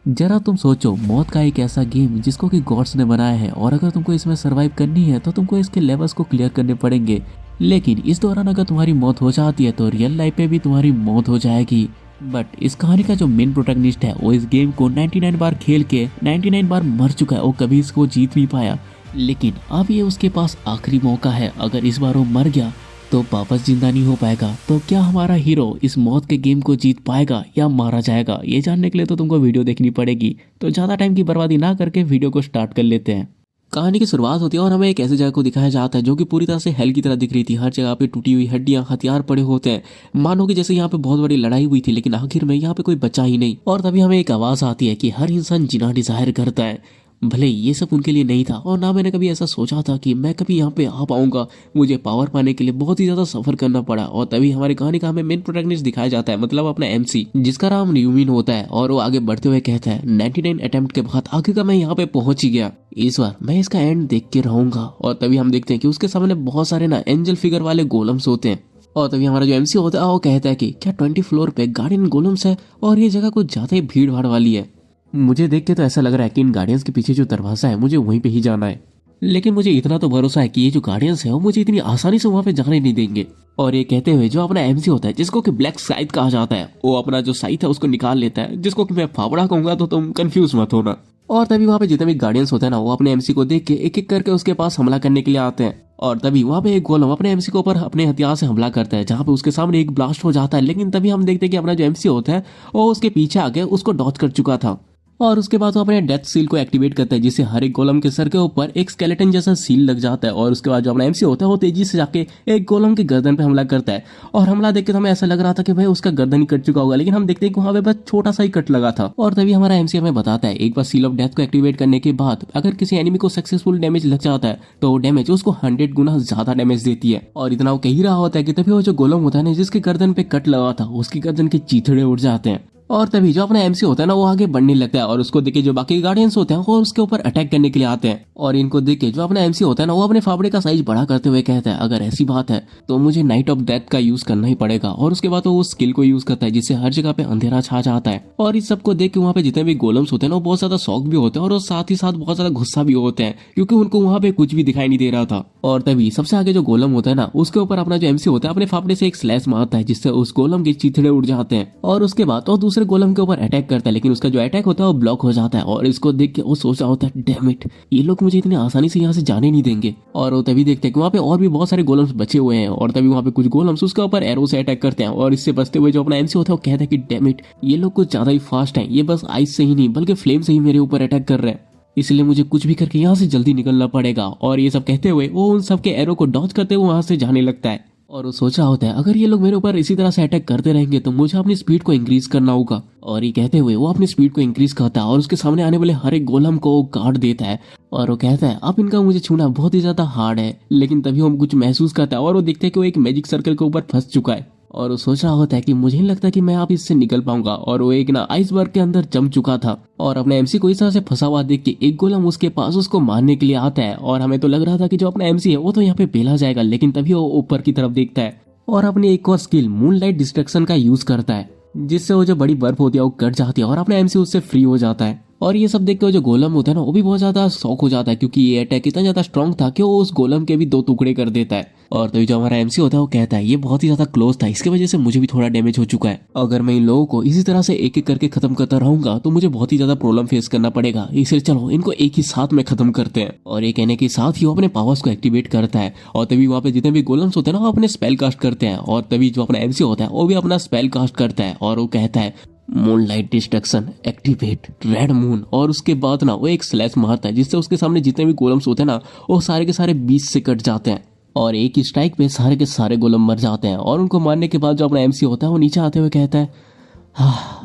जरा तुम सोचो, मौत का एक ऐसा गेम जिसको कि गॉड्स ने बनाया है और अगर तुमको इसमें सरवाइव करनी है तो तुमको इसके लेवल्स को क्लियर करने पड़ेंगे। लेकिन इस दौरान अगर तुम्हारी मौत हो जाती है तो रियल लाइफ पे भी तुम्हारी मौत हो जाएगी। बट इस कहानी का जो मेन प्रोटैगनिस्ट है वो इस गेम को 99 बार खेल के 99 बार मर चुका है और कभी इसको जीत नहीं पाया। लेकिन अब ये उसके पास आखिरी मौका है, अगर इस बार वो मर गया तो वापस जिंदा नहीं हो पाएगा। तो क्या हमारा हीरो इस मौत के गेम को जीत पाएगा या मारा जाएगा, ये जानने के लिए तो तुमको वीडियो देखनी पड़ेगी। तो ज़्यादा टाइम की बर्बादी ना करके वीडियो को स्टार्ट कर लेते हैं। कहानी की शुरुआत होती है और हमें एक ऐसी जगह को दिखाया जाता है जो कि पूरी तरह से हेल की तरह दिख रही थी। हर जगह पे टूटी हुई हड्डियां, हथियार पड़े होते हैं, मानो कि जैसे यहाँ पे बहुत बड़ी लड़ाई हुई थी, लेकिन आखिर में यहाँ पे कोई बचा ही नहीं। और तभी हमें एक आवाज आती है कि हर इंसान जिना डिजायर करता है। भले ये सब उनके लिए नहीं था और ना मैंने कभी ऐसा सोचा था कि मैं कभी यहाँ पे आ पाऊंगा। मुझे पावर पाने के लिए बहुत ही ज्यादा सफर करना पड़ा। और तभी हमारी कहानी का हमें मेन प्रोटैगनिस्ट दिखाया जाता है, मतलब अपना एमसी, जिसका नाम न्यूमिन होता है। और वो आगे बढ़ते हुए कहता है 99 अटेम्प्ट के बाद आखिरकार मैं यहाँ पे पहुंच ही गया। इस बार मैं इसका एंड देख के रहूंगा। और तभी हम देखते हैं कि उसके सामने बहुत सारे ना एंजल फिगर वाले गोलम्स होते हैं। और तभी हमारा जो एमसी होता है वो कहता है कि क्या 20 फ्लोर पे गार्डियन गोलम्स है और ये जगह कुछ ज्यादा ही भीड़ भाड़ वाली है। मुझे देख के तो ऐसा लग रहा है कि इन गार्डियंस के पीछे जो दरवाजा है मुझे वहीं पे ही जाना है। लेकिन मुझे इतना तो भरोसा है कि ये जो गार्डियंस है वो मुझे इतनी आसानी से वहां पे जाने नहीं देंगे। और ये कहते हुए जो अपना एमसी होता है, जिसको कि ब्लैक साइथ कहा जाता है, वो अपना जो साइथ है उसको निकाल लेता है, जिसको कि मैं फावड़ा कहूंगा तो तुम कंफ्यूज मत होना। और तभी वहां पे जितने भी गार्डियंस होते हैं ना, वो अपने एमसी को देख के एक एक करके उसके पास हमला करने के लिए आते हैं। और तभी वहां पे एक गोलम अपने एमसी के ऊपर अपने हथियार से हमला करता है, जहां पे उसके सामने एक ब्लास्ट हो जाता है। लेकिन तभी हम देखते हैं कि अपना जो एमसी होता है वो उसके पीछे आके उसको डॉच कर चुका था। और उसके बाद वो अपने डेथ सील को एक्टिवेट करता है, जिससे हर एक गोलम के सर के ऊपर एक स्केलेटन जैसा सील लग जाता है। और उसके बाद जो अपना एमसी होता है वो तेजी से जाके एक गोलम के गर्दन पे हमला करता है। और हमला देख के तो हमें ऐसा लग रहा था कि भाई उसका गर्दन ही कट चुका होगा, लेकिन हम देखते हैं कि वहां पे बस छोटा सा ही कट लगा था। और तभी हमारा एमसी हमें बताता है एक बार सील ऑफ डेथ को एक्टिवेट करने के बाद अगर किसी एनिमी को सक्सेसफुल डैमेज लग जाता है तो वो डैमेज उसको 100 गुना ज्यादा डैमेज देती है। और इतना वो कह ही रहा होता है कि तभी वो जो गोलम होता है ना, जिसके गर्दन पे कट लगा था, उसकी गर्दन के चीथड़े उड़ जाते हैं। और तभी जो अपना एमसी होता है ना, वो आगे बढ़ने लगता है और उसको देख के जो बाकी गार्डियंस होते हैं वो उसके ऊपर अटैक करने के लिए आते हैं। और इनको देख के जो अपना एमसी होता है ना, वो अपने फावड़े का साइज बड़ा करते हुए कहता है अगर ऐसी बात है तो मुझे नाइट ऑफ डेथ का यूज करना ही पड़ेगा। और उसके बाद वो स्किल को यूज करता है, जिससे हर जगह पे अंधेरा छा जाता है। और इस सबको देख के वहाँ पे जितने भी गोलम्स होते हैं ना, वो बहुत ज्यादा शौक भी होते हैं और साथ ही साथ बहुत ज्यादा गुस्सा भी होते हैं, क्योंकि उनको वहाँ पे कुछ भी दिखाई नहीं दे रहा था। और तभी सबसे आगे जो गोलम होता है ना, उसके ऊपर अपना जो एमसी होता है अपने फावड़े से एक स्लैश मारता है, जिससे उस गोलम के चीथड़े उड़ जाते हैं। और उसके बाद वो दूसरे गोलम के ऊपर अटैक करता है, लेकिन उसका जो अटैक होता है वो ब्लॉक हो जाता है। और इसको देख के वो सोच रहा होता है डैम इट, ये लोग मुझे इतनी आसानी से यहाँ से जाने नहीं देंगे। और वो तभी देखते हैं कि वहाँ पे और भी बहुत सारे गोलम्स बचे हुए हैं। और तभी वहाँ पे कुछ गोलम्स उसके ऊपर एरो से अटैक करते हैं। और इससे बचते हुए जो अपना एमसी होता है वो कहता है कि डैम इट, ये लोग कुछ ज्यादा ही फास्ट हैं, ये बस आइस से ही नहीं बल्कि फ्लेम से ही मेरे ऊपर अटैक कर रहे हैं, इसलिए मुझे कुछ भी करके यहाँ से जल्दी निकलना पड़ेगा। और ये सब कहते हुए वो उन सबके एरो को डॉच करते हुए वहां से जाने लगता है। और वो सोच रहा होता है अगर ये लोग मेरे ऊपर इसी तरह से अटैक करते रहेंगे तो मुझे अपनी स्पीड को इंक्रीज करना होगा। और ये कहते हुए वो अपनी स्पीड को इंक्रीज करता है और उसके सामने आने वाले हर एक गोलम को गाड़ देता है। और वो कहता है अब इनका मुझे छूना बहुत ही ज्यादा हार्ड है। लेकिन तभी वो कुछ महसूस करता है और वो देखता है कि वो एक मैजिक सर्कल के ऊपर फंस चुका है। और वो सोच रहा होता है कि मुझे नहीं लगता कि मैं आप इससे निकल पाऊंगा। और वो एक ना आइसबर्ग के अंदर जम चुका था। और अपने एमसी को इस तरह से फंसा हुआ देख के एक गोलम उसके पास उसको मारने के लिए आता है। और हमें तो लग रहा था कि जो अपना एमसी है वो तो यहाँ पे पेला जाएगा, लेकिन तभी वो ऊपर की तरफ देखता है और अपनी एक और स्किल मूनलाइट डिस्ट्रक्शन का यूज करता है, जिससे वो जो बड़ी बर्फ होती है वो कट जाती है और अपना एमसी उससे फ्री हो जाता है। और ये सब देख के जो गोलम होता है ना, वो भी बहुत ज्यादा शॉक हो जाता है, क्योंकि ये अटैक इतना ज्यादा स्ट्रांग था कि वो उस गोलम के भी 2 टुकड़े कर देता है। और तो जो हमारा एमसी होता है वो कहता है ये बहुत ही ज्यादा क्लोज था, इसकी वजह से मुझे भी थोड़ा डैमेज हो चुका है। अगर मैं इन लोगों को इसी तरह से एक एक करके खत्म करता रहूंगा तो मुझे बहुत ही ज्यादा प्रॉब्लम फेस करना पड़ेगा, इसलिए चलो इनको एक ही साथ में खत्म करते हैं। और ये कहने के साथ ही वो अपने पावर्स को एक्टिवेट करता है। और तभी वहाँ पे जितने भी गोलम्स होते हैं ना, वो अपने स्पेल कास्ट करते हैं। और तभी जो अपना एमसी होता है वो भी अपना स्पेल कास्ट करता है और वो कहता है moonlight destruction activate red moon. और उसके बाद ना वो एक स्लैश मारता है, जिससे उसके सामने जितने भी गोलम्स होते हैं ना, वो सारे के सारे बीच से कट जाते हैं। और एक ही स्ट्राइक पे सारे के सारे गोलम मर जाते हैं। और उनको मारने के बाद जो अपना एमसी होता है वो नीचे आते हुए कहता है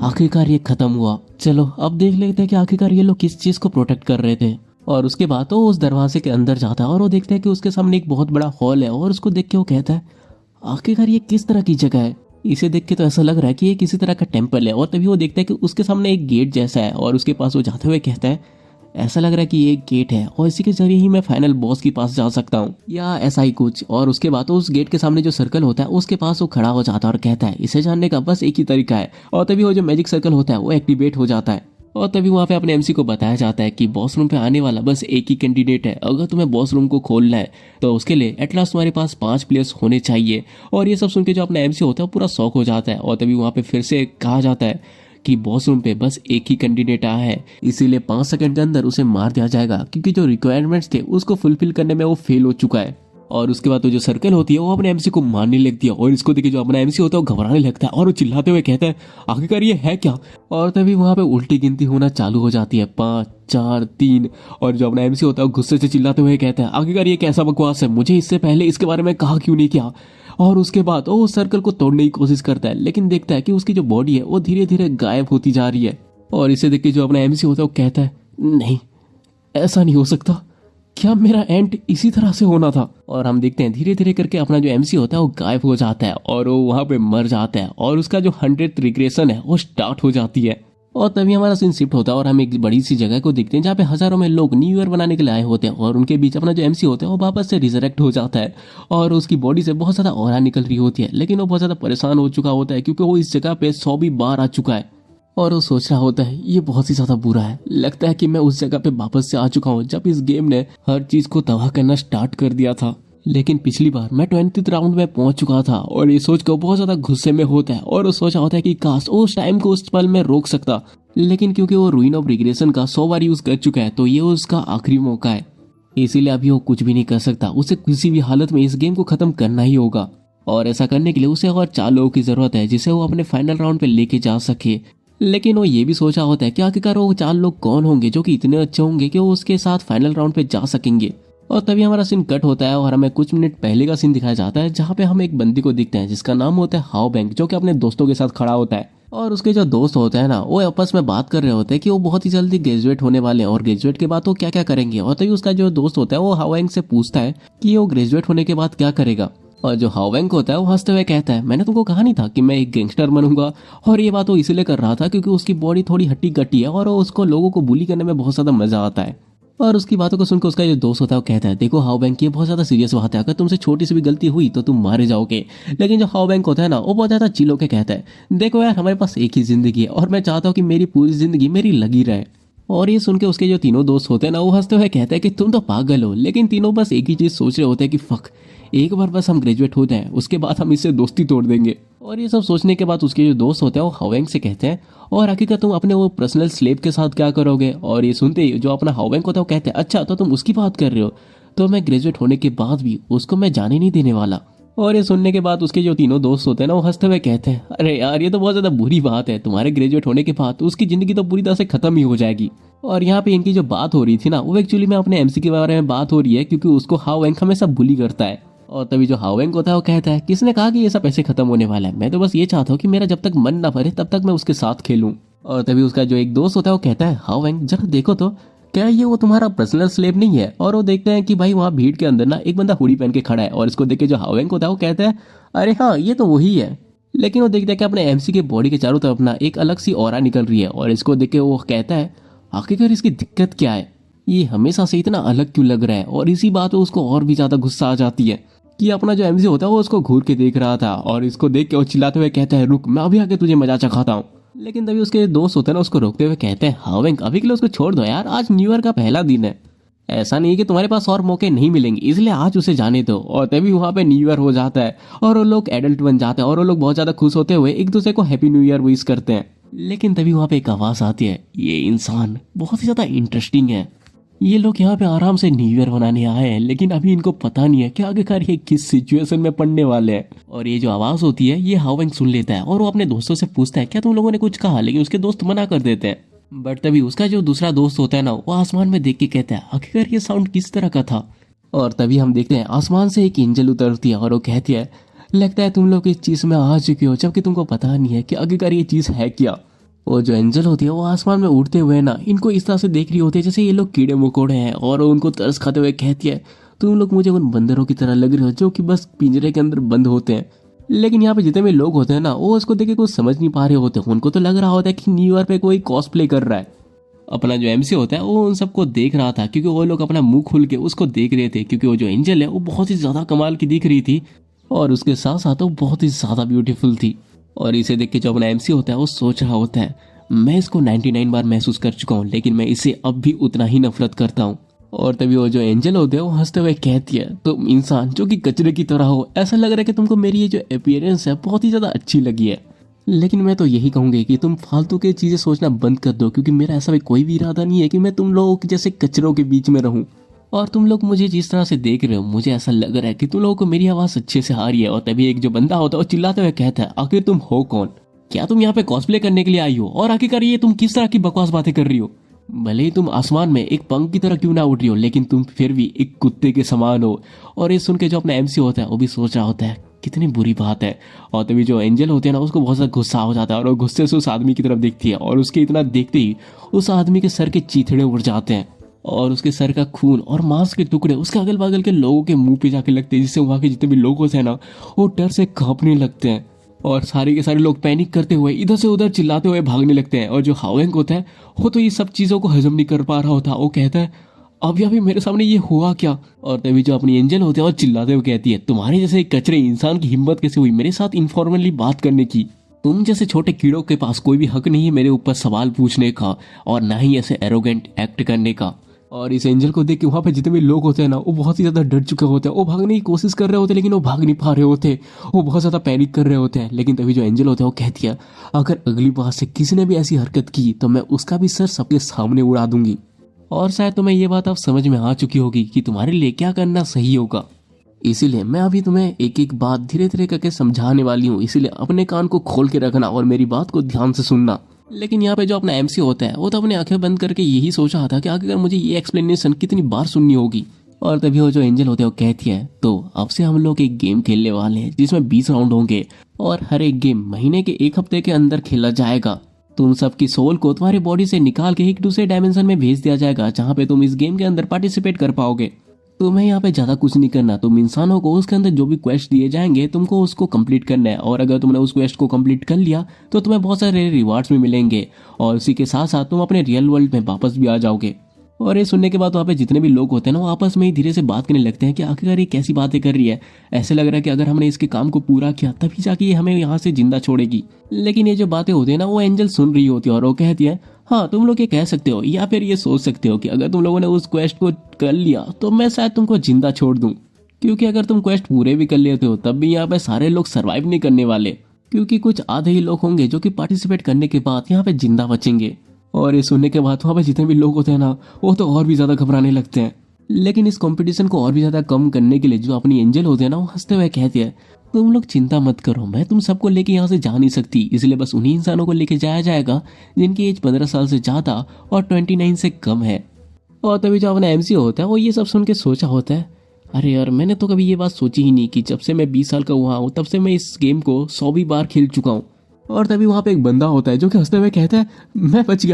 आखिरकार ये खत्म हुआ, चलो अब देख लेते हैं कि आखिरकार ये लोग किस चीज को प्रोटेक्ट कर रहे थे। और उसके बाद वो उस दरवाजे के अंदर जाता है और वो देखता है कि उसके सामने एक बहुत बड़ा हॉल है। और उसको देख के वो कहता है आखिरकार ये किस तरह की जगह है। इसे देख के तो ऐसा लग रहा है कि ये किसी तरह का टेम्पल है। और तभी वो देखता है कि उसके सामने एक गेट जैसा है और उसके पास वो जाते हुए कहता है ऐसा लग रहा है कि ये एक गेट है और इसी के जरिए ही मैं फाइनल बॉस के पास जा सकता हूँ, या ऐसा ही कुछ। और उसके बाद उस गेट के सामने जो सर्कल होता है उसके पास वो खड़ा हो जाता है और कहता है इसे जानने का बस एक ही तरीका है। और तभी वो जो मैजिक सर्कल होता है वो एक्टिवेट हो जाता है। और तभी वहाँ पे अपने एमसी को बताया जाता है कि बॉस रूम पे आने वाला बस एक ही कैंडिडेट है। अगर तुम्हें बॉस रूम को खोलना है तो उसके लिए एटलास तुम्हारे पास 5 प्लेयर्स होने चाहिए। और ये सब सुन के जो अपना एमसी होता है वो पूरा शॉक हो जाता है। और तभी वहाँ पे फिर से कहा जाता है कि बॉस रूम पे बस एक ही कैंडिडेट आया है, इसीलिए 5 सेकंड के अंदर उसे मार दिया जाएगा, क्योंकि जो रिक्वायरमेंट्स थे उसको फुलफिल करने में वो फेल हो चुका है। और उसके बाद तो जो सर्कल होती है वो अपने एमसी को मारने लगती है। और इसको देखे जो अपना एमसी होता है वो घबराने लगता है और वो चिल्लाते हुए कहता है आखिरकार ये है क्या। और तभी वहां पे उल्टी गिनती होना चालू हो जाती है, 5 4 3। और जो अपना एमसी होता है वो गुस्से से चिल्लाते हुए कहता है आखिरकार ये कैसा बकवास है, मुझे इससे पहले इसके बारे में कहा क्यों नहीं किया। और उसके बाद वो उस सर्कल को तोड़ने की कोशिश करता है, लेकिन देखता है कि उसकी जो बॉडी है वो धीरे धीरे गायब होती जा रही है। और इसे देख के जो अपना एमसी होता है वो कहता है नहीं, ऐसा नहीं हो सकता, क्या मेरा एंड इसी तरह से होना था। और हम देखते हैं धीरे धीरे करके अपना जो एमसी होता है वो गायब हो जाता है और वो वहां पे मर जाता है। और उसका जो 100th रिग्रेशन है वो स्टार्ट हो जाती है। और तभी हमारा सीन शिफ्ट होता है और हम एक बड़ी सी जगह को देखते हैं जहाँ पे हजारों में लोग न्यू ईयर बनाने के लिए आए होते हैं। और उनके बीच अपना जो एमसी होता है वो वापस से रिजरेक्ट हो जाता है और उसकी बॉडी से बहुत ज्यादा ऑरा निकल रही होती है। लेकिन वो बहुत ज्यादा परेशान हो चुका होता है क्योंकि वो इस जगह पे 100 बार आ चुका है। और वो सोच रहा होता है ये बहुत ही ज्यादा बुरा है, लगता है कि मैं उस जगह पे वापस से आ चुका हूँ जब इस गेम ने हर चीज को तबाह करना स्टार्ट कर दिया था। लेकिन पिछली बार मैं 20th राउंड में पहुंच चुका था। और ये सोच कर बहुत ज्यादा गुस्से में होता है और वो सोचा होता है कि काश उस टाइम को उस पल में रोक सकता। लेकिन क्योंकि वो रुइन ऑफ रिग्रेशन का 100 बार यूज कर चुका है तो ये उसका आखिरी मौका है, इसीलिए अभी वो कुछ भी नहीं कर सकता। उसे किसी भी हालत में इस गेम को खत्म करना ही होगा। और ऐसा करने के लिए उसे और 4 लोगों की जरूरत है जिसे वो अपने फाइनल राउंड पे लेके जा सके। लेकिन वो ये भी सोचा होता है कि आखिरकार वो 4 लोग कौन होंगे जो कि इतने अच्छे होंगे कि वो उसके साथ फाइनल राउंड पे जा सकेंगे। और तभी हमारा सीन कट होता है और हमें कुछ मिनट पहले का सीन दिखाया जाता है जहाँ पे हम एक बंदी को दिखते हैं जिसका नाम होता है हाउ बैंक, जो कि अपने दोस्तों के साथ खड़ा होता है। और उसके जो दोस्त होते हैं ना वो आपस में बात कर रहे होते हैं कि वो बहुत ही जल्दी ग्रेजुएट होने वाले हैं और ग्रेजुएट के बाद वो क्या क्या करेंगे। और तभी उसका जो दोस्त होता है वो हाउ बैंक से पूछता है कि वो ग्रेजुएट होने के बाद क्या करेगा। और जो हाउवेंग होता है वो हंसते हुए कहता है मैंने तुमको कहा नहीं था कि मैं एक गैंगस्टर बनूंगा। और ये बात वो इसीलिए कर रहा था क्योंकि उसकी बॉडी थोड़ी हट्टी कट्टी है और उसको लोगों को बुली करने में बहुत ज्यादा मजा आता है। और उसकी बातों को सुनकर उसका जो दोस्त होता है वो कहता है देखो हाउवेंग, ये बहुत ज्यादा सीरियस बात है, अगर तुमसे छोटी सी भी गलती हुई तो तुम मारे जाओगे। लेकिन जो हाउवेंग होता है ना वो बहुत ज्यादा चिल होकर कहता है देखो यार, हमारे पास एक ही जिंदगी है और मैं चाहता हूँ कि मेरी पूरी जिंदगी मेरी लगी रहे। और ये सुन के उसके जो तीनों दोस्त होते हैं ना वो हंसते हुए कहते हैं कि तुम तो पागल हो। लेकिन तीनों बस एक ही चीज सोच रहे होते हैं कि फक, एक बार बस हम ग्रेजुएट हो जाएं, उसके बाद हम इससे दोस्ती तोड़ देंगे। और ये सब सोचने के बाद उसके जो दोस्त होते हैं वो हाउवेंग से कहते हैं और हकीकत तुम अपने वो पर्सनल स्लेव के साथ क्या करोगे। और ये सुनते ही जो अपना हाउवेंग होता है वो कहते हैं अच्छा तो तुम उसकी बात कर रहे हो, तो मैं ग्रेजुएट होने के बाद भी उसको मैं जाने नहीं देने वाला। और ये सुनने के बाद उसके जो तीनों दोस्त होते हैं ना वो हंसते हुए कहते हैं अरे यार ये तो बहुत ज्यादा बुरी बात है, तुम्हारे ग्रेजुएट होने के बाद उसकी जिंदगी तो पूरी तरह से खत्म ही हो जाएगी। और यहाँ पे इनकी जो बात हो रही थी ना वो एक्चुअली में अपने एमसी के बारे में बात हो रही है क्योंकि उसको हाउवेंग हमेशा बुली करता है। और तभी जो हाउवेंग होता है वो कहता है किसने कहा कि ये सब ऐसे खत्म होने वाला है, मैं तो बस ये चाहता हूँ कि मेरा जब तक मन ना भरे तब तक मैं उसके साथ खेलूं। और तभी उसका जो एक दोस्त होता है वो कहता है हाउवेंग जरा देखो तो क्या ये वो तुम्हारा पर्सनल स्लेव नहीं है। और वो देखते हैं कि भाई वहाँ भीड़ के अंदर ना एक बंदा हुडी पहन के खड़ा है और इसको देख के जो हाउवेंग होता है वो कहता है अरे हाँ ये तो वही है। लेकिन वो देखते हैं कि अपने एमसी के बॉडी के चारों तरफ ना एक अलग सी ऑरा निकल रही है और इसको देख के वो कहता है आखिरकार इसकी दिक्कत क्या है, ये हमेशा से इतना अलग क्यों लग रहा है। और इसी बात पे उसको और भी ज्यादा गुस्सा आ जाती है कि अपना जो एमसी होता है वो उसको घूर के देख रहा था। और इसको देख के वो चिल्लाते हुए कहता है रुक, मैं अभी आके तुझे मजा चखाता हूँ। लेकिन तभी उसके दोस्त होते हैं ना उसको रोकते हुए कहते हैं हाउवेंग अभी के लिए उसको छोड़ दो यार, आज न्यू ईयर का पहला दिन है, ऐसा नहीं कि तुम्हारे पास और मौके नहीं मिलेंगे, इसलिए आज उसे जाने दो। और तभी वहाँ पे न्यू ईयर हो जाता है और वो लोग एडल्ट बन जाते हैं और वो लोग बहुत ज्यादा खुश होते हुए एक दूसरे को हैप्पी न्यू ईयर विश करते हैं। लेकिन तभी वहाँ पे एक आवाज आती है ये इंसान बहुत ही ज्यादा इंटरेस्टिंग है, ये लोग यहाँ पे आराम से न्यू ईयर मनाने आए हैं लेकिन अभी इनको पता नहीं है कि आखिरकार ये किस सिचुएशन में पड़ने वाले हैं। और ये जो आवाज होती है ये हाउवेंग सुन लेता है और वो अपने दोस्तों से पूछता है क्या तुम लोगों ने कुछ कहा, लेकिन उसके दोस्त मना कर देते हैं। बट तभी उसका जो दूसरा दोस्त होता है ना वो आसमान में देख के कहता है आखिरकार ये साउंड किस तरह का था। और तभी हम देखते हैं आसमान से एक एंजल उतरती है और वो कहती है लगता है तुम लोग इस चीज में आ चुके हो जबकि तुमको पता नहीं है कि आखिरकार ये चीज है क्या। वो जो एंजल होती है वो आसमान में उड़ते हुए ना इनको इस तरह से देख रही होती है जैसे ये लोग कीड़े मकोड़े हैं और वो उनको तरस खाते हुए कहती है तुम लोग मुझे उन बंदरों की तरह लग रहे हो जो कि बस पिंजरे के अंदर बंद होते हैं। लेकिन यहाँ पे जितने भी लोग होते हैं ना वो उसको देख के कुछ समझ नहीं पा रहे होते, उनको तो लग रहा होता है कि न्यू ईयर पे कोई कॉस्प्ले कर रहा है। अपना जो एमसी होता है वो उन सबको देख रहा था क्योंकि वो लोग अपना मुंह खुल के उसको देख रहे थे क्योंकि वो जो एंजल है वो बहुत ही ज्यादा कमाल की दिख रही थी और उसके साथ साथ वो बहुत ही ज्यादा ब्यूटीफुल थी। और इसे देख के जो अपना एमसी होता है वो सोच रहा होता है मैं इसको 99 बार महसूस कर चुका हूँ, लेकिन मैं इसे अब भी उतना ही नफरत करता हूँ। और तभी वो जो एंजल होते हैं वो हंसते हुए कहती है, तुम इंसान जो कि कचरे की तरह हो, ऐसा लग रहा है कि तुमको मेरी ये जो अपीयरेंस है बहुत ही ज़्यादा अच्छी लगी है। लेकिन मैं तो यही कहूँगी कि तुम फालतू की चीज़ें सोचना बंद कर दो, क्योंकि मेरा ऐसा भी कोई भी इरादा नहीं है कि मैं तुम लोगों के जैसे कचरों के बीच में रहूं। और तुम लोग मुझे जिस तरह से देख रहे हो, मुझे ऐसा लग रहा है कि तुम लोगों को मेरी आवाज़ अच्छे से आ रही है। और तभी एक जो बंदा होता है वो चिल्लाते हुए कहता है, आखिर तुम हो कौन? क्या तुम यहाँ पे कॉस्प्ले करने के लिए आई हो? और आखिरकार ये तुम किस तरह की बकवास बातें कर रही हो? भले ही तुम आसमान में एक पंख की तरह क्यों ना उड़ रही हो, लेकिन तुम फिर भी एक कुत्ते के समान हो। और ये सुन के जो अपना एमसी होता है वो भी सोच रहा होता है कितनी बुरी बात है। और तभी जो एंजल होते हैं ना, उसको बहुत सा गुस्सा हो जाता है और वो गुस्से से उस आदमी की तरफ देखती है। और उसके इतना देखते ही उस आदमी के सर के चीथड़े उड़ जाते हैं और उसके सर का खून और मांस के टुकड़े उसके अगल बगल के लोगों के मुंह पे जाके लगते हैं, जिससे वहाँ के जितने भी लोग होते हैं ना वो डर से कांपने लगते हैं। और सारे के सारे लोग पैनिक करते हुए इधर से उधर चिल्लाते हुए भागने लगते हैं। और जो हावेंग होता है वो तो ये सब चीज़ों को हजम नहीं कर पा रहा होता। वो कहता है, अभी मेरे सामने ये हुआ क्या? और तभी जो अपनी एंजल होते हैं वो चिल्लाते हुए कहती है, तुम्हारे जैसे एक कचरे इंसान की हिम्मत कैसे हुई मेरे साथ इनफॉर्मली बात करने की? तुम जैसे छोटे कीड़ों के पास कोई भी हक नहीं है मेरे ऊपर सवाल पूछने का, और ना ही ऐसे एरोगेंट एक्ट करने का। और इस एंजल को देख के वहाँ पे जितने भी लोग होते हैं ना वो बहुत ही ज़्यादा डर चुके होते हैं। वो भागने की कोशिश कर रहे होते हैं लेकिन वो भाग नहीं पा रहे होते। वो बहुत ज़्यादा पैनिक कर रहे होते हैं। लेकिन तभी जो एंजल होता है वो कहती है, अगर अगली बार से किसी ने भी ऐसी हरकत की तो मैं उसका भी सर सबके सामने उड़ा दूंगी। और शायद तुम्हें ये बात अब समझ में आ चुकी होगी कि तुम्हारे लिए क्या करना सही होगा। इसीलिए मैं अभी तुम्हें एक एक बात धीरे धीरे करके समझाने वाली हूँ, इसीलिए अपने कान को खोल के रखना और मेरी बात को ध्यान से सुनना। लेकिन यहाँ पे जो अपना एमसी होता है वो तो अपने आंखें बंद करके यही सोच रहा था कि आखिर मुझे ये एक्सप्लेनेशन कितनी बार सुननी होगी। और तभी वो जो एंजल होते हैं वो कहती है, तो अब से हम लोग एक गेम खेलने वाले हैं जिसमें 20 राउंड होंगे और हर एक गेम महीने के एक हफ्ते के अंदर खेला जाएगा। तुम सबकी सोल को तुम्हारी बॉडी से निकाल के एक दूसरे डायमेंशन में भेज दिया जाएगा, जहाँ पे तुम इस गेम के अंदर पार्टिसिपेट कर पाओगे। तुम्हें यहाँ पे ज्यादा कुछ नहीं करना, तुम इंसानों को उसके अंदर जो भी क्वेस्ट दिए जाएंगे तुमको उसको कंप्लीट करना है। और अगर तुमने उस क्वेस्ट को कंप्लीट कर लिया तो तुम्हें बहुत सारे रिवार्ड्स भी मिलेंगे और उसी के साथ साथ तुम अपने रियल वर्ल्ड में वापस भी आ जाओगे। और ये सुनने के बाद वहाँ पे जितने भी लोग होते हैं ना वो आपस में ही धीरे से बात करने लगते हैं कि आखिरकार ये कैसी बातें कर रही है। ऐसे लग रहा है कि अगर हमने इसके काम को पूरा किया तभी जाके ये हमें यहाँ से जिंदा छोड़ेगी। लेकिन ये जो बातें होती है ना वो एंजल सुन रही होती है और वो कहती है, हाँ तुम लोग ये कह सकते हो या फिर ये सोच सकते हो कि अगर तुम लोगों ने उस क्वेस्ट को कर लिया तो मैं शायद तुमको जिंदा छोड़ दूं, क्योंकि अगर तुम क्वेस्ट पूरे भी कर लेते हो तब भी यहाँ पे सारे लोग सर्वाइव नहीं करने वाले, क्योंकि कुछ आधे ही लोग होंगे जो कि पार्टिसिपेट करने के बाद यहाँ पे जिंदा बचेंगे। और ये सुनने के बाद वहाँ पे जितने भी लोग होते हैं ना वो तो और भी ज्यादा घबराने लगते हैं। लेकिन इस कंपटीशन को और भी ज्यादा कम करने के लिए जो अपनी एंजल होते हैं ना वो हंसते हुए कहते हैं, तुम लोग चिंता मत करो, मैं तुम सबको लेके यहाँ से जा नहीं सकती, इसलिए बस उन्हीं इंसानों को लेके जाया जाएगा जिनकी एज 15 साल से ज्यादा और 29 से कम है। और तभी जो अपना एमसी होता है वो ये सब सुन के सोचा होता है, अरे यार मैंने तो कभी ये बात सोची ही नहीं कि जब से मैं 20 साल का हुआ हूँ तब से मैं इस गेम को 100 भी बार खेल चुका हूँ। और तभी वहाँ पे एक बंदा होता है जो कि हंसते हुए कहता है, मैं बच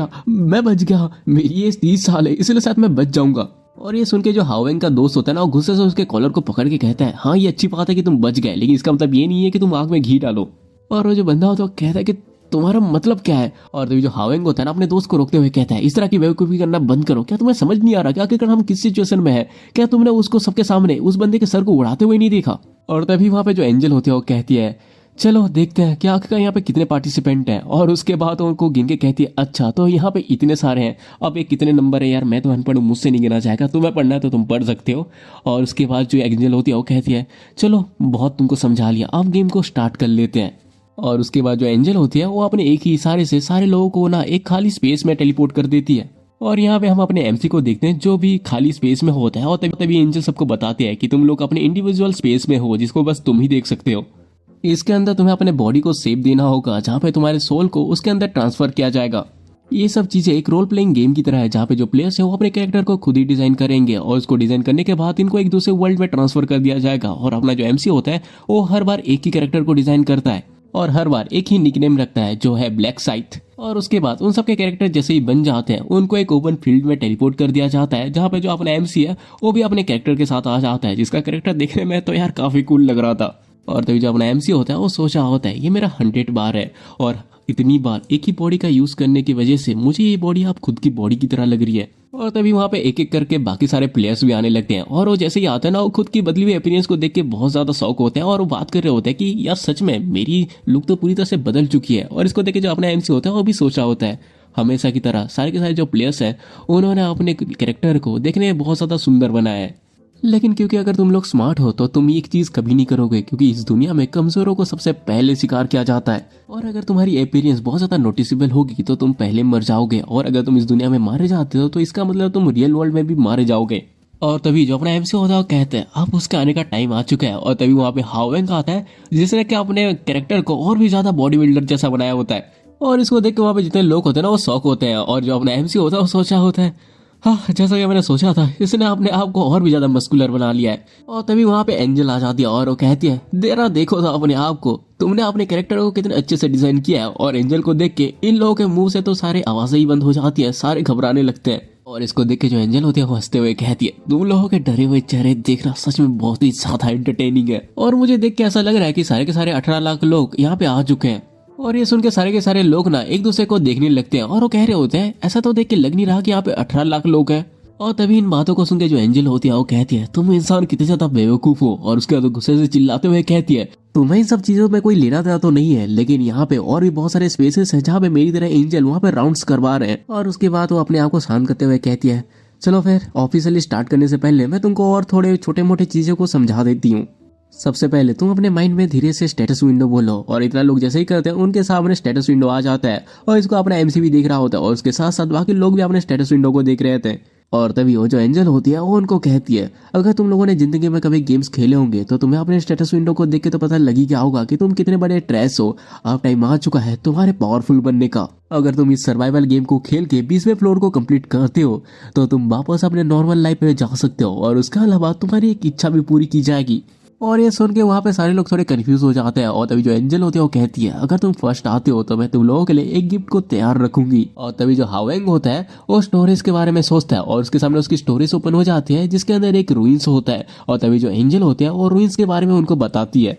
गया, मेरी एज 30 साल है इसलिए शायद मैं बच जाऊंगा। और ये सुन के जो हावेंग का दोस्त होता है ना वो गुस्से से उसके कॉलर को पकड़ के कहता है, हाँ ये अच्छी बात है कि तुम बच गए, लेकिन इसका मतलब ये नहीं है कि तुम आग में घी डालो। और वो जो बंदा होता है वो कहता है कि तुम्हारा मतलब क्या है? और तभी जो हावेंग होता है ना अपने दोस्त को रोकते हुए कहता है, इस तरह की बेवकूफी करना बंद करो, क्या तुम्हें समझ नहीं आ रहा कि आखिरकार हम किस सिचुएशन में है? क्या तुमने उसको सबके सामने उस बंदे के सर को उड़ाते हुए नहीं देखा? और तभी वहां पे जो एंजल होती है वो कहती है, चलो देखते हैं क्या आखिरकार यहाँ पे कितने पार्टिसिपेंट हैं। और उसके बाद उनको गिन के कहती है, अच्छा तो यहाँ पे इतने सारे हैं, अब ये कितने नंबर है यार, मैं तो अनपढ़ हूँ, मुझसे नहीं गिना जाएगा, तुम्हें पढ़ना है तो तुम पढ़ सकते हो। और उसके बाद जो एंजल होती है वो कहती है, चलो बहुत तुमको समझा लिया, अब गेम को स्टार्ट कर लेते हैं। और उसके बाद जो एंजल होती है वो अपने एक ही इशारे से सारे लोगों को ना एक खाली स्पेस में टेलीपोर्ट कर देती है। और यहाँ पे हम अपने एमसी को देखते हैं जो भी खाली स्पेस में होता है। और तभी एंजल सबको बताते हैं कि तुम लोग अपने इंडिविजुअल स्पेस में हो जिसको बस तुम ही देख सकते हो। इसके अंदर तुम्हें अपने बॉडी को सेव देना होगा जहाँ पे तुम्हारे सोल को उसके अंदर ट्रांसफर किया जाएगा। ये सब चीजें एक रोल प्लेइंग गेम की तरह है जहाँ पे जो प्लेयर्स है वो अपने कैरेक्टर को खुद ही डिजाइन करेंगे और उसको डिजाइन करने के बाद इनको एक दूसरे वर्ल्ड में ट्रांसफर कर दिया जाएगा। और अपना जो एमसी होता है वो हर बार एक ही कैरेक्टर को डिजाइन करता है और हर बार एक ही निकनेम रखता है जो है ब्लैक साइथ। और उसके बाद उन सबके कैरेक्टर जैसे ही बन जाते हैं उनको एक ओपन फील्ड में टेलीपोर्ट कर दिया जाता है जहाँ पे जो अपना एमसी है वो भी अपने कैरेक्टर के साथ आ जाता है, जिसका कैरेक्टर देखने में तो यार काफी कूल लग रहा था। और तभी जो अपना एमसी होता है वो सोचा होता है ये मेरा 100 बार है और इतनी बार एक ही बॉडी का यूज करने की वजह से मुझे ये बॉडी आप खुद की बॉडी की तरह लग रही है। और तभी वहाँ पे एक एक करके बाकी सारे प्लेयर्स भी आने लगते हैं और वो जैसे ही आते हैं ना, वो खुद की बदली हुई अपीयरेंस को देख के बहुत ज्यादा शौक होते हैं और वो बात कर रहे होते हैं कि यार सच में मेरी लुक तो पूरी तरह से बदल चुकी है। और इसको देख के जो अपना एमसी होता है वो भी सोच रहा होता है हमेशा की तरह सारे के सारे जो प्लेयर्स हैं उन्होंने अपने कैरेक्टर को देखने में बहुत ज्यादा सुंदर बनाया है। लेकिन क्योंकि अगर तुम लोग स्मार्ट हो तो तुम एक चीज कभी नहीं करोगे, क्योंकि इस दुनिया में कमजोरों को सबसे पहले शिकार किया जाता है। और अगर तुम्हारी अपीयरेंस बहुत ज्यादा नोटिसेबल होगी तो तुम पहले मर जाओगे, और अगर तुम इस दुनिया में मारे जाते हो तो इसका मतलब तुम रियल वर्ल्ड में भी मारे जाओगे। और तभी जो अपना एमसी होता है वो कहते हैं अब उसके आने का टाइम आ चुका है। और तभी वहाँ पे हावेंग आता है जिसने कि अपने कैरेक्टर को और भी ज्यादा बॉडी बिल्डर जैसा बनाया होता है। और इसको देख के वहाँ पे जितने लोग होते हैं ना वो शौक होते हैं, और जो अपना एमसी होता है वो सोचा होता है हाँ जैसा कि मैंने सोचा था, इसने अपने आप को और भी ज्यादा मस्कुलर बना लिया है। और तभी वहाँ पे एंजल आ जाती है और वो कहती है देरा देखो था अपने आप को, तुमने अपने कैरेक्टर को कितने अच्छे से डिजाइन किया है। और एंजल को देख के इन लोगों के मुंह से तो सारी आवाजें ही बंद हो जाती है, सारे घबराने लगते हैं। और इसको देख के जो एंजल होती है वो हंसते हुए कहती है तुम लोगों के डरे हुए चेहरे देखना सच में बहुत ही ज्यादा एंटरटेनिंग है। और मुझे देख के ऐसा लग रहा है कि सारे के सारे 18 लाख लोग यहाँ पे आ चुके हैं। और ये सुन के सारे लोग ना एक दूसरे को देखने लगते हैं और वो कह रहे होते हैं ऐसा तो देख के लग नहीं रहा कि यहाँ पे 18 लाख लोग हैं। और तभी इन बातों को सुन के जो एंजल होती है वो कहती है तुम इंसान कितने ज्यादा बेवकूफ हो। और उसके बाद गुस्से से चिल्लाते हुए कहती है तुम्हें इन सब चीजों में कोई लेना देना तो नहीं है, लेकिन यहाँ पे और भी बहुत सारे स्पेसेस हैं जहाँ पे मेरी तरह एंजल वहाँ पे राउंड्स करवा रहे हैं। और उसके बाद वो अपने आप को शांत करते हुए कहती है चलो फिर ऑफिशियली स्टार्ट करने से पहले मैं तुमको और थोड़े छोटे मोटे चीजों को समझा देती हूँ। सबसे पहले तुम अपने माइंड में धीरे से स्टेटस विंडो बोलो। और इतना लोग जैसे ही करते हैं उनके सामने स्टेटस विंडो आ जाता है, और इसको अपना एमसी भी देख रहा होता है और उसके साथ साथ बाकी लोग भी अपने स्टेटस विंडो को देख रहे थे। और तभी वो जो एंजल होती है वो उनको कहती है अगर तुम लोगों ने जिंदगी में कभी गेम्स खेले होंगे तो तुम्हें अपने स्टेटस विंडो को देख के तो पता लगी क्या होगा कि तुम कितने बड़े ट्रैश हो। अब टाइम आ चुका है तुम्हारे पावरफुल बनने का। अगर तुम इस सर्वाइवल गेम को खेल के 20वें फ्लोर को कंप्लीट करते हो तो तुम वापस अपने नॉर्मल लाइफ में जा सकते हो, और उसके अलावा तुम्हारी एक इच्छा भी पूरी की जाएगी। और ये सुन के वहाँ पे सारे लोग थोड़े कंफ्यूज हो जाते हैं। और तभी जो एंजल होती है वो कहती है अगर तुम फर्स्ट आते हो तो मैं तुम लोगों के लिए एक गिफ्ट को तैयार रखूंगी। और तभी जो हावेंग होता है वो स्टोरेज के बारे में सोचता है और उसके सामने उसकी स्टोरेज ओपन हो जाती है जिसके अंदर एक रूइंस होता है। और तभी जो एंजल होती है वो रूइंस के बारे में उनको बताती है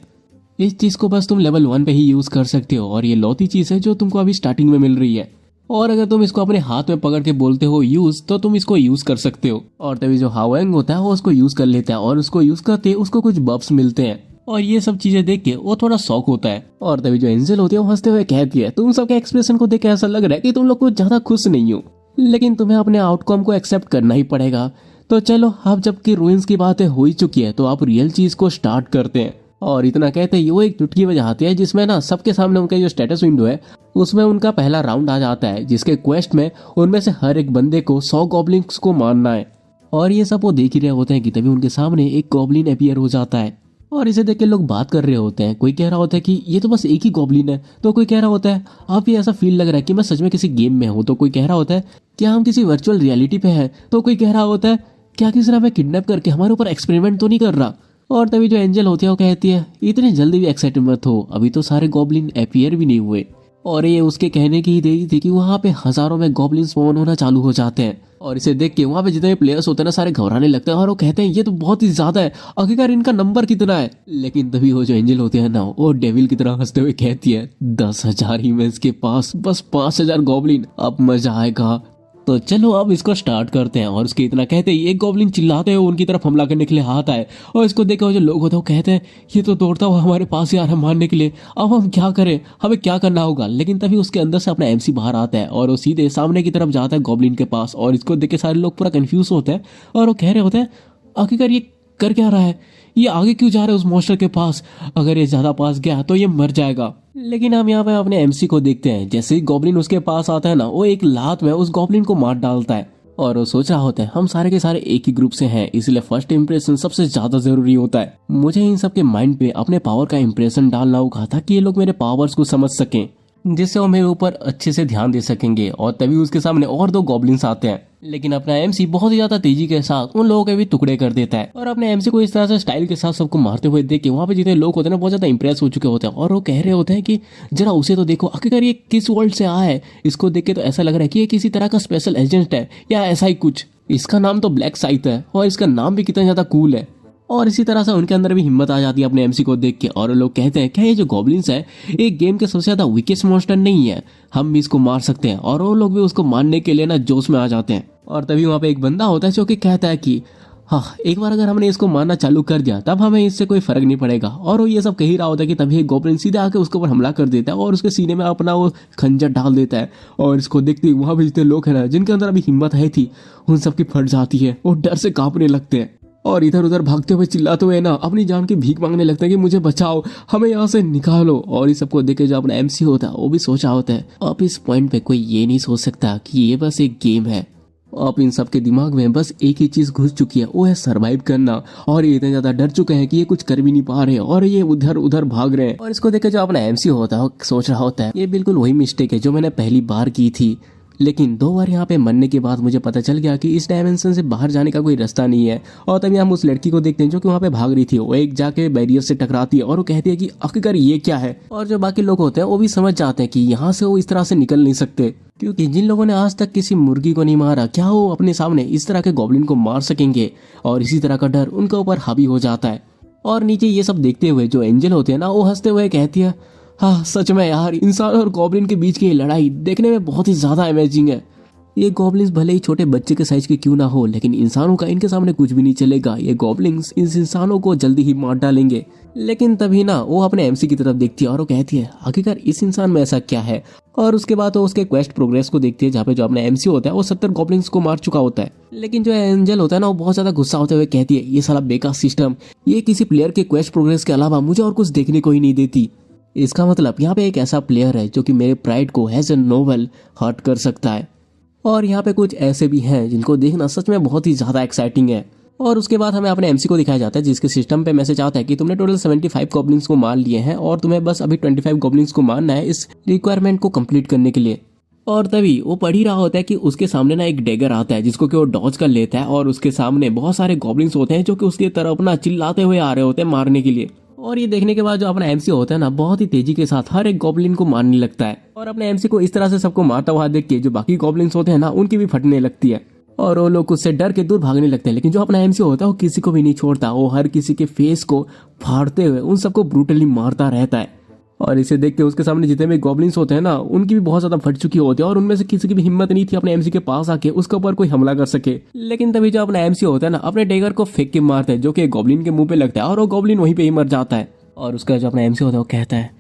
इस चीज को बस तुम लेवल 1 पे ही यूज कर सकते हो, और ये लौती चीज है जो तुमको अभी स्टार्टिंग में मिल रही है। और अगर तुम इसको अपने हाथ में पकड़ के बोलते हो यूज तो तुम इसको यूज कर सकते हो। और तभी जो हावेंग होता है वो उसको यूज कर लेता है, और उसको यूज करते उसको कुछ बफ्स मिलते हैं। और ये सब चीजें देख के वो थोड़ा शौक होता है। और तभी जो एंजल होती है वो हंसते हुए कहती है तुम सबके एक्सप्रेशन को देख के ऐसा लग रहा है कि तुम लोग कुछ ज्यादा खुश नहीं हो, लेकिन तुम्हें अपने आउटकम को एक्सेप्ट करना ही पड़ेगा। तो चलो अब जबकि रूइंस की बातें हो ही चुकी है तो आप रियल चीज को स्टार्ट करते हैं। और इतना कहते ही वो एक चुटकी बजाती है जिसमें ना सबके सामने उनका जो स्टेटस विंडो है उसमें उनका पहला राउंड आ जाता है, जिसके क्वेस्ट में उनमें से हर एक बंदे को 100 गॉब्लिन्स को मारना है। और ये सब वो देख ही रहे होते हैं कि तभी उनके सामने एक गॉब्लिन अपीयर हो जाता है। और इसे देख के लोग बात कर रहे होते हैं, कोई कह रहा होता है कि ये तो बस एक ही गॉब्लिन है, तो कोई कह रहा होता है आप ये ऐसा फील लग रहा है कि मैं सच में किसी गेम में हूँ, तो कोई कह रहा होता है क्या हम किसी वर्चुअल रियलिटी पे हैं, तो कोई कह रहा होता है क्या किसी ने हमें किडनैप करके हमारे ऊपर एक्सपेरिमेंट तो नहीं कर रहा। और तभी जो एंजल होती है वो कहती है इतनी जल्दी भी एक्साइटेड मत हो, अभी तो सारे गॉब्लिन अपीयर भी नहीं हुए। और ये उसके कहने की ही देरी थी कि वहाँ पे हजारों में गॉब्लिन स्पॉन होना चालू हो जाते हैं। और इसे देख के वहाँ पे जितने प्लेयर्स होते हैं ना सारे घबराने लगते हैं और वो कहते हैं ये तो बहुत ही ज्यादा है, आखिरकार इनका नंबर कितना है। लेकिन तभी वो जो एंजल होते हैं ना वो डेविल की तरह हंसते हुए कहती है 10,000 ही में इसके पास, बस 5,000 गॉब्लिन, अब मजा आएगा। तो चलो अब इसको स्टार्ट करते हैं। और उसके इतना कहते ही एक गॉब्लिन चिल्लाते हुए उनकी तरफ हमला करने के लिए हाथ आए, और इसको देखो जो लोग होते हैं वो कहते हैं ये तो दौड़ता हुआ हमारे पास ही आ रहा है मारने के लिए, अब हम क्या करें, हमें क्या करना होगा। लेकिन तभी उसके अंदर से अपना एमसी बाहर आता है और वो सीधे सामने की तरफ जाता है गॉब्लिन के पास। और इसको देख के सारे लोग पूरा कंफ्यूज होते हैं और वो कह रहे होते हैं आखिरकार ये कर क्या रहा है, ये आगे क्यों जा रहा है उस मॉन्स्टर के पास, अगर ये ज्यादा पास गया तो ये मर जाएगा। लेकिन हम यहाँ पे अपने एमसी को देखते हैं, जैसे ही गॉब्लिन उसके पास आता है ना वो एक लात में उस गॉब्लिन को मार डालता है। और वो सोच रहा होता है हम सारे के सारे एक ही ग्रुप से हैं, इसलिए फर्स्ट इंप्रेशन सबसे ज्यादा जरूरी होता है। मुझे इन सब के माइंड पे अपने पावर का इंप्रेशन डालना होगा ताकि ये लोग मेरे पावर्स को समझ सकें, जिससे वो मेरे ऊपर अच्छे से ध्यान दे सकेंगे। और तभी उसके सामने और 2 गॉब्लिन्स आते हैं, लेकिन अपना एमसी बहुत ही ज्यादा तेजी के साथ उन लोगों के भी टुकड़े कर देता है। और अपने एमसी को इस तरह से स्टाइल के साथ सबको मारते हुए देख के वहाँ पे जितने लोग होते हैं ना बहुत ज्यादा इंप्रेस हो चुके होते हैं, और वो कह रहे होते हैं कि जरा उसे तो देखो, आखिरकार ये किस वर्ल्ड से आया है, इसको देख के तो ऐसा लग रहा है कि ये किसी तरह का स्पेशल एजेंट है या ऐसा ही कुछ। इसका नाम तो ब्लैक साइथ है और इसका नाम भी कितना ज्यादा कूल है। और इसी तरह से उनके अंदर भी हिम्मत आ जाती है अपने एमसी को देख के, और लोग कहते हैं क्या ये जो गॉब्लिन्स है एक गेम के सबसे ज्यादा वीकेस्ट मॉन्स्टर नहीं है, हम भी इसको मार सकते हैं। और वो लोग भी उसको मारने के लिए ना जोश में आ जाते हैं। और तभी वहाँ पे एक बंदा होता है जो कि कहता है कि हाँ, एक बार अगर हमने इसको मारना चालू कर दिया तब हमें इससे कोई फर्क नहीं पड़ेगा। और वो ये सब कह ही रहा होता है कि तभी एक गोब्लिन सीधे आके उसके ऊपर हमला कर देता है और उसके सीने में अपना वो खंजर डाल देता है। और इसको देखते ही वहाँ भी जितने लोग हैं ना जिनके अंदर अभी हिम्मत है थी उन सबकी फट जाती है और डर से कांपने लगते हैं और इधर उधर भागते हुए चिल्लाते हुए ना अपनी जान की भीख मांगने लगते हैं कि मुझे बचाओ, हमें यहाँ से निकालो। और इस सबको देख के जो अपना एमसी होता है वो भी सोचा होता है अब इस पॉइंट पे कोई ये नहीं सोच सकता कि ये बस एक गेम है। अब इन सबके दिमाग में बस एक ही चीज घुस चुकी है, वो है सरवाइव करना। और ये इतने ज्यादा डर चुके हैं कि ये कुछ कर भी नहीं पा रहे और ये उधर उधर भाग रहे हैं। और इसको देख के जो अपना एमसी होता है वो सोच रहा होता है ये बिल्कुल वही मिस्टेक है जो मैंने पहली बार की थी, लेकिन 2 बार यहाँ पे मरने के बाद मुझे पता चल गया कि इस डायमेंशन से बाहर जाने का कोई रास्ता नहीं है। और तभी हम उस लड़की को देखते हैं जो कि वहाँ पे भाग रही थी, वो एक जाके बैरियर से टकराती है और वो कहती है कि आखिरकार ये क्या है। और जो बाकी लोग होते हैं वो भी समझ जाते हैं कि यहाँ से वो इस तरह से निकल नहीं सकते, क्योंकि जिन लोगों ने आज तक किसी मुर्गी को नहीं मारा क्या वो अपने सामने इस तरह के गॉब्लिन को मार सकेंगे। और इसी तरह का डर उनके ऊपर हावी हो जाता है। और नीचे ये सब देखते हुए जो एंजल होते हैं ना वो हंसते हुए कहती है हाँ सच में यार, इंसान और गॉब्लिन के बीच की ये लड़ाई देखने में बहुत ही ज्यादा अमेजिंग है। ये गॉब्लिन्स भले ही छोटे बच्चे के साइज के क्यों ना हो, लेकिन इंसानों का इनके सामने कुछ भी नहीं चलेगा। ये गॉब्लिन्स इन इंसानों को जल्दी ही मार डालेंगे। लेकिन तभी ना वो अपने एमसी की तरफ देखती है और वो कहती है आखिरकार इस इंसान में ऐसा क्या है। और उसके बाद वो उसके क्वेस्ट प्रोग्रेस को देखती है जहाँ पे जो अपना एमसी होता है वो 70 गॉब्लिन्स को मार चुका होता है। लेकिन जो एंजल होता है ना वो बहुत ज्यादा गुस्सा होते हुए कहती है ये साला बेकार सिस्टम, ये किसी प्लेयर के क्वेस्ट प्रोग्रेस के अलावा मुझे और कुछ देखने को ही नहीं देती। इसका मतलब यहाँ पे एक ऐसा प्लेयर है जो कि मेरे प्राइड को एज ए नोवेल हर्ट कर सकता है। और यहाँ पे कुछ ऐसे भी हैं जिनको देखना सच में बहुत ही ज्यादा एक्साइटिंग है। और उसके बाद हमें अपने एमसी को दिखाया जाता है जिसके सिस्टम पे मैसेज आता है कि तुमने टोटल 75 गॉब्लिन्स को मार लिए हैं और तुम्हें बस अभी 25 गॉब्लिन्स को मारना है इस रिक्वायरमेंट को कंप्लीट करने के लिए। और तभी वो पढ़ ही रहा होता है कि उसके सामने ना एक डेगर आता है जिसको कि वो डॉज कर लेता है और उसके सामने बहुत सारे गॉब्लिन्स होते हैं जो कि उसकी तरफ ना चिल्लाते हुए आ रहे होते हैं मारने के लिए। और ये देखने के बाद जो अपना एमसी होता है ना बहुत ही तेजी के साथ हर एक गॉब्लिन को मारने लगता है। और अपने एमसी को इस तरह से सबको मारता हुआ देख के जो बाकी गॉब्लिन्स होते हैं ना उनकी भी फटने लगती है और वो लोग उससे डर के दूर भागने लगते हैं। लेकिन जो अपना एमसी होता है वो किसी को भी नहीं छोड़ता, वो हर किसी के फेस को फाड़ते हुए उन सबको ब्रूटली मारता रहता है। और इसे देख के उसके सामने जितने भी गॉब्लिन्स होते हैं ना उनकी भी बहुत ज्यादा फट चुकी होती है और उनमें से किसी की भी हिम्मत नहीं थी अपने एमसी के पास आके उसके ऊपर कोई हमला कर सके। लेकिन तभी जो अपना एमसी होता है ना अपने डेगर को फेंक के मारता है जो कि गॉब्लिन के मुंह पे लगता है और वो गॉब्लिन वहीं पे ही मर जाता है। और उसका जो अपना एमसी होता है वो कहता है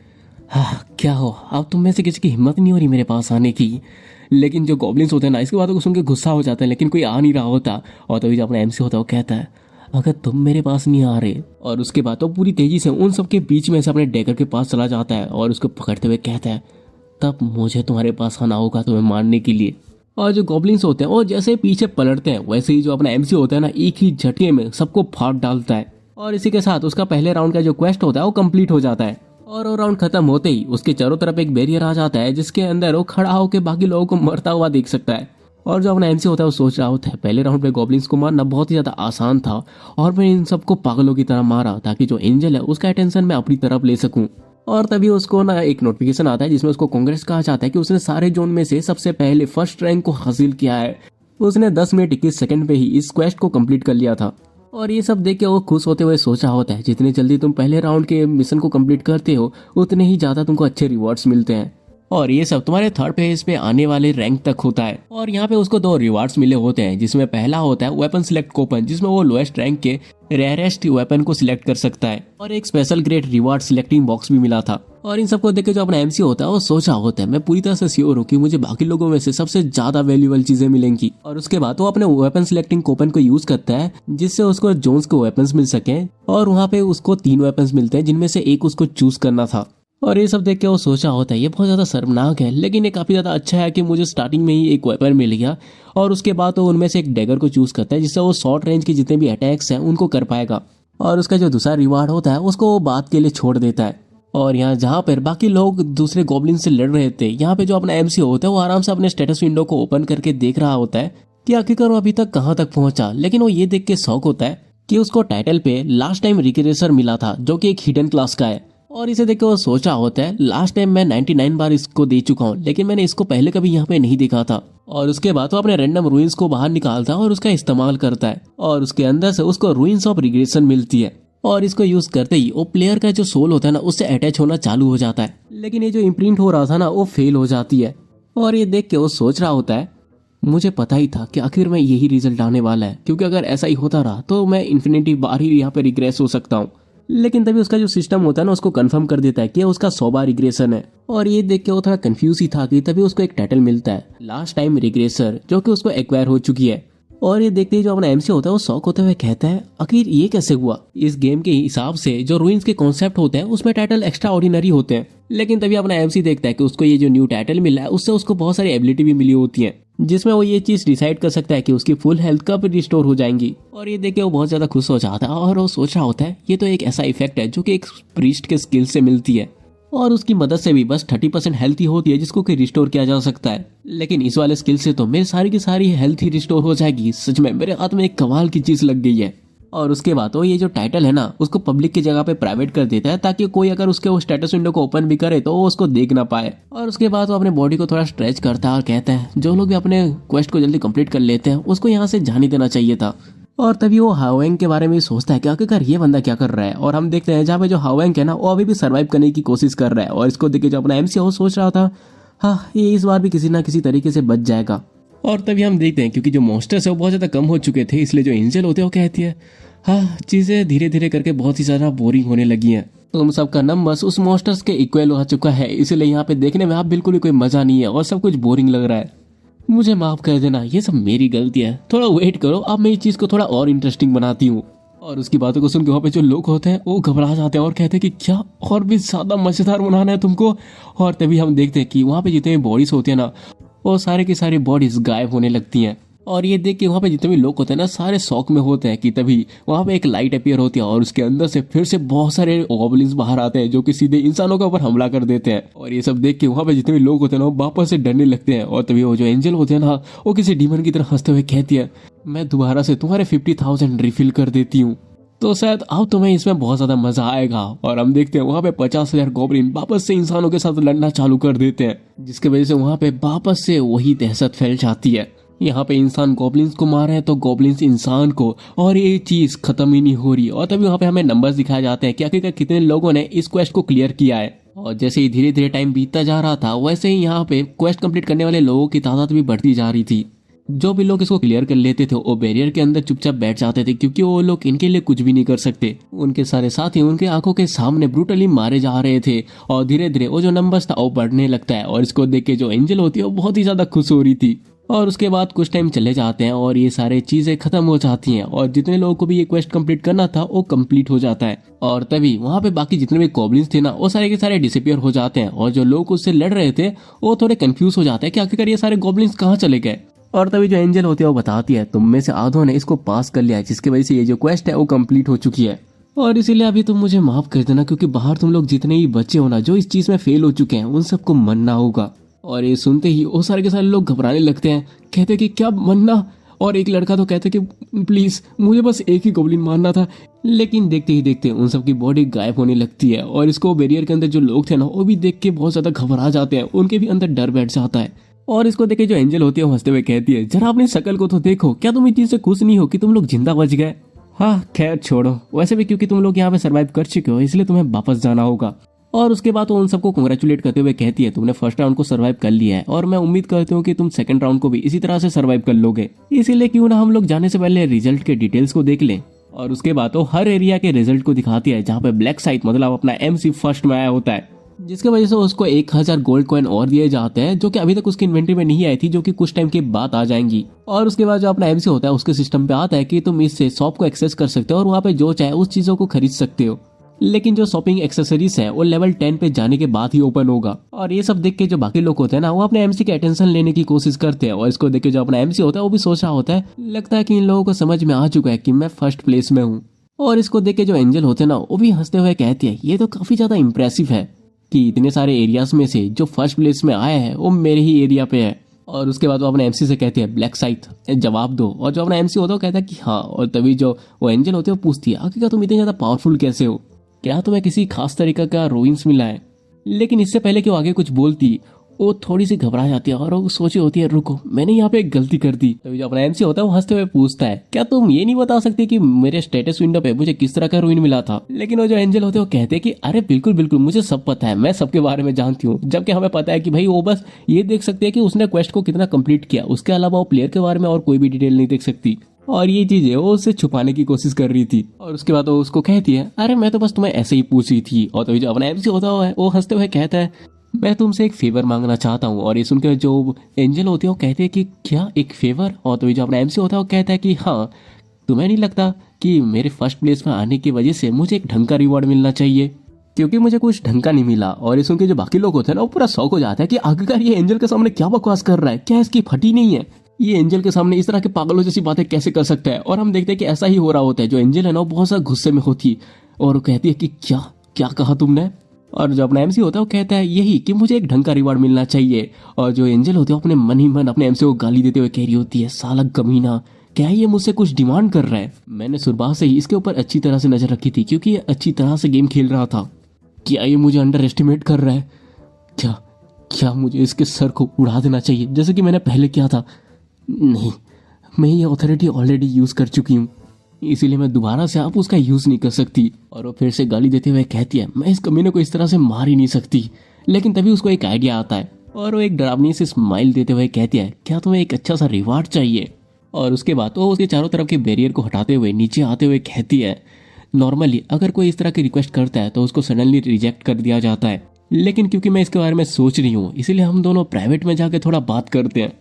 हाँ क्या हो, अब तुम में से किसी की हिम्मत नहीं हो रही मेरे पास आने की। लेकिन जो गॉब्लिन्स होते हैं ना इसकी बातों को सुन के गुस्सा हो जाता है लेकिन कोई आ नहीं रहा होता। और तभी जो अपना एमसी होता है वो कहता है अगर तुम मेरे पास नहीं आ रहे। और उसके बाद तो पूरी तेजी से उन सबके बीच में से अपने डेगर के पास चला जाता है और उसको पकड़ते हुए कहता है तब मुझे तुम्हारे पास आना होगा तुम्हें मारने के लिए। और जो गॉब्लिन्स होते हैं वो जैसे पीछे पलटते हैं वैसे ही जो अपना एमसी होता है ना एक ही झटके में सबको फाड़ डालता है। और इसी के साथ उसका पहले राउंड का जो क्वेस्ट होता है वो कंप्लीट हो जाता है। और वो राउंड खत्म होते ही उसके चारों तरफ एक बैरियर आ जाता है जिसके अंदर वो खड़ा होकर बाकी लोगों को मरता हुआ देख सकता है। और जो अपना एमसी होता है वो सोच रहा होता है पहले राउंड पे गॉब्लिन्स को मारना बहुत ही ज्यादा आसान था और मैं इन सबको पागलों की तरह मारा ताकि जो एंजल है उसका अटेंशन मैं अपनी तरफ ले सकूं। और तभी उसको ना एक नोटिफिकेशन आता है जिसमें उसको कांग्रेस कहा जाता है कि उसने सारे जोन में से सबसे पहले फर्स्ट रैंक को हासिल किया है। उसने 10 मिनट 21 सेकंड पे ही इस क्वेस्ट को कंप्लीट कर लिया था। और ये सब देख के वो खुश होते हुए सोचा होता है जितनी जल्दी तुम पहले राउंड के मिशन को कंप्लीट करते हो उतने ही ज्यादा तुमको अच्छे रिवॉर्ड्स मिलते हैं। और ये सब तुम्हारे थर्ड फेज पे आने वाले रैंक तक होता है। और यहाँ पे उसको 2 रिवार्ड्स मिले होते हैं जिसमें पहला होता है वेपन सिलेक्ट कूपन जिसमें वो लोएस्ट रैंक के रेयरेस्ट वेपन को सिलेक्ट कर सकता है और एक special grade reward selecting box भी मिला था। और इन सबको देख के जो अपना एमसी होता है वो सोचा होता है मैं पूरी तरह से श्योर हूँ कि मुझे बाकी लोगों में से सबसे ज्यादा वैल्यूएबल चीजें मिलेंगी। और उसके बाद वो अपने वेपन सिलेक्टिंग कूपन को यूज करता है जिससे उसको जोन्स के वेपन्स मिल सके। और वहाँ पे उसको 3 वेपन्स मिलते हैं जिनमें से एक उसको चूज करना था। और ये सब देख के वो सोचा होता है ये बहुत ज्यादा शर्मनाक है लेकिन ये काफी ज्यादा अच्छा है कि मुझे स्टार्टिंग में ही एक वेपन मिल गया। और उसके बाद वो उनमें से एक डैगर को चूज करता है जिससे वो शॉर्ट रेंज के जितने भी अटैक्स हैं उनको कर पाएगा। और उसका जो दूसरा रिवार्ड होता है उसको वो बात के लिए छोड़ देता है। और यहाँ जहाँ पर बाकी लोग दूसरे गॉब्लिन से लड़ रहे थे यहाँ पे जो अपना एमसी होता है वो आराम से अपने स्टेटस विंडो को ओपन करके देख रहा होता है कि आखिरकार वो अभी तक कहाँ तक पहुंचा। लेकिन वो ये देख के शौक होता है कि उसको टाइटल पे लास्ट टाइम रिक्रेसर मिला था जो कि एक हिडन क्लास का है। और इसे देख के वो सोच रहा होता है लास्ट टाइम मैं 99 बार इसको दे चुका हूँ, लेकिन मैंने इसको पहले कभी यहाँ पे नहीं देखा था। और उसके बाद वो अपने रैंडम रूइंस को बाहर निकालता है और उसका इस्तेमाल करता है, और उसके अंदर से उसको रूइंस ऑफ रिग्रेशन मिलती है। और इसको यूज करते ही वो प्लेयर का जो सोल होता है ना उससे अटैच होना चालू हो जाता है, लेकिन ये जो इम्प्रिंट हो रहा था ना वो फेल हो जाती है। और ये देख के वो सोच रहा होता है मुझे पता ही था कि आखिर में यही रिजल्ट आने वाला है, क्योंकि अगर ऐसा ही होता रहा तो मैं इन्फिनिटी बार ही यहाँ पे रिग्रेस हो सकता हूँ। लेकिन तभी उसका जो सिस्टम होता है ना उसको कंफर्म कर देता है कि उसका 100 बार रिग्रेशन है। और ये देख के वो थोड़ा कंफ्यूज ही था कि तभी उसको एक टाइटल मिलता है लास्ट टाइम रिग्रेसर, जो कि उसको एक्वायर हो चुकी है। और ये देखते ही जो अपना एमसी होता है वो शॉक होते हुए कहता है आखिर ये कैसे हुआ। इस गेम के हिसाब से जो रूइंस के कॉन्सेप्ट होते हैं उसमें टाइटल एक्स्ट्रा ऑर्डिनरी होते हैं, लेकिन तभी अपना एमसी देखता है कि उसको ये जो न्यू टाइटल मिला है उससे उसको बहुत सारी एबिलिटी भी मिली होती है, जिसमें वो ये चीज डिसाइड कर सकता है कि उसकी फुल हेल्थ कब रिस्टोर हो जाएंगी। और ये देख के वो बहुत ज्यादा खुश हो जाता है और वो सोच रहा होता है ये तो एक ऐसा इफेक्ट है जो कि एक प्रीस्ट के स्किल से मिलती है, और उसकी मदद से भी बस 30% हेल्थ ही होती है जिसको कि रिस्टोर किया जा सकता है। लेकिन इस वाले स्किल से तो मेरी सारी की सारी हेल्थ ही रिस्टोर हो जाएगी। सच में मेरे हाथ में एक कमाल की चीज लग गई है। और उसके बाद वो ये जो टाइटल है ना उसको पब्लिक की जगह पे प्राइवेट कर देता है, ताकि कोई अगर उसके वो स्टेटस विंडो को ओपन भी करे तो वो उसको देख ना पाए। और उसके बाद वो अपने बॉडी को थोड़ा स्ट्रेच करता है और कहता है जो लोग भी अपने क्वेस्ट को जल्दी कंप्लीट कर लेते हैं उसको यहाँ से जाने देना चाहिए था। और तभी वो हाओएंग के बारे में सोचता है कि आखिरकार ये बंदा क्या कर रहा है। और हम देखते हैं जहाँ पे जो हाओएंग है ना वो अभी भी सर्वाइव करने की कोशिश कर रहा है, और इसको देख के जो अपना एमसी वो सोच रहा था हाँ ये इस बार भी किसी ना किसी तरीके से बच जाएगा। और तभी हम देखते हैं क्योंकि जो मॉन्स्टर्स है वो बहुत ज्यादा कम हो चुके थे, इसलिए जो एंजल होते हैं वो कहती है हाँ चीजें धीरे धीरे करके बहुत ही ज्यादा बोरिंग होने लगी हैं। तुम सबका नंबर्स उस मॉन्स्टर्स के इक्वल हो चुका है, इसलिए यहाँ पे देखने में आप बिल्कुल भी कोई मजा नहीं है और सब कुछ बोरिंग लग रहा है। मुझे माफ कर देना, ये सब मेरी गलती है, थोड़ा वेट करो, अब मैं इस चीज को थोड़ा और इंटरेस्टिंग बनाती हूँ। और उसकी बातों को सुन के वहाँ पे जो लोग होते हैं वो घबरा जाते हैं और कहते हैं कि क्या और भी ज्यादा मजेदार बनाना है तुमको। और तभी हम देखते हैं कि वहाँ पे जितने भी बॉडीज होते हैं ना वो सारे की सारी बॉडीज गायब होने लगती हैं। और ये देख के वहाँ पे जितने भी लोग होते हैं ना सारे शौक में होते हैं कि तभी वहाँ पे एक लाइट अपीयर होती है और उसके अंदर से फिर से बहुत सारे गॉब्लिन्स बाहर आते हैं जो कि सीधे इंसानों के ऊपर हमला कर देते हैं। और ये सब देख के वहाँ पे जितने भी लोग होते हैं ना वो वापस से डरने लगते हैं। और तभी वो जो एंजल होते हैं ना वो किसी डीमन की तरह हंसते हुए कहती है मैं दोबारा से तुम्हारे 50,000 रिफिल कर देती हूँ, तो शायद अब तुम्हें इसमें बहुत ज्यादा मजा आएगा। और हम देखते हैं वहाँ पे 50,000 गॉब्लिन वापस से इंसानों के साथ लड़ना चालू कर देते हैं, जिसकी वजह से वहाँ पे वापस से वही दहशत फैल जाती है। यहाँ पे इंसान गॉब्लिन्स को मार रहे हैं तो गॉब्लिन्स इंसान को, और ये चीज खत्म ही नहीं हो रही। और तभी वहाँ पे हमें नंबर्स दिखाए जाते हैं कि आखिरकार कितने लोगों ने इस क्वेस्ट को क्लियर किया है। और जैसे ही धीरे धीरे टाइम बीतता जा रहा था वैसे ही यहाँ पे क्वेस्ट कंप्लीट करने वाले लोगों की तादाद भी बढ़ती जा रही थी। जो भी लोग इसको क्लियर कर लेते थे वो बैरियर के अंदर चुपचाप बैठ जाते थे, क्योंकि वो लोग इनके लिए कुछ भी नहीं कर सकते। उनके सारे साथी उनके आंखों के सामने ब्रूटली मारे जा रहे थे। और धीरे धीरे वो जो नंबर्स था वो बढ़ने लगता है, और इसको देख के जो एंजल होती है वो बहुत ही ज्यादा खुश हो रही थी। और उसके बाद कुछ टाइम चले जाते हैं और ये सारे चीजें खत्म हो जाती हैं, और जितने लोगों को भी ये क्वेस्ट कंप्लीट करना था वो कंप्लीट हो जाता है। और तभी वहाँ पे बाकी जितने भी गॉब्लिन्स थे ना वो सारे के सारे डिसअपियर हो जाते हैं, और जो लोग उससे लड़ रहे थे वो थोड़े कंफ्यूज हो जाते हैं कि आखिरकार ये सारे गॉब्लिन्स कहाँ चले गए। और तभी जो एंजल होती है वो बताती है तुम में से आधों ने इसको पास कर लिया है, जिसकी वजह से ये जो क्वेस्ट है वो कंप्लीट हो चुकी है। और इसीलिए अभी तुम मुझे माफ कर देना, क्योंकि बाहर तुम लोग जितने ही बच्चे हो ना जो इस चीज में फेल हो चुके हैं उन सबको मरना होगा। और ये सुनते ही वो सारे के सारे लोग घबराने लगते हैं, कहते कि क्या मरना। और एक लड़का तो कहता है कि प्लीज मुझे बस एक ही गॉब्लिन मारना था। लेकिन देखते ही देखते उन सबकी बॉडी गायब होने लगती है, और इसको बैरियर के अंदर जो लोग थे ना वो भी देख के बहुत ज्यादा घबरा जाते हैं, उनके भी अंदर डर बैठ जाता है। और इसको देख के जो एंजल होती है वो हंसते हुए कहती है जरा अपनी शक्ल को तो देखो, क्या तुम इस चीज से खुश नहीं हो कि तुम लोग जिंदा बच गए। हाँ खैर छोड़ो, वैसे भी क्योंकि तुम लोग यहाँ पे सर्वाइव कर चुके हो इसलिए तुम्हें वापस जाना होगा। और उसके बाद वो उन सबको कंग्रेचुलेट करते हुए कहती है तुमने फर्स्ट राउंड को सर्वाइव कर लिया है, और मैं उम्मीद करती हूँ कि तुम सेकंड राउंड को भी इसी तरह से सर्वाइव कर लोगे। इसीलिए क्यों ना हम लोग जाने से पहले रिजल्ट के डिटेल्स को देख लें। और उसके बाद वो हर एरिया के रिजल्ट को दिखाती है जहाँ पे ब्लैक साइट मतलब अपना एमसी फर्स्ट में आया होता है, जिसकी वजह से उसको 1000 गोल्ड कॉइन और दिए जाते हैं, जो कि अभी तक उसकी इन्वेंटरी में नहीं आई थी, जो कि कुछ टाइम के बाद आ जाएंगी। और उसके बाद जो अपना एमसी होता है उसके सिस्टम पे आता है कि तुम इससे शॉप को एक्सेस कर सकते हो और वहाँ पे जो चाहे उस चीजों को खरीद सकते हो। लेकिन जो शॉपिंग एक्सेसरीज है वो लेवल 10 पे जाने के बाद ही ओपन होगा। और ये सब देख के जो बाकी लोग होते हैं ना वो अपने एमसी के अटेंशन लेने की कोशिश करते हैं, और इसको देख के जो अपना एमसी होता है वो भी सोच रहा होता है लगता है कि इन लोगों को समझ में आ चुका है कि मैं फर्स्ट प्लेस में हूँ। और इसको देख के जो एंजल होते हैं ना वो भी हंसते हुए कहती है ये तो काफी ज्यादा इम्प्रेसिव है कि इतने सारे एरियाज में से जो फर्स्ट प्लेस में आया है वो मेरे ही एरिया पे है। और उसके बाद वो अपने एमसी से कहती है ब्लैक साइट जवाब दो। और जो अपना एमसी होता है वो कहता है कि हाँ। और तभी जो वो एंजल होती है वो पूछती है आखिर तुम इतने ज्यादा पावरफुल कैसे हो। क्या तुम्हें किसी खास तरीका का रोइंस मिला है? लेकिन इससे पहले कि वो आगे कुछ बोलती, वो थोड़ी सी घबरा जाती है और वो सोची होती है रुको मैंने यहाँ पे एक गलती कर दी। तभी जो अपना एमसी होता है वो हंसते हुए पूछता है क्या तुम ये नहीं बता सकते कि मेरे स्टेटस विंडो पे मुझे किस तरह का रूइन मिला था? लेकिन वो जो एंजल होते हैं वो कहते हैं कि अरे बिल्कुल बिल्कुल मुझे सब पता है, मैं सबके बारे में जानती हूँ। जबकि हमें पता है कि भाई वो बस ये देख सकते हैं कि उसने क्वेस्ट को कितना कंप्लीट किया, उसके अलावा वो प्लेयर के बारे में और कोई भी डिटेल नहीं देख सकती। और ये चीजें वो उससे छुपाने की कोशिश कर रही थी। और उसके बाद वो उसको कहती है अरे मैं तो बस तुम्हें ऐसे ही पूछ रही थी। और तभी जो अपना एमसी होता है वो हंसते हुए कहता है मैं तुमसे एक फेवर मांगना चाहता हूँ। और ये सुनकर जो एंजल होते हैं वो कहते हैं कि क्या एक फेवर? और तो जो अपना एमसी होता है वो कहता है कि हाँ, तुम्हें नहीं लगता कि मेरे फर्स्ट प्लेस में आने की वजह से मुझे एक ढंग का रिवॉर्ड मिलना चाहिए? क्योंकि मुझे कुछ ढंग का नहीं मिला। और ये सुन के जो बाकी लोग होते हैं ना वो पूरा शौक हो जाता है कि आखिरकार ये एंजल के सामने क्या बकवास कर रहा है, क्या इसकी फटी नहीं है, ये एंजल के सामने इस तरह के पागलों जैसी बातें कैसे कर सकता है? और हम देखते हैं कि ऐसा ही हो रहा होता है। जो एंजल है ना वो बहुत सा गुस्से में होती और वो कहती है कि क्या क्या कहा तुमने? और जो अपना एमसी होता है वो कहता है यही कि मुझे एक ढंग का रिवॉर्ड मिलना चाहिए। और जो एंजल होते हैं अपने मन ही मन अपने एमसी को गाली देते हुए कह रही होती है साला कमीना, क्या ये मुझसे कुछ डिमांड कर रहा है? मैंने सुरबाह से ही इसके ऊपर अच्छी तरह से नजर रखी थी क्योंकि ये अच्छी तरह से गेम खेल रहा था। क्या ये मुझे अंडर एस्टिमेट कर रहा है? क्या क्या मुझे इसके सर को उड़ा देना चाहिए जैसे कि मैंने पहले किया था? नहीं, मैं ये ऑथोरिटी ऑलरेडी यूज कर चुकी हूँ, इसीलिए मैं दोबारा से आप उसका यूज नहीं कर सकती। और वो फिर से गाली देते हुए कहती है मैं इस कमीने को इस तरह से मार ही नहीं सकती। लेकिन तभी उसको एक आइडिया आता है और वो एक डरावनी से स्माइल देते हुए कहती है क्या तुम्हें एक अच्छा सा रिवार्ड चाहिए? और उसके बाद वो उसके चारों तरफ के बैरियर को हटाते हुए नीचे आते हुए कहती है नॉर्मली अगर कोई इस तरह की रिक्वेस्ट करता है तो उसको सडनली रिजेक्ट कर दिया जाता है, लेकिन क्योंकि मैं इसके बारे में सोच रही हूँ इसीलिए हम दोनों प्राइवेट में जाके थोड़ा बात करते हैं।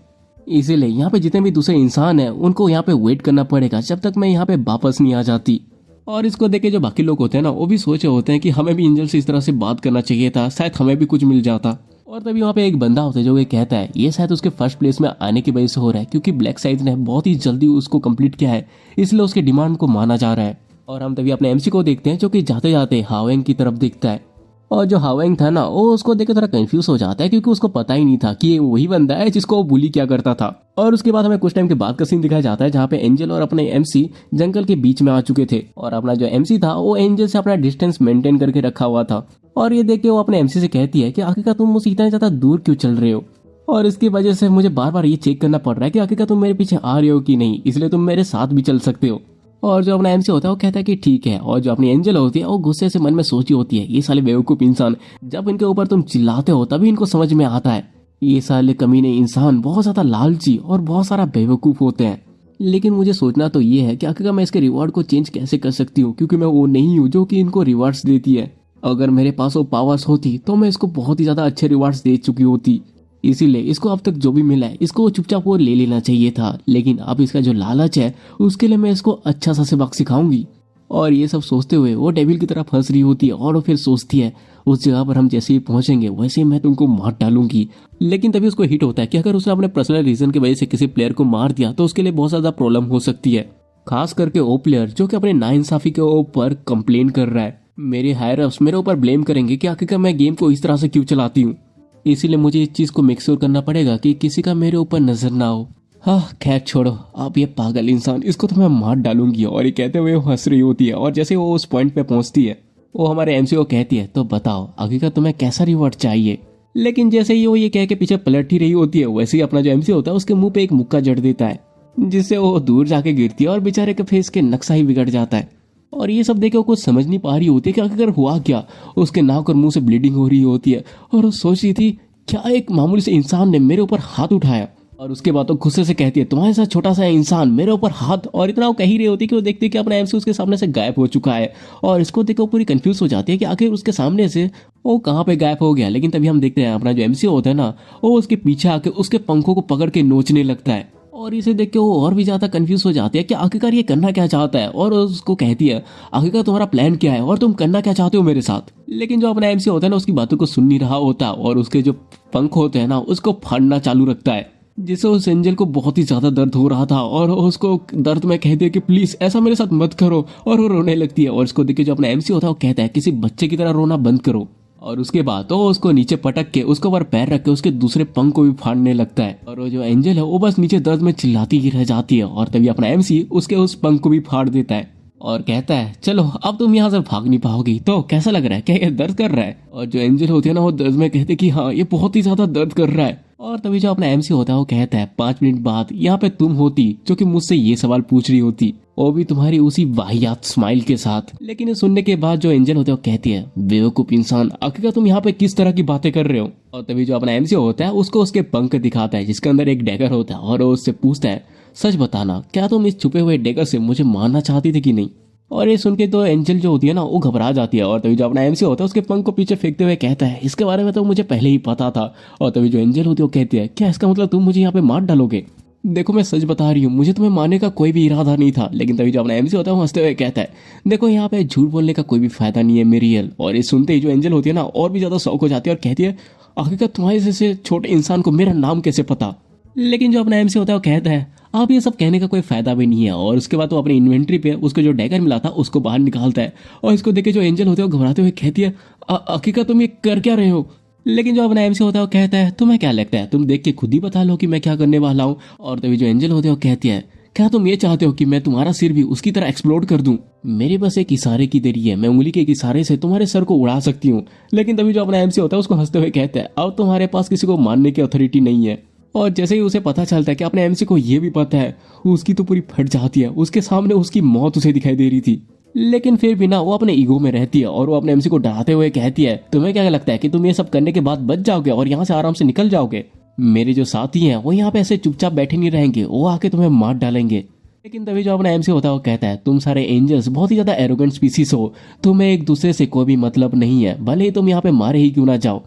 इसीलिए यहाँ पे जितने भी दूसरे इंसान हैं उनको यहाँ पे वेट करना पड़ेगा जब तक मैं यहाँ पे वापस नहीं आ जाती। और इसको देख के जो बाकी लोग होते हैं ना वो भी सोचे होते हैं कि हमें भी एंजल से इस तरह से बात करना चाहिए था, शायद हमें भी कुछ मिल जाता। और तभी वहाँ पे एक बंदा होता है जो ये कहता है ये शायद उसके फर्स्ट प्लेस में आने की वजह से हो रहा है क्योंकि ब्लैक साइड ने बहुत ही जल्दी उसको कंप्लीट किया है, इसलिए उसके डिमांड को माना जा रहा है। और हम तभी अपने एमसी को देखते हैं जो कि जाते जाते हावेंग की तरफ देखता है। और जो हावेंग था ना वो उसको देख के थोड़ा कंफ्यूज हो जाता है क्योंकि उसको पता ही नहीं था कि ये वही बंदा है जिसको वो बुली किया करता था। और उसके बाद हमें कुछ टाइम के बाद का सीन दिखाया जाता है जहाँ पे एंजल और अपने एमसी जंगल के बीच में आ चुके थे और अपना जो एमसी था वो एंजल से अपना डिस्टेंस मेंटेन करके रखा हुआ था। और ये देख के वो अपने एमसी से कहती है कि आखिरकार तुम मुझसे इतना ज्यादा दूर क्यों चल रहे हो? और इसकी वजह से मुझे बार बार ये चेक करना पड़ रहा है कि आखिरकार तुम मेरे पीछे आ रहे हो कि नहीं, इसलिए तुम मेरे साथ भी चल सकते हो। और जो अपना एमसी होता है वो कहता है कि ठीक है। और जो अपनी एंजल होती है वो गुस्से से मन में सोची होती है ये साले बेवकूफ इंसान, जब इनके ऊपर तुम चिल्लाते हो तभी इनको समझ में आता है ये साले कमीने इंसान बहुत ज्यादा लालची और बहुत सारा बेवकूफ होते हैं। लेकिन मुझे सोचना तो ये है कि आखिरकार मैं इसके रिवॉर्ड को चेंज कैसे कर सकती हूँ क्योंकि मैं वो नहीं हूँ जो कि इनको रिवॉर्ड्स देती है। अगर मेरे पास वो पावर्स होती तो मैं इसको बहुत ही ज्यादा अच्छे रिवॉर्ड्स दे चुकी होती, इसीलिए इसको अब तक जो भी मिला है इसको चुपचाप वो ले लेना चाहिए था। लेकिन अब इसका जो लालच है उसके लिए मैं इसको अच्छा सा सबक सिखाऊंगी। और ये सब सोचते हुए वो डेविल की तरफ फंस रही होती है और वो फिर सोचती है उस जगह पर हम जैसे ही पहुंचेंगे वैसे ही मैं तुमको मार डालूंगी। लेकिन तभी उसको हिट होता है कि अगर उसने अपने पर्सनल रीजन की वजह से किसी प्लेयर को मार दिया तो उसके लिए बहुत ज्यादा प्रॉब्लम हो सकती है, खास करके वो प्लेयर जो कि अपने नाइंसाफी के ऊपर कंप्लेन कर रहा है। मेरे हायर अप्स मेरे ऊपर ब्लेम करेंगे कि आखिरकार मैं गेम को इस तरह से क्यों चलाती हूँ, इसीलिए मुझे इस चीज को मेक श्योर करना पड़ेगा कि किसी का मेरे ऊपर नजर ना हो। हाँ खैर छोड़ो, आप ये पागल इंसान, इसको तो मैं मार डालूंगी। और ये कहते हुए वो हंस रही होती है और जैसे वो उस पॉइंट पे पहुंचती है वो हमारे एमसी को कहती है तो बताओ आखिरकार तुम्हें कैसा रिवॉर्ड चाहिए? लेकिन जैसे ही वो ये कह के पीछे पलट ही रही होती है वैसे ही अपना जो एमसी होता है उसके मुंह पे एक मुक्का जड़ देता है जिससे वो दूर जाके गिरती है और बेचारे के फेस के नक्शा ही बिगड़ जाता है। और ये सब देखे वो कुछ समझ नहीं पा रही होती है कि आखिरकार हुआ क्या। उसके नाक और मुंह से ब्लीडिंग हो रही होती है और वो सोच रही थी क्या एक मामूली से इंसान ने मेरे ऊपर हाथ उठाया। और उसके बाद तो गुस्से से कहती है तुम्हारे साथ छोटा सा इंसान मेरे ऊपर हाथ। और इतना वो कह ही रही होती है कि वो देखती है कि अपना एमसी उसके सामने से गायब हो चुका है और इसको देख वो पूरी कंफ्यूज हो जाती है कि आखिर उसके सामने से वो कहाँ पे गायब हो गया। लेकिन तभी हम देखते हैं अपना जो एमसी होता है ना वो उसके पीछे आके उसके पंखों को पकड़ के नोचने लगता है और इसे देख के वो और भी ज्यादा कंफ्यूज हो जाती है कि आखिरकार ये करना क्या चाहता है। और उसको कहती है आखिरकार तुम्हारा प्लान क्या है और तुम करना क्या चाहते हो मेरे साथ। लेकिन जो अपना एमसी होता है ना उसकी बातों को सुन नहीं रहा होता और उसके जो पंख होते हैं ना उसको फाड़ना चालू रखता है, जिससे उस एंजल को बहुत ही ज्यादा दर्द हो रहा था और उसको दर्द में कहती है कि प्लीज ऐसा मेरे साथ मत करो। और वो रोने लगती है और इसको देख के जो अपना एमसी होता है वो कहता है किसी बच्चे की तरह रोना बंद करो। और उसके बाद तो उसको नीचे पटक के उसके ऊपर पैर रख के उसके दूसरे पंख को भी फाड़ने लगता है। और वो जो एंजल है वो बस नीचे दर्द में चिल्लाती ही रह जाती है और तभी अपना एमसी उसके उस पंख को भी फाड़ देता है। और कहता है चलो अब तुम यहाँ से भाग नहीं पाओगी। तो कैसा लग रहा है, क्या ये दर्द कर रहा है? और जो एंजल होती है ना वो दर्द में कहते कि हाँ ये बहुत ही ज्यादा दर्द कर रहा है। और तभी जो अपना एमसी होता है वो कहता है 5 मिनट बाद यहाँ पे तुम होती जो कि मुझसे ये सवाल पूछ रही होती, वो भी तुम्हारी उसी वाहियात स्माइल के साथ। लेकिन ये सुनने के बाद जो एंजल होता है वो कहती है बेवकूफ इंसान, आखिरकार तुम यहाँ पे किस तरह की बातें कर रहे हो? और तभी जो अपना एमसी होता है उसको उसके पंख दिखाता है जिसके अंदर एक डैगर होता है और वो उससे पूछता है सच बताना, क्या तुम इस छुपे हुए डैगर से मुझे मारना चाहती थी कि नहीं? और ये सुन के तो एंजल जो होती है ना वो घबरा जाती है। और तभी जो अपना एमसी होता है उसके पंख को पीछे फेंकते हुए कहता है इसके बारे में तो मुझे पहले ही पता था। और तभी जो एंजल होती है वो कहती है क्या इसका मतलब तुम मुझे यहाँ पे मार डालोगे? देखो मैं सच बता रही हूँ, मुझे तुम्हें मारने का कोई भी इरादा नहीं था। लेकिन तभी जो अपना एमसी होता है वो हंसते हुए कहता है देखो यहाँ पे झूठ बोलने का कोई भी फायदा नहीं है मेरियल। और ये सुनते ही जो एंजल होती है ना और भी ज्यादा शौक हो जाती है और कहती है आखिरकार तुम्हारे जैसे छोटे इंसान को मेरा नाम कैसे पता? लेकिन जो अपना एमसी होता है वो कहता है आप ये सब कहने का कोई फायदा भी नहीं है। और उसके बाद वो अपनी इन्वेंट्री पे उसको जो डैगर मिला था उसको बाहर निकालता है। और इसको देख के जो एंजल होते हैं वो घबराते हुए कहती है आखिरकार तुम ये कर क्या रहे हो? लेकिन जो अपना एमसी होता है वो कहता है तुम्हें क्या लगता है, तुम देख के खुद ही बता लो कि मैं क्या करने वाला हूँ। और तभी जो एंजल होते हैं वो कहती है क्या तुम ये चाहते हो कि मैं तुम्हारा सिर भी उसकी तरह एक्सप्लोड कर दूं? मेरे बस एक इशारे की देरी है, मैं उंगली के एक इशारे से तुम्हारे सर को उड़ा सकती हूँ। लेकिन तभी जो अपना एमसी होता है उसको हंसते हुए कहता है अब तुम्हारे पास किसी को मारने की अथॉरिटी नहीं है। और जैसे ही उसे पता चलता है कि अपने एमसी को ये भी पता है, उसकी तो पूरी फट जाती है। उसके सामने उसकी मौत उसे दिखाई दे रही थी, लेकिन फिर भी ना वो अपने ईगो में रहती है और वो अपने एमसी को डराते हुए कहती है तुम्हें क्या लगता है कि तुम ये सब करने के बाद बच जाओगे और यहाँ से आराम से निकल जाओगे? मेरे जो साथी हैं वो यहाँ पे ऐसे चुपचाप बैठे नहीं रहेंगे, वो आके तुम्हें मार डालेंगे। लेकिन तभी जो अपना एमसी होता है वो कहता है तुम सारे एंजल्स बहुत ही ज्यादा एरोगेंट स्पीसीज हो, तुम्हें एक दूसरे से कोई भी मतलब नहीं है, भले ही तुम यहाँ पे मारे ही क्यों ना जाओ।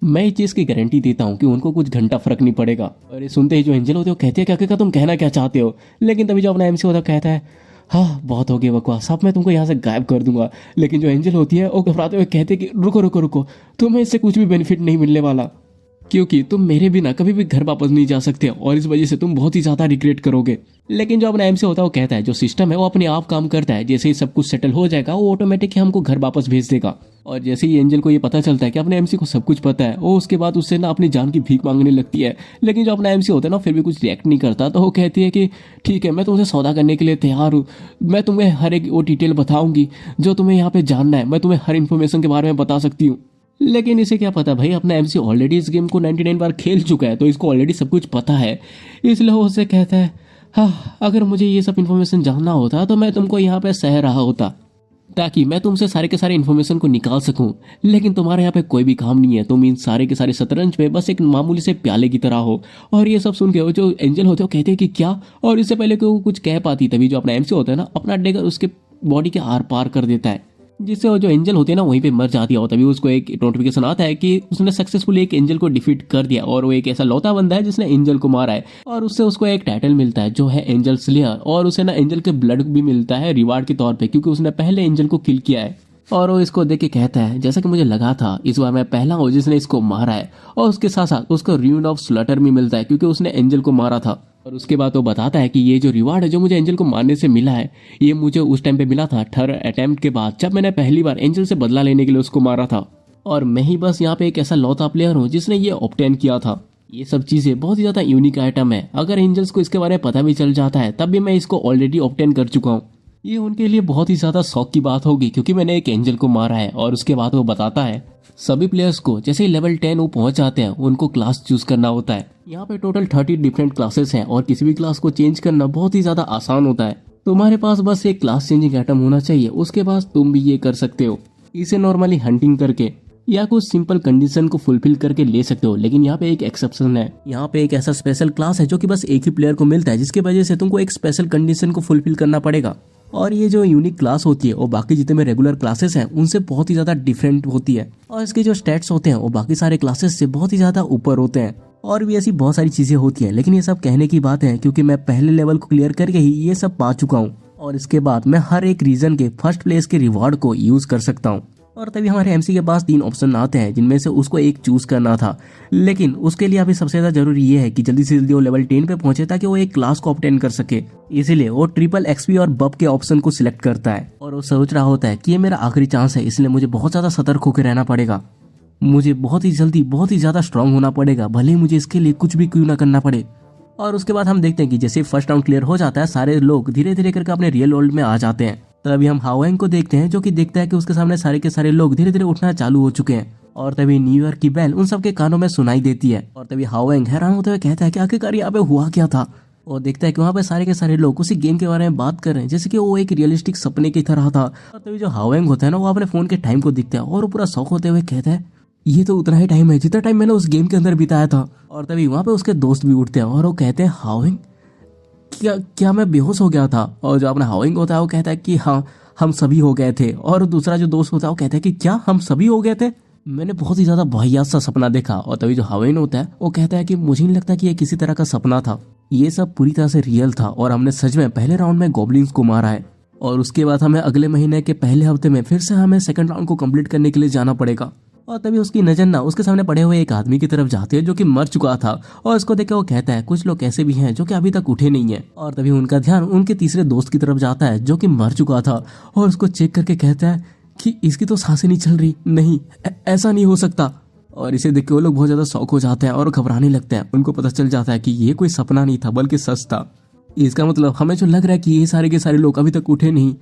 मैं इस चीज की गारंटी देता हूँ कि उनको कुछ घंटा फर्क नहीं पड़ेगा। और ये सुनते ही जो एंजल होते हैं वो कहते हैं क्या तुम कहना क्या चाहते हो? लेकिन तभी जो अपना एमसी होता है कहता है हाँ बहुत हो गया बकवास, अब मैं तुमको यहाँ से गायब कर दूंगा। लेकिन जो एंजल होती है वो घबराते हुए कहते हैं कि रुको रुको रुको, तुम्हें इससे कुछ भी बेनिफिट नहीं मिलने वाला, क्योंकि तुम मेरे बिना कभी भी घर वापस नहीं जा सकते और इस वजह से तुम बहुत ही ज्यादा रिग्रेट करोगे। लेकिन जो अपना एमसी होता है वो कहता है जो सिस्टम है वो अपने आप काम करता है, जैसे ही सब कुछ सेटल हो जाएगा वो ऑटोमेटिक ही हमको घर वापस भेज देगा। और जैसे ही एंजल को ये पता चलता है कि अपने एमसी को सब कुछ पता है, वो उसके बाद उससे ना अपनी जान की भीख मांगने लगती है। लेकिन जो अपना एमसी होता है ना फिर भी कुछ रिएक्ट नहीं करता, तो वो कहती है कि ठीक है मैं तुमसे सौदा करने के लिए तैयार हूँ, मैं तुम्हें हर एक वो डिटेल बताऊंगी जो तुम्हें यहाँ पे जानना है, मैं तुम्हें हर इन्फॉर्मेशन के बारे में बता सकती हूँ। लेकिन इसे क्या पता भाई, अपना एमसी ऑलरेडी इस गेम को 99 बार खेल चुका है, तो इसको ऑलरेडी सब कुछ पता है। इसलिए वो उससे कहता है हाँ अगर मुझे ये सब इन्फॉर्मेशन जानना होता तो मैं तुमको यहाँ पे सह रहा होता ताकि मैं तुमसे सारे के सारे इन्फॉर्मेशन को निकाल सकूं। लेकिन तुम्हारे यहाँ पे कोई भी काम नहीं है, तुम इन सारे के सारे शतरंज पे बस एक मामूली से प्याले की तरह हो। और ये सब सुन के वो जो एंजल होते हो कहते हैं कि क्या, और इससे पहले कि वो कुछ कह पाती तभी जो अपना एमसी होता है ना अपना डेगर उसके बॉडी के आर पार कर देता है, जिससे वो जो एंजल होती है ना वहीं पे मर जाती है। और तभी उसको एक नोटिफिकेशन आता है कि उसने सक्सेसफुली एक एंजल को डिफीट कर दिया और वो एक ऐसा लौता बंदा है जिसने एंजल को मारा है। और उससे उसको एक टाइटल मिलता है जो है एंजल स्लेयर, और उसे ना एंजल के ब्लड भी मिलता है रिवार्ड के तौर पे, क्योंकि उसने पहले एंजल को किल किया है। और वो इसको देख के कहता है जैसा कि मुझे लगा था इस बार मैं पहला हूँ जिसने इसको मारा है। और उसके साथ साथ उसको र्यून ऑफ स्लॉटर भी मिलता है क्योंकि उसने एंजल को मारा था। और उसके बाद वो बताता है कि ये जो रिवार्ड है जो मुझे एंजल को मारने से मिला है, ये मुझे उस टाइम पे मिला था थर्ड अटेम्प्ट के बाद, जब मैंने पहली बार एंजल से बदला लेने के लिए उसको मारा था। और मैं ही बस यहाँ पे एक ऐसा लौता प्लेयर हूँ जिसने ये ऑब्टेन किया था। ये सब चीजें बहुत ही ज्यादा यूनिक आइटम है, अगर एंजल्स को इसके बारे में पता भी चल जाता है तब भी मैं इसको ऑलरेडी ऑब्टेन कर चुका हूँ। ये उनके लिए बहुत ही ज्यादा शौक की बात होगी क्योंकि मैंने एक एंजल को मारा है। और उसके बाद वो बताता है सभी प्लेयर्स को जैसे ही लेवल 10 वो पहुंच जाते हैं उनको क्लास चूज करना होता है। यहाँ पे टोटल 30 डिफरेंट क्लासेस हैं और किसी भी क्लास को चेंज करना बहुत ही ज्यादा आसान होता है। तुम्हारे पास बस एक क्लास चेंजिंग आइटम होना चाहिए, उसके बाद तुम भी ये कर सकते हो। इसे नॉर्मली हंटिंग करके या कुछ सिंपल कंडीशन को फुलफिल करके ले सकते हो। लेकिन यहाँ पे एक एक्सेप्शन है, यहाँ पे एक ऐसा स्पेशल क्लास है जो कि बस एक ही प्लेयर को मिलता है, जिसकी वजह से तुमको एक स्पेशल कंडीशन को फुलफिल करना पड़ेगा। और ये जो यूनिक क्लास होती है वो बाकी जितने में रेगुलर क्लासेस हैं उनसे बहुत ही ज्यादा डिफरेंट होती है। और इसके जो स्टैट्स होते हैं वो बाकी सारे क्लासेस से बहुत ही ज्यादा ऊपर होते हैं। और भी ऐसी बहुत सारी चीजें होती हैं, लेकिन ये सब कहने की बात है क्योंकि मैं पहले लेवल को क्लियर करके ही ये सब पा चुका हूँ। और इसके बाद मैं हर एक रीजन के फर्स्ट प्लेस के रिवॉर्ड को यूज कर सकता हूँ। और तभी हमारे एमसी के पास 3 ऑप्शन आते हैं जिनमें से उसको एक चूज करना था। लेकिन उसके लिए अभी सबसे ज्यादा जरूरी ये है कि जल्दी से जल्दी वो लेवल 10 पे पहुंचे ताकि वो एक क्लास को ऑब्टेन कर सके। इसीलिए वो ट्रिपल एक्सपी और बब के ऑप्शन को सिलेक्ट करता है और वो सोच रहा होता है कि ये मेरा आखिरी चांस है, इसलिए मुझे बहुत ज्यादा सतर्क होकर रहना पड़ेगा। मुझे बहुत ही जल्दी बहुत ही ज्यादा स्ट्रांग होना पड़ेगा, भले ही मुझे इसके लिए कुछ भी क्यों ना करना पड़े। और उसके बाद हम देखते हैं कि जैसे फर्स्ट राउंड क्लियर हो जाता है सारे लोग धीरे धीरे करके अपने रियल वर्ल्ड में आ जाते हैं। तभी हम हाओएंग को देखते हैं, जो कि देखता है कि उसके सामने सारे के सारे लोग धीरे धीरे उठना चालू हो चुके हैं। और तभी न्यू ईयर की बेल उन सबके कानों में सुनाई देती है। और तभी हाओएंग हैरान होते हुए कहता है कि आखिरकार यहाँ पे हुआ क्या था। और देखता है कि वहाँ पे सारे के सारे लोग उसी गेम के बारे में बात कर रहे हैं, जैसे कि वो एक रियलिस्टिक सपने की तरह था। और तभी जो हाओएंग होता है ना, वो अपने फोन के टाइम को देखता है और वो पूरा शौक होते हुए कहता है ये तो उतना ही टाइम है जितना टाइम मैंने उस गेम के अंदर बिताया था। और तभी वहाँ पे उसके दोस्त भी उठते हैं और वो कहते हैं हाओएंग क्या मैं बेहोश हो गया था। और जो अपना हाओएंग होता है वो कहता है कि हाँ हम सभी हो गए थे। और दूसरा जो दोस्त होता है वो कहता है कि क्या हम सभी हो गए थे, मैंने बहुत ही ज्यादा वाहियात सा सपना देखा। और तभी जो हाओएंग होता है वो कहता है कि मुझे नहीं लगता कि ये किसी तरह का सपना था, ये सब पूरी तरह से रियल था और हमने सच में पहले राउंड में गॉब्लिन्स को मारा है। और उसके बाद हमें अगले महीने के पहले हफ्ते में फिर से हमें सेकंड राउंड को कंप्लीट करने के लिए जाना पड़ेगा। और तभी उसकी नजर ना उसके सामने पड़े हुए एक आदमी की तरफ जाती है जो कि मर चुका था। और इसको देख के वो कहता है कुछ लोग ऐसे भी हैं जो कि अभी तक उठे नहीं है। और तभी उनका ध्यान उनके तीसरे दोस्त की तरफ जाता है जो कि मर चुका था। और उसको चेक करके कहता है कि इसकी तो सांसें नहीं चल रही, नहीं ऐसा नहीं हो सकता। और इसे देख के वो लोग बहुत ज्यादा शौक हो जाते हैं और घबराने लगते हैं। उनको पता चल जाता है कि ये कोई सपना नहीं था बल्कि सच था। इसका मतलब हमें जो लग रहा है कि ये सारे के सारे लोग अभी तक उठे नहीं,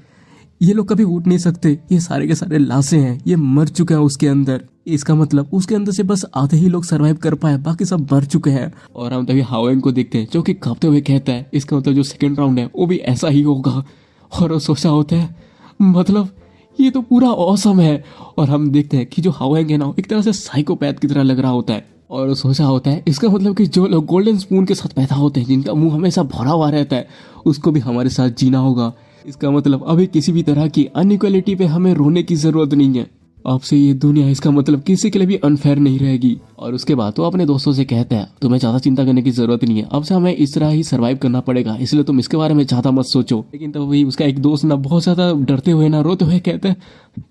ये लोग कभी उठ नहीं सकते, ये सारे के सारे लाशें हैं, ये मर चुके हैं उसके अंदर। इसका मतलब उसके अंदर से बस आधे ही लोग सरवाइव कर पाए, बाकी सब मर चुके हैं। और हम तभी हाओएंग को देखते हैं जो कि कांपते हुए कहता है इसका मतलब जो सेकंड राउंड है वो भी ऐसा ही होगा। और वो सोचा होता है मतलब ये तो पूरा ऑसम है। और हम देखते हैं कि जो हाओएंग है ना एक तरह से साइकोपैथ की तरह लग रहा होता है। और वो सोचा होता है इसका मतलब कि जो लोग गोल्डन स्पून के साथ पैदा होते हैं, जिनका मुंह हमेशा भरा हुआ रहता है, उसको भी हमारे साथ जीना होगा। इसका मतलब अभी किसी भी तरह की अनइक्वालिटी पे हमें रोने की जरूरत नहीं है। अब से ये दुनिया इसका मतलब किसी के लिए भी अनफेयर नहीं रहेगी। और उसके बाद वो अपने दोस्तों से कहता है तुम्हें ज्यादा चिंता करने की जरूरत नहीं है, अब से हमें इस तरह ही सरवाइव करना पड़ेगा, इसलिए तुम इसके बारे में ज्यादा मत सोचो। लेकिन तब वही उसका एक दोस्त ना बहुत ज्यादा डरते हुए ना रोते हुए कहता है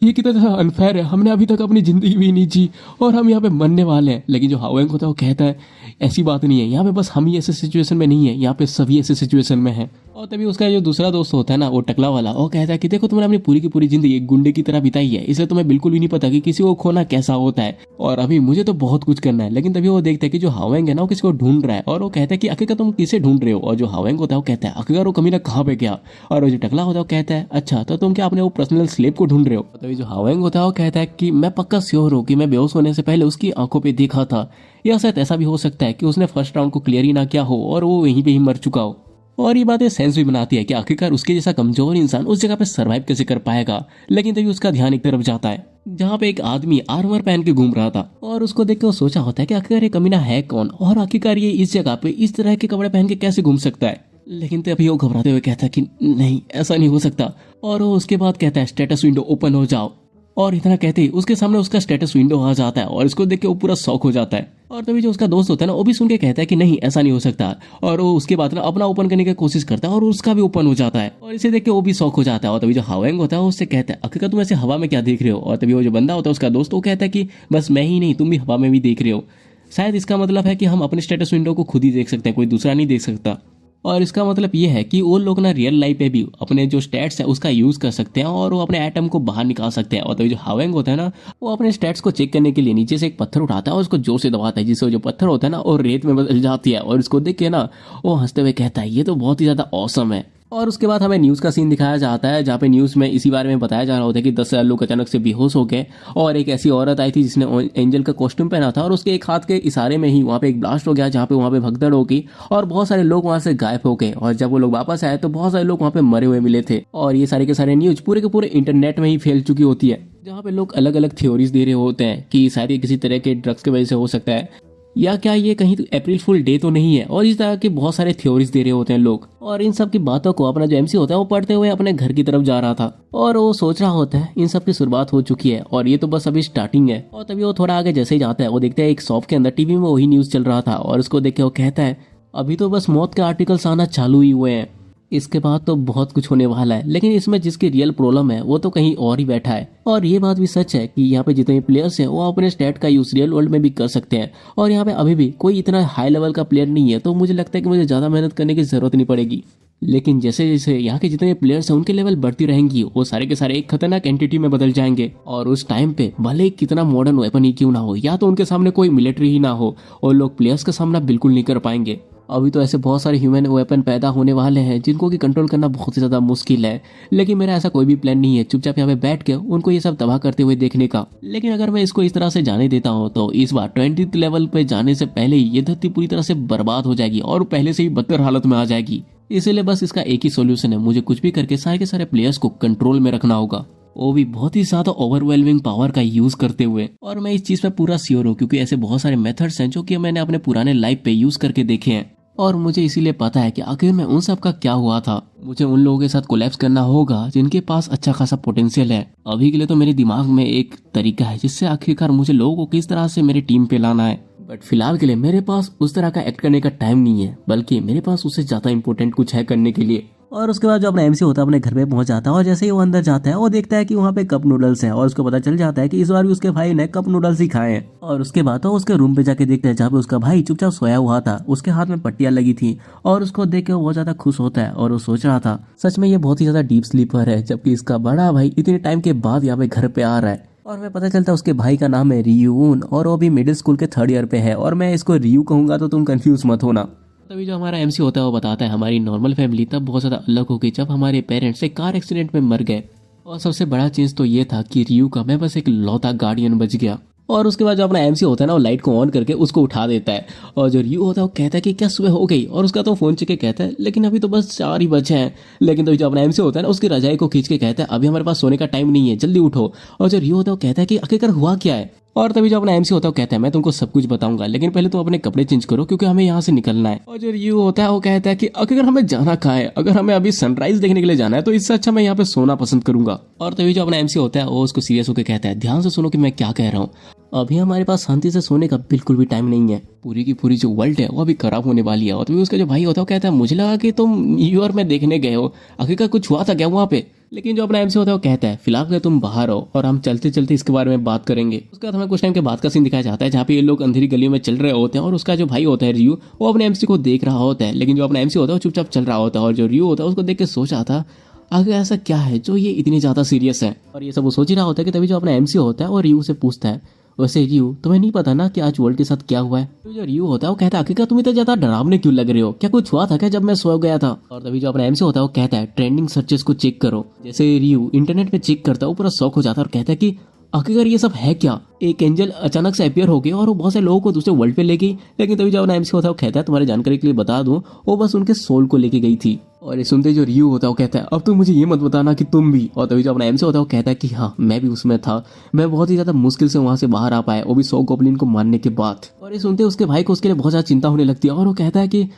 ये कितना अनफेयर है, हमने अभी तक अपनी जिंदगी भी नहीं जी और हम यहाँ पे मरने वाले हैं। लेकिन जो हाओएंग होता है वो कहता है ऐसी बात नहीं है, यहाँ पे बस हम ही ऐसे सिचुएशन में नहीं है, यहाँ पे सभी ऐसे सिचुएशन में है। और तभी उसका जो दूसरा दोस्त होता है ना वो टकला वाला, वो कहता है कि देखो तुमने अपनी पूरी की पूरी जिंदगी एक गुंडे की तरह बिताई है, इसलिए तुम्हें बिल्कुल भी नहीं पता कि किसी को खोना कैसा होता है। और अभी मुझे तो बहुत कुछ करना है। लेकिन तभी वो देखता है कि जो हाओएंग है ना वो किसी को ढूंढ रहा है। और वो कहता है कि आखिरकार तुम किसे ढूंढ रहे हो। और जो हाओएंग होता है वो कहता है आखिरकार वो कमीना कहाँ पे गया। और वो जो टकला होता है वो कहता है अच्छा तो तुम क्या अपने वो पर्सनल स्लेव को ढूंढ रहे हो। तभी जो हाओएंग होता है वो कहता है कि मैं पक्का श्योर हूँ कि मैं बेहोश होने से पहले उसकी आंखों पे देखा था, या शायद ऐसा भी हो सकता है कि उसने फर्स्ट राउंड को क्लियर ही ना किया हो और वो वहीं पे ही मर चुका हो। और ये बातें सेंस भी बनाती है कि आखिरकार उसके जैसा कमजोर इंसान उस जगह पे सरवाइव कैसे कर पाएगा। लेकिन तभी उसका ध्यान एक तरफ जाता है जहाँ पे एक आदमी आर्मर पहन के घूम रहा था। और उसको देख के वो सोचा होता है कि आखिरकार ये कमीना है कौन और आखिरकार ये इस जगह पे इस तरह के कपड़े पहन के कैसे घूम सकता है। लेकिन तभी वो घबराते हुए कहता है कि नहीं ऐसा नहीं हो सकता। और वो उसके बाद कहता है स्टेटस विंडो ओपन हो जाओ। और इतना कहते ही उसके सामने उसका स्टेटस विंडो आ जाता है और इसको देख के वो पूरा शॉक हो जाता है। और तभी जो उसका दोस्त होता है ना वो भी सुन के कहता है कि नहीं ऐसा नहीं हो सकता। और वो उसके बाद ना अपना ओपन करने की कोशिश करता है और उसका भी ओपन हो जाता है। और इसे देख के वो भी शॉक हो जाता है। और तभी जो हाओएंग होता है उससे कहता है आखिरकार तुम ऐसे हवा में क्या देख रहे हो। और तभी वो जो बंदा होता है उसका दोस्त वो कहता है कि बस मैं ही नहीं तुम भी हवा में भी देख रहे हो। शायद इसका मतलब है कि हम अपने स्टेटस विंडो को खुद ही देख सकते हैं, कोई दूसरा नहीं देख सकता। और इसका मतलब ये है कि वो लोग ना रियल लाइफ पे भी अपने जो स्टैट्स है उसका यूज कर सकते हैं और वो अपने एटम को बाहर निकाल सकते हैं। और तो जो हाओएंग होता है ना वो अपने स्टैट्स को चेक करने के लिए नीचे से एक पत्थर उठाता है और उसको जोर से दबाता है, जिससे जो पत्थर होता है ना वो रेत में बदल जाती है। और इसको देख के ना वो हंसते हुए कहता है ये तो बहुत ही ज्यादा ऑसम है। और उसके बाद हमें न्यूज़ का सीन दिखाया जाता है जहाँ पे न्यूज़ में इसी बारे में बताया जा रहा होता है कि 10,000 लोग अचानक से बेहोश हो गए और एक ऐसी औरत आई थी जिसने एंजल का कॉस्ट्यूम पहना था और उसके एक हाथ के इशारे में ही वहाँ पे एक ब्लास्ट हो गया जहाँ पे वहाँ पे भगदड़ हो गई और बहुत सारे लोग वहाँ से गायब हो गए। और जब वो लोग वापस आए तो बहुत सारे लोग वहाँ पे मरे हुए मिले थे। और ये सारे के सारे न्यूज पूरे के पूरे इंटरनेट में ही फैल चुकी होती है, जहाँ पे लोग अलग अलग थ्योरीज दे रहे होते हैं कि शायद ये किसी तरह के ड्रग्स की वजह से हो सकता है या क्या ये कहीं तो अप्रैल फुल डे तो नहीं है। और इस तरह के बहुत सारे थ्योरीज दे रहे होते हैं लोग। और इन सब की बातों को अपना जो एमसी होता है वो पढ़ते हुए अपने घर की तरफ जा रहा था और वो सोच रहा होता है इन सब की शुरुआत हो चुकी है और ये तो बस अभी स्टार्टिंग है। और तभी वो थोड़ा आगे जैसे ही जाता है वो देखता है एक शॉप के अंदर टीवी में वही न्यूज चल रहा था और उसको देख के वो कहता है अभी तो बस मौत के आर्टिकल्स आना चालू ही हुए हैं, इसके बाद तो बहुत कुछ होने वाला है। लेकिन इसमें जिसकी रियल प्रॉब्लम है वो तो कहीं और ही बैठा है। और ये बात भी सच है कि यहाँ पे जितने प्लेयर्स हैं वो अपने स्टैट का यूज रियल वर्ल्ड में भी कर सकते हैं और यहाँ पे अभी भी कोई इतना हाई लेवल का प्लेयर नहीं है, तो मुझे लगता है कि मुझे ज्यादा मेहनत करने की जरूरत नहीं पड़ेगी। लेकिन जैसे जैसे यहाँ के जितने प्लेयर्स हैं उनके लेवल बढ़ती रहेंगी वो सारे के सारे एक खतरनाक एंटिटी में बदल जाएंगे। और उस टाइम पे भले कितना मॉडर्न वेपन ही क्यों ना हो या तो उनके सामने कोई मिलिट्री ही ना हो और लोग प्लेयर्स का सामना बिल्कुल नहीं कर पाएंगे। अभी तो ऐसे बहुत सारे ह्यूमन वेपन पैदा होने वाले हैं जिनको कि कंट्रोल करना बहुत ही ज़्यादा मुश्किल है, लेकिन मेरा ऐसा कोई भी प्लान नहीं है चुपचाप यहाँ पे बैठ के उनको ये सब तबाह करते हुए देखने का। लेकिन अगर मैं इसको इस तरह से जाने देता हूँ तो इस बार 20th लेवल पे जाने से पहले ही ये धरती पूरी तरह से बर्बाद हो जाएगी और पहले से ही बदतर हालत में आ जाएगी। इसीलिए बस इसका एक ही सोल्यूशन है, मुझे कुछ भी करके सारे के सारे प्लेयर्स को कंट्रोल में रखना होगा, वो भी बहुत ही ज्यादा ओवरवेलमिंग पावर का यूज करते हुए। और मैं इस चीज पे पूरा श्योर हूँ क्योंकि ऐसे बहुत सारे मेथड्स हैं जो कि मैंने अपने पुराने लाइफ पे यूज करके देखे हैं और मुझे इसीलिए पता है कि आखिर में उन सब का क्या हुआ था। मुझे उन लोगों के साथ कोलैप्स करना होगा जिनके पास अच्छा खासा पोटेंशियल है। अभी के लिए तो मेरे दिमाग में एक तरीका है जिससे आखिरकार मुझे लोगों को किस तरह से मेरी टीम पे लाना है, बट फिलहाल के लिए मेरे पास उस तरह का एक्ट करने का टाइम नहीं है, बल्कि मेरे पास उससे ज्यादा इंपॉर्टेंट कुछ है करने के लिए। और उसके बाद जो अपना एमसी होता है अपने घर पे पहुंच जाता है और जैसे ही वो अंदर जाता है वो देखता है कि वहाँ पे कप नूडल्स हैं और उसको पता चल जाता है कि इस बार भी उसके भाई ने कप नूडल्स ही खाए हैं। और उसके बाद तो उसके रूम पे जाके देखता है जहाँ पे उसका भाई चुपचाप सोया हुआ था, उसके हाथ में पट्टियां लगी थी और उसको देख के वो बहुत ज्यादा खुश होता है और वो सोच रहा था सच में ये बहुत ही ज्यादा डीप स्लीपर है, जबकि इसका बड़ा भाई इतने टाइम के बाद यहाँ पे घर पे आ रहा है। और मैं पता चलता है उसके भाई का नाम है रियून और वो भी मिडिल स्कूल के 3rd ईयर पे है और मैं इसको रियू कहूंगा तो तुम कंफ्यूज मत होना। तभी जो हमारा एमसी होता है वो बताता है हमारी नॉर्मल फैमिली तब बहुत ज़्यादा अलग हो गई जब हमारे पेरेंट्स एक कार एक्सीडेंट में मर गए और सबसे बड़ा चीज़ तो ये था कि रियू का मैं बस एक लौता गार्डियन बच गया। और उसके बाद जो अपना एमसी होता है ना वो लाइट को ऑन करके उसको उठा देता है और जो रियू होता है वो कहता है कि क्या सुबह हो गई और उसका तो फोन चेक कहता है लेकिन अभी तो बस 4 ही बचे हैं। लेकिन तो जो अपना एमसी होता है ना उसकी रजाई को खींच के कहता है अभी हमारे पास सोने का टाइम नहीं है, जल्दी उठो। और जो रियू होता है वो कहता है कि आखिरकार हुआ क्या है। और तभी जो अपना एमसी होता है वो कहता है मैं तुमको सब कुछ बताऊंगा लेकिन पहले तुम अपने कपड़े चेंज करो क्योंकि हमें यहाँ से निकलना है। और जो रियू होता है वो कहता है कि अगर हमें जाना कहाँ है, अगर हमें अभी सनराइज देखने के लिए जाना है तो इससे अच्छा मैं यहाँ पे सोना पसंद करूंगा। और तभी जो अपना एमसी होता है वो उसको सीरियस होकर कहता है ध्यान से सुनो कि मैं क्या कह रहा हूँ, अभी हमारे पास शांति से सोने का बिल्कुल भी टाइम नहीं है, पूरी की पूरी जो वर्ल्ड है वो अभी खराब होने वाली है। और तभी उसका जो भाई होता है वो कहता है मुझे लगा कि तुम न्यूयॉर्क में देखने गए हो, आखिरकार कुछ हुआ था क्या वहाँ पे। लेकिन जो अपना एमसी होता है वो कहता है फिलहाल के तुम बाहर हो और हम चलते चलते इसके बारे में बात करेंगे। उसके बाद हमें कुछ टाइम के बाद का सीन दिखाया जाता है जहाँ पे ये लोग अंधेरी गलियों में चल रहे होते हैं और उसका जो भाई होता है रियू वो अपने एमसी को देख रहा होता है, लेकिन जो अपना एमसी होता है वो चुपचाप चल रहा होता है। और जो रियू होता है उसको देख के सोच रहा था आगे ऐसा क्या है जो ये इतनी ज्यादा सीरियस है। और ये सब वो सोच ही रहा होता है कि तभी जो अपना एमसी होता है वो रियू से पूछता है वैसे रियू तुम्हें नहीं पता ना कि आज वर्ल्ड के साथ क्या हुआ है। तो जो रियू होता है वो कहता है आखिरकार तुम इतना ज्यादा डरावने क्यों लग रहे हो, क्या कुछ हुआ था क्या जब मैं सो गया था। और तभी जो अपना एमसी होता है वो कहता है ट्रेंडिंग सर्चेस को चेक करो। जैसे रियू इंटरनेट पे चेक करता है वो पूरा शॉक हो जाता है और कहता है कि आखिरकार ये सब है क्या। एक एंजल अचानक से अपियर हो गई और वो बहुत से लोगों को दूसरे वर्ल्ड पे ले गई। लेकिन तभी जो अपना एमसी होता है वो कहता है तुम्हारी जानकारी के लिए बता दूं वो बस उनके सोल को लेके गई थी। और ये सुनते जो रियू होता है वो कहता है अब तुम मुझे ये मत बताना कि तुम भी। और तभी जो अपना एमसी होता है वो कहता है कि हाँ मैं भी उसमें था, मैं बहुत ही ज्यादा मुश्किल से वहां से बाहर आ पाया, वो भी 100 गॉब्लिन को मारने के बाद। और ये सुनते उसके भाई को उसके लिए बहुत ज्यादा चिंता होने लगती है और वो कहता है कि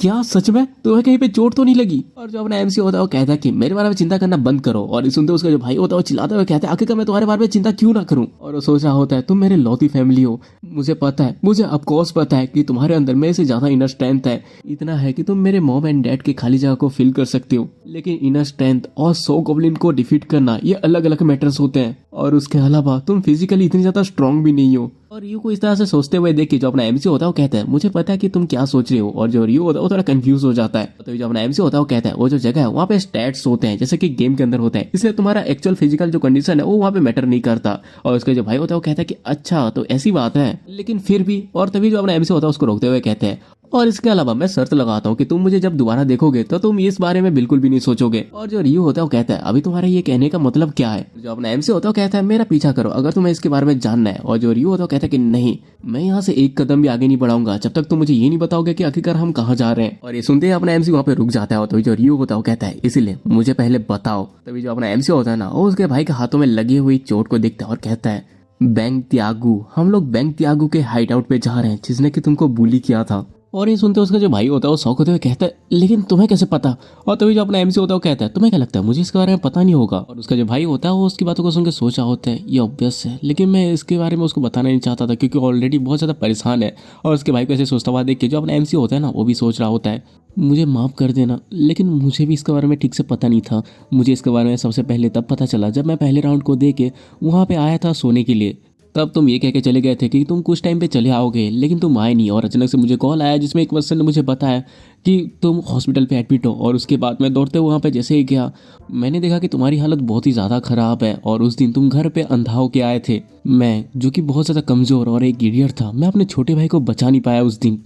क्या सच में तुम्हें कहीं पे चोट तो नहीं लगी। और जो अपना एमसी होता है वो कहता है कि मेरे बारे में चिंता करना बंद करो। और सुनते उसका जो भाई होता है वो चिल्लाता हुआ कहता है आखिरकार मैं तुम्हारे बारे में चिंता क्यों ना करूं। और वो सोच रहा होता है तुम मेरे लौती फैमिली हो, मुझे पता है, मुझे ऑफकोर्स पता है कि तुम्हारे अंदर मेरे से ज्यादा इनर स्ट्रेंथ है, इतना है कि तुम मेरे मॉम एंड डैड के खाली जगह को फिल कर सकते हो। लेकिन इनर स्ट्रेंथ और 100 गॉब्लिन को डिफीट करना ये अलग अलग मैटर्स होते हैं और उसके अलावा तुम फिजिकली इतनी ज्यादा स्ट्रांग भी नहीं हो। और रियू को इस तरह से सोचते हुए देख के जो अपना एमसी होता है वो कहता है मुझे पता है कि तुम क्या सोच रहे हो। और जो रियू होता है वो थोड़ा कंफ्यूज हो जाता है। तो जो अपना एमसी होता है वो कहता है वो जो जगह है वहाँ पे स्टैट्स होते हैं जैसे कि गेम के अंदर होता है, इसलिए तुम्हारा एक्चुअल फिजिकल जो कंडीशन है वो वहाँ पे मैटर नहीं करता। और उसका जो भाई होता है वो कहता है कि अच्छा तो ऐसी बात है, लेकिन फिर भी। और तभी जो अपना एमसी होता है उसको रोकते हुए कहते हैं और इसके अलावा मैं शर्त लगाता हूँ कि तुम मुझे जब दोबारा देखोगे तो तुम इस बारे में बिल्कुल भी नहीं सोचोगे। और जो रियू होता है वो कहता है अभी तुम्हारा ये कहने का मतलब क्या है। जो अपना एमसी होता है वो कहता है मेरा पीछा करो अगर तुम्हें इसके बारे में जानना है। और जो रियू होता है वो कहता है कि नहीं, मैं यहाँ से एक कदम भी आगे नहीं बढ़ाऊंगा जब तक तुम मुझे ये नहीं बताओगे कि आखिरकार हम कहाँ जा रहे हैं। और ये सुनते ही अपना एमसी वहाँ पे रुक जाता है। तो जो रियू होता है वो कहता है इसीलिए मुझे पहले बताओ। तभी जो अपना एमसी होता है ना वो उसके भाई के हाथों में लगी हुई चोट को देखता है और कहता है बैंक त्यागू, हम लोग बैंक त्यागू के हाइट आउट पे जा रहे हैं जिसने कि तुमको बुली किया था। और ये सुनते उसका जो भाई होता है वो शौक होते हुए कहता है लेकिन तुम्हें कैसे पता। और तभी जो अपना एमसी होता है वो कहता है तुम्हें क्या लगता है मुझे इसके बारे में पता नहीं होगा। और उसका जो भाई होता है वो उसकी बातों को सुनकर सोच रहा होता है ये ऑब्वियस है, लेकिन मैं इसके बारे में उसको बताना नहीं चाहता था क्योंकि ऑलरेडी बहुत ज़्यादा परेशान है। और उसके भाई को ऐसे सोचता हुआ देख के जो अपना एमसी होता है ना वो भी सोच रहा होता है मुझे माफ़ कर देना, लेकिन मुझे भी इसके बारे में ठीक से पता नहीं था। मुझे इसके बारे में सबसे पहले तब पता चला जब मैं पहले राउंड को दे के वहाँ पर आया था सोने के लिए। तब तुम ये कह के चले गए थे कि तुम कुछ टाइम पे चले आओगे, लेकिन तुम आए नहीं। और अचानक से मुझे कॉल आया जिसमें एक पर्सन ने मुझे बताया कि तुम हॉस्पिटल पे एडमिट हो। और उसके बाद मैं दौड़ते हुए वहाँ पे जैसे ही गया मैंने देखा कि तुम्हारी हालत बहुत ही ज़्यादा ख़राब है। और उस दिन तुम घर पे अंधा होके आए थे। मैं जो कि बहुत ज़्यादा कमज़ोर और एक इडियट था, मैं अपने छोटे भाई को बचा नहीं पाया उस दिन।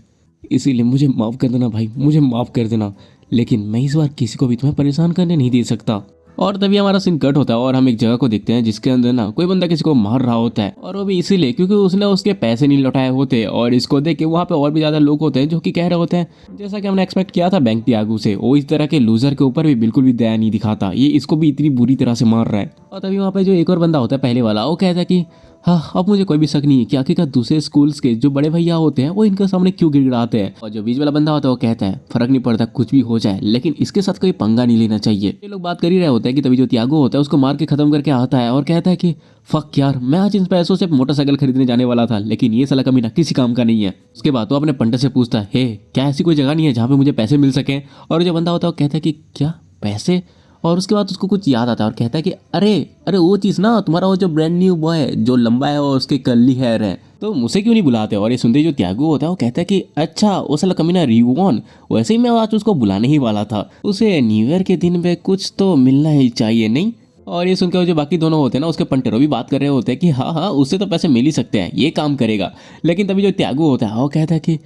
इसीलिए मुझे माफ़ कर देना भाई, मुझे माफ़ कर देना, लेकिन मैं इस बार किसी को भी तुम्हें परेशान करने नहीं दे सकता। और तभी हमारा सीन कट होता है और हम एक जगह को देखते हैं जिसके अंदर ना कोई बंदा किसी को मार रहा होता है, और वो भी इसीलिए क्योंकि उसने उसके पैसे नहीं लौटाए होते। और इसको देख के वहाँ पे और भी ज्यादा लोग होते हैं जो कि कह रहे होते हैं, जैसा कि हमने एक्सपेक्ट किया था बैंक त्यागू से, वो इस तरह के लूजर के ऊपर भी बिल्कुल भी दया नहीं दिखाता, ये इसको भी इतनी बुरी तरह से मार रहा है। और तभी वहाँ पे जो एक और बंदा होता है पहले वाला, वो कहता है कि हाँ अब मुझे कोई भी शक नहीं है कि आखिरकार दूसरे स्कूल्स के जो बड़े भैया होते हैं वो इनके सामने क्यों गिड़गिड़ाते हैं। और जो बीच वाला बंदा होता है वो कहता है फर्क नहीं पड़ता कुछ भी हो जाए, लेकिन इसके साथ कोई पंगा नहीं लेना चाहिए। ये लोग बात कर ही रहे होते हैं कि तभी जो त्यागो होता है उसको मार के खत्म करके आता है और कहता है कि फक यार, मैं आज इन पैसों से मोटरसाइकिल खरीदने जाने वाला था, लेकिन ये साला कमीना किसी काम का नहीं है। उसके बाद वो अपने पंडित से पूछता है, हे क्या ऐसी कोई जगह नहीं है जहाँ पे मुझे पैसे मिल सके। और जो बंदा होता है वो कहता है कि क्या पैसे। और उसके बाद उसको कुछ याद आता है और कहता है कि अरे अरे वो चीज़ ना, तुम्हारा वो जो ब्रांड न्यू बॉय है जो लंबा है और उसके कर्ली हेयर है, तो मुझे क्यों नहीं बुलाते। और ये सुनते ही जो त्यागो होता है वो कहता है कि अच्छा वो साला कमीना रिवॉन, वैसे ही मैं आज उसको बुलाने ही वाला था, उसे न्यू ईयर के दिन पे कुछ तो मिलना ही चाहिए नहीं। और ये सुनकर जो बाकी दोनों होते हैं ना उसके पंटेरो भी बात कर रहे होते हैं कि हाँ हाँ उससे तो पैसे मिल ही सकते हैं, ये काम करेगा। लेकिन तभी जो त्यागो होता है वो कहता है कि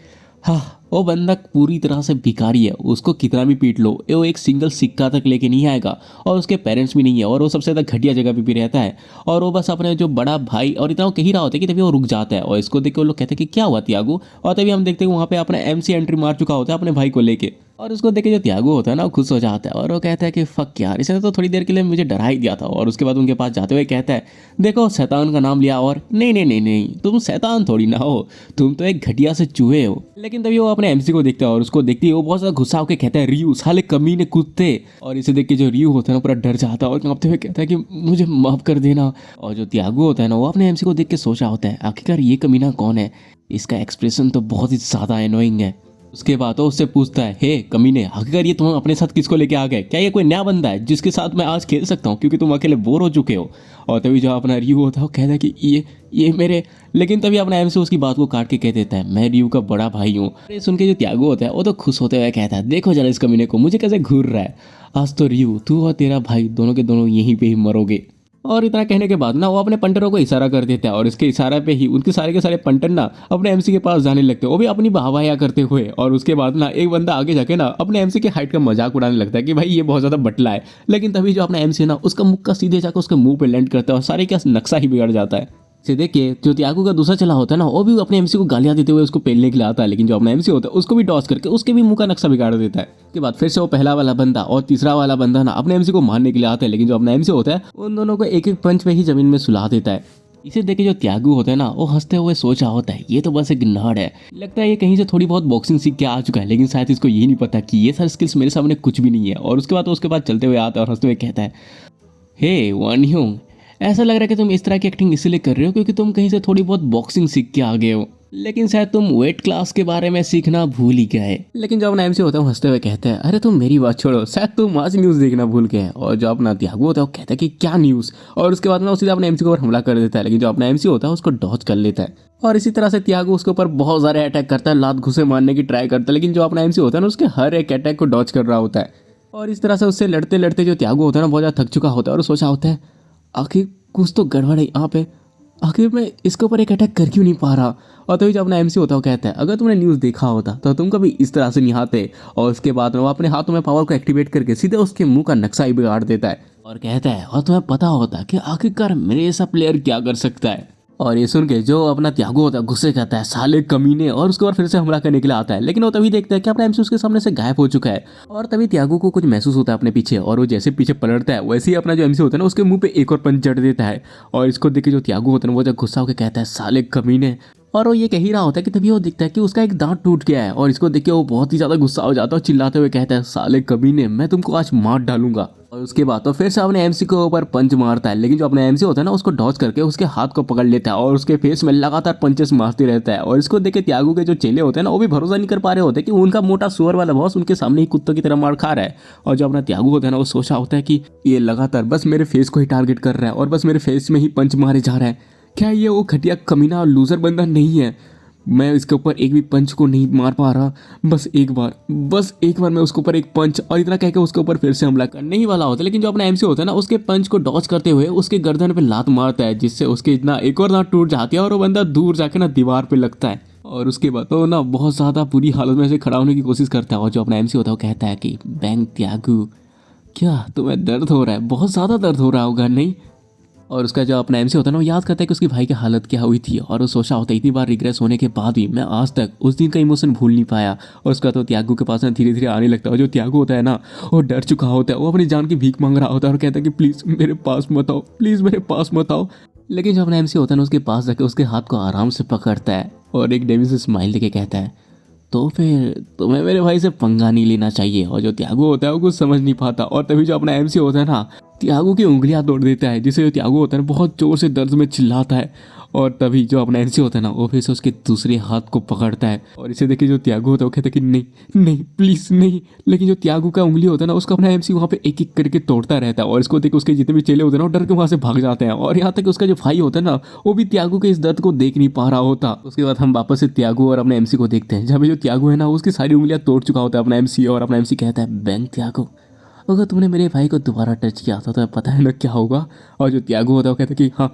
हाँ वो बंदा पूरी तरह से भिखारी है, उसको कितना भी पीट लो वो एक सिंगल सिक्का तक लेके नहीं आएगा, और उसके पेरेंट्स भी नहीं है, और वो सबसे ज़्यादा घटिया जगह पे भी रहता है, और वो बस अपने जो बड़ा भाई, और इतना वो कह ही रहा होता है कि तभी वो रुक जाता है। और इसको देख के वो लोग कहते हैं कि क्या हुआ त्यागो। और तभी हम देखते हैं वहाँ पे अपना MC एंट्री मार चुका होता है अपने भाई को लेके, और उसको देख के जो त्यागो होता है ना वो खुश हो जाता है और वो कहता है कि फक यार, इसने तो थोड़ी देर के लिए मुझे डरा ही दिया था। और उसके बाद उनके पास जाते हुए कहता है देखो शैतान का नाम लिया, और नहीं नहीं नहीं नहीं तुम शैतान थोड़ी ना हो, तुम तो एक घटिया से चूहे हो। लेकिन तभी वो अपने MC को देखता है और उसको देखती है वो बहुत ज़्यादा गुस्सा होकर कहता है रियू साले कमीने कुत्ते। और इसे देख के जो रियू होता है ना पूरा डर जाता है और कांपते हुए कहता है कि मुझे माफ़ कर देना। और जो त्यागो होता है ना वो अपने MC को देख के सोचा होता है आखिरकार ये कमीना कौन है, इसका एक्सप्रेशन तो बहुत ही ज़्यादा एनोइंग है। उसके बाद वो उससे पूछता है हे कमीने, आखिरकार ये तुम अपने साथ किसको लेके आ गए, क्या ये कोई नया बंदा है जिसके साथ मैं आज खेल सकता हूँ, क्योंकि तुम अकेले बोर हो चुके हो। और तभी जो अपना रियू होता है वो कहता है कि ये मेरे, लेकिन तभी अपना MC उसकी बात को काट के कह देता है मैं रियू का बड़ा भाई हूँ। अरे सुन के जो त्यागो होता है वो तो खुश होते हुए कहता है देखो जरा इस कमीने को, मुझे कैसे घूर रहा है, आज तो रियू तू और तेरा भाई दोनों के दोनों यहीं पे ही मरोगे। और इतना कहने के बाद ना वो अपने पंटरों को इशारा कर देता है और इसके इशारे पे ही उनके सारे के सारे पंटर ना अपने MC के पास जाने लगते हैं, वो भी अपनी वाहवाहियां करते हुए। और उसके बाद ना एक बंदा आगे जाके ना अपने MC के हाइट का मजाक उड़ाने लगता है कि भाई ये बहुत ज़्यादा बटला है। लेकिन तभी जो अपना MC है ना उसका मुक्का सीधे जाकर उसके मुंह पे लैंड करता है और सारे का नक्शा ही बिगड़ जाता है। इसे देख के जो त्यागो का दूसरा चला होता है ना वो भी अपने MC को गालियां देते हुए उसको पेलने के लिए आता है, लेकिन जो अपना MC होता है उसको भी टॉस करके उसके भी मुंह का नक्शा बिगाड़ देता है। उसके बाद फिर से वो पहला वाला बंदा और तीसरा वाला बंदा ना अपने MC को मारने के लिए आता है, लेकिन जो अपना MC होता है उन दोनों को एक एक पंच पे ही जमीन में सुला देता है। इसे देख के जो त्यागो होता है ना वो हंसते हुए सोचा होता है ये तो बस एक नर्ड है, लगता है ये कहीं से थोड़ी बहुत बॉक्सिंग सीख के आ चुका है, लेकिन शायद इसको ये नहीं पता कि ये सारी स्किल्स मेरे सामने कुछ भी नहीं है। और उसके बाद चलते हुए आता है और हंसते हुए कहता है हे वन ह्यूंग, ऐसा लग रहा है कि तुम इस तरह की एक्टिंग इसलिए कर रहे हो क्योंकि तुम कहीं से थोड़ी बहुत बॉक्सिंग सीख के आ गए हो, लेकिन शायद तुम वेट क्लास के बारे में सीखना भूल ही गए। लेकिन जो अपना MC होता है हंसते हुए कहते हैं अरे तुम मेरी बात छोड़ो, शायद तुम आज न्यूज़ देखना भूल गए। और जो अपना त्यागो होता है वो कहता है कि क्या न्यूज़। और उसके बाद ना सीधा अपने MC के ऊपर हमला कर देता है, लेकिन जो अपना MC होता है उसको डॉज कर लेता है। और इसी तरह से त्यागो उसके ऊपर बहुत सारे अटैक करता है, लात घुसे मारने की ट्राई करता है, लेकिन जो अपना MC होता है ना उसके हर एक अटैक को डॉज कर रहा होता है। और इस तरह से उससे लड़ते लड़ते जो त्यागो होता है ना बहुत ज़्यादा थक चुका होता है और सोचा होता है आखिर कुछ तो गड़बड़ है यहाँ पे, आखिर मैं इसके ऊपर एक अटैक कर क्यों नहीं पा रहा। और तभी जब अपना MC होता है वो कहता है अगर तुमने न्यूज़ देखा होता तो तुम कभी इस तरह से नहीं आते। और उसके बाद में वो अपने हाथों में पावर को एक्टिवेट करके सीधे उसके मुंह का नक्शा ही बिगाड़ देता है और कहता है और तुम्हें पता होता कि आखिरकार मेरे जैसा प्लेयर क्या कर सकता है। और ये सुन के जो अपना त्यागो होता है गुस्से करता है साले कमीने, और उसके बाद फिर से हमला करने के लिए आता है, लेकिन वो तभी देखता है कि अपना MC उसके सामने से गायब हो चुका है। और तभी त्यागो को कुछ महसूस होता है अपने पीछे, और वो जैसे पीछे पलटता है वैसे ही अपना जो MC होता है ना उसके मुंह पे एक और पंच जड़ देता है। और इसको देख के जो त्यागो होता है वो जब गुस्सा होकर कहता है साले कमीने, और वो ये कह ही रहा होता है कि तभी वो दिखता है कि उसका एक दांत टूट गया है। और इसको देख के वो बहुत ही ज़्यादा गुस्सा हो जाता है और चिल्लाते हुए कहता है साले कमीने, मैं तुमको आज मार डालूंगा। और उसके बाद तो फिर से अपने MC के ऊपर पंच मारता है, लेकिन जो अपने MC होता है ना उसको डॉज करके उसके हाथ को पकड़ लेता है और उसके फेस में लगातार पंचेस मारते रहता है। और इसको देख के त्यागो के जो चेले होते हैं ना वो भी भरोसा नहीं कर पा रहे होते कि उनका मोटा सुअर वाला बॉस उनके सामने ही कुत्तों की तरह मार खा रहा है। और जो अपना त्यागो होता है ना वो सोचा होता है कि ये लगातार बस मेरे फेस को ही टारगेट कर रहा है और बस मेरे फेस में ही पंच मारे जा रहा है, क्या ये वो घटिया कमीना और लूजर बंदा नहीं है, मैं इसके ऊपर एक भी पंच को नहीं मार पा रहा, बस एक बार मैं उसके ऊपर एक पंच, और इतना कह के उसके ऊपर फिर से हमला करने ही वाला होता है। लेकिन जो अपना MC होता है ना उसके पंच को डॉज करते हुए उसके गर्दन पे लात मारता है, जिससे उसके इतना एक और दांत टूट जाती है और वो बंदा दूर जाके ना दीवार पे लगता है। और उसके बाद तो ना बहुत ज़्यादा बुरी हालत में से खड़ा होने की कोशिश करता है और जो अपना एमसी होता है वो कहता है कि बैंक त्यागू, क्या तुम्हें दर्द हो रहा है? बहुत ज़्यादा दर्द हो रहा होगा नहीं? और उसका जो अपना एमसी होता है ना वो याद करता है कि उसकी भाई की हालत क्या हुई थी और वो सोचा होता है इतनी बार रिग्रेस होने के बाद भी मैं आज तक उस दिन का इमोशन भूल नहीं पाया। और उसका तो त्यागू के पास ना धीरे धीरे आने लगता है और जो त्यागू होता है ना वो डर चुका होता है, वो अपनी जान की भीख मांग रहा होता है और कहता है कि प्लीज़ मेरे पास मत आओ, प्लीज़ मेरे पास मत आओ। लेकिन जो अपना एमसी होता है ना उसके पास जाकर उसके हाथ को आराम से पकड़ता है और एक डेविड से स्माइल देके कहता है तो फिर तुम्हें मेरे भाई से पंगा नहीं लेना चाहिए। और जो त्यागू होता है वो कुछ समझ नहीं पाता और तभी जो अपना एमसी होता है ना त्यागू की उंगलियां तोड़ देता है, जिससे जो त्यागू होता है ना बहुत जोर से दर्द में चिल्लाता है। और तभी जो अपना एमसी होता है ना वो फिर से उसके दूसरे हाथ को पकड़ता है और इसे देख के जो त्यागू होता है वो कहता है कि नहीं नहीं प्लीज़ नहीं। लेकिन जो त्यागू का उंगली होता है ना उसका अपना एमसी वहाँ पे एक एक करके तोड़ता रहता है और इसको देख के उसके जितने भी चेले होते हैं ना वो डर के वहाँ से भाग जाते हैं। और यहाँ तक उसका जो भाई होता है ना वो भी त्यागू के इस दर्द को देख नहीं पा रहा होता। उसके बाद हम वापस से त्यागू और अपने एमसी को देखते हैं, जहाँ पे जो त्यागू है ना उसकी सारी उंगलियां तोड़ चुका होता है अपना एमसी। और अपना एमसी कहता है बैंक त्यागू, अगर तुमने मेरे भाई को दोबारा टच किया था तो पता है ना क्या होगा? और जो त्यागू होता है वो कहता है कि हाँ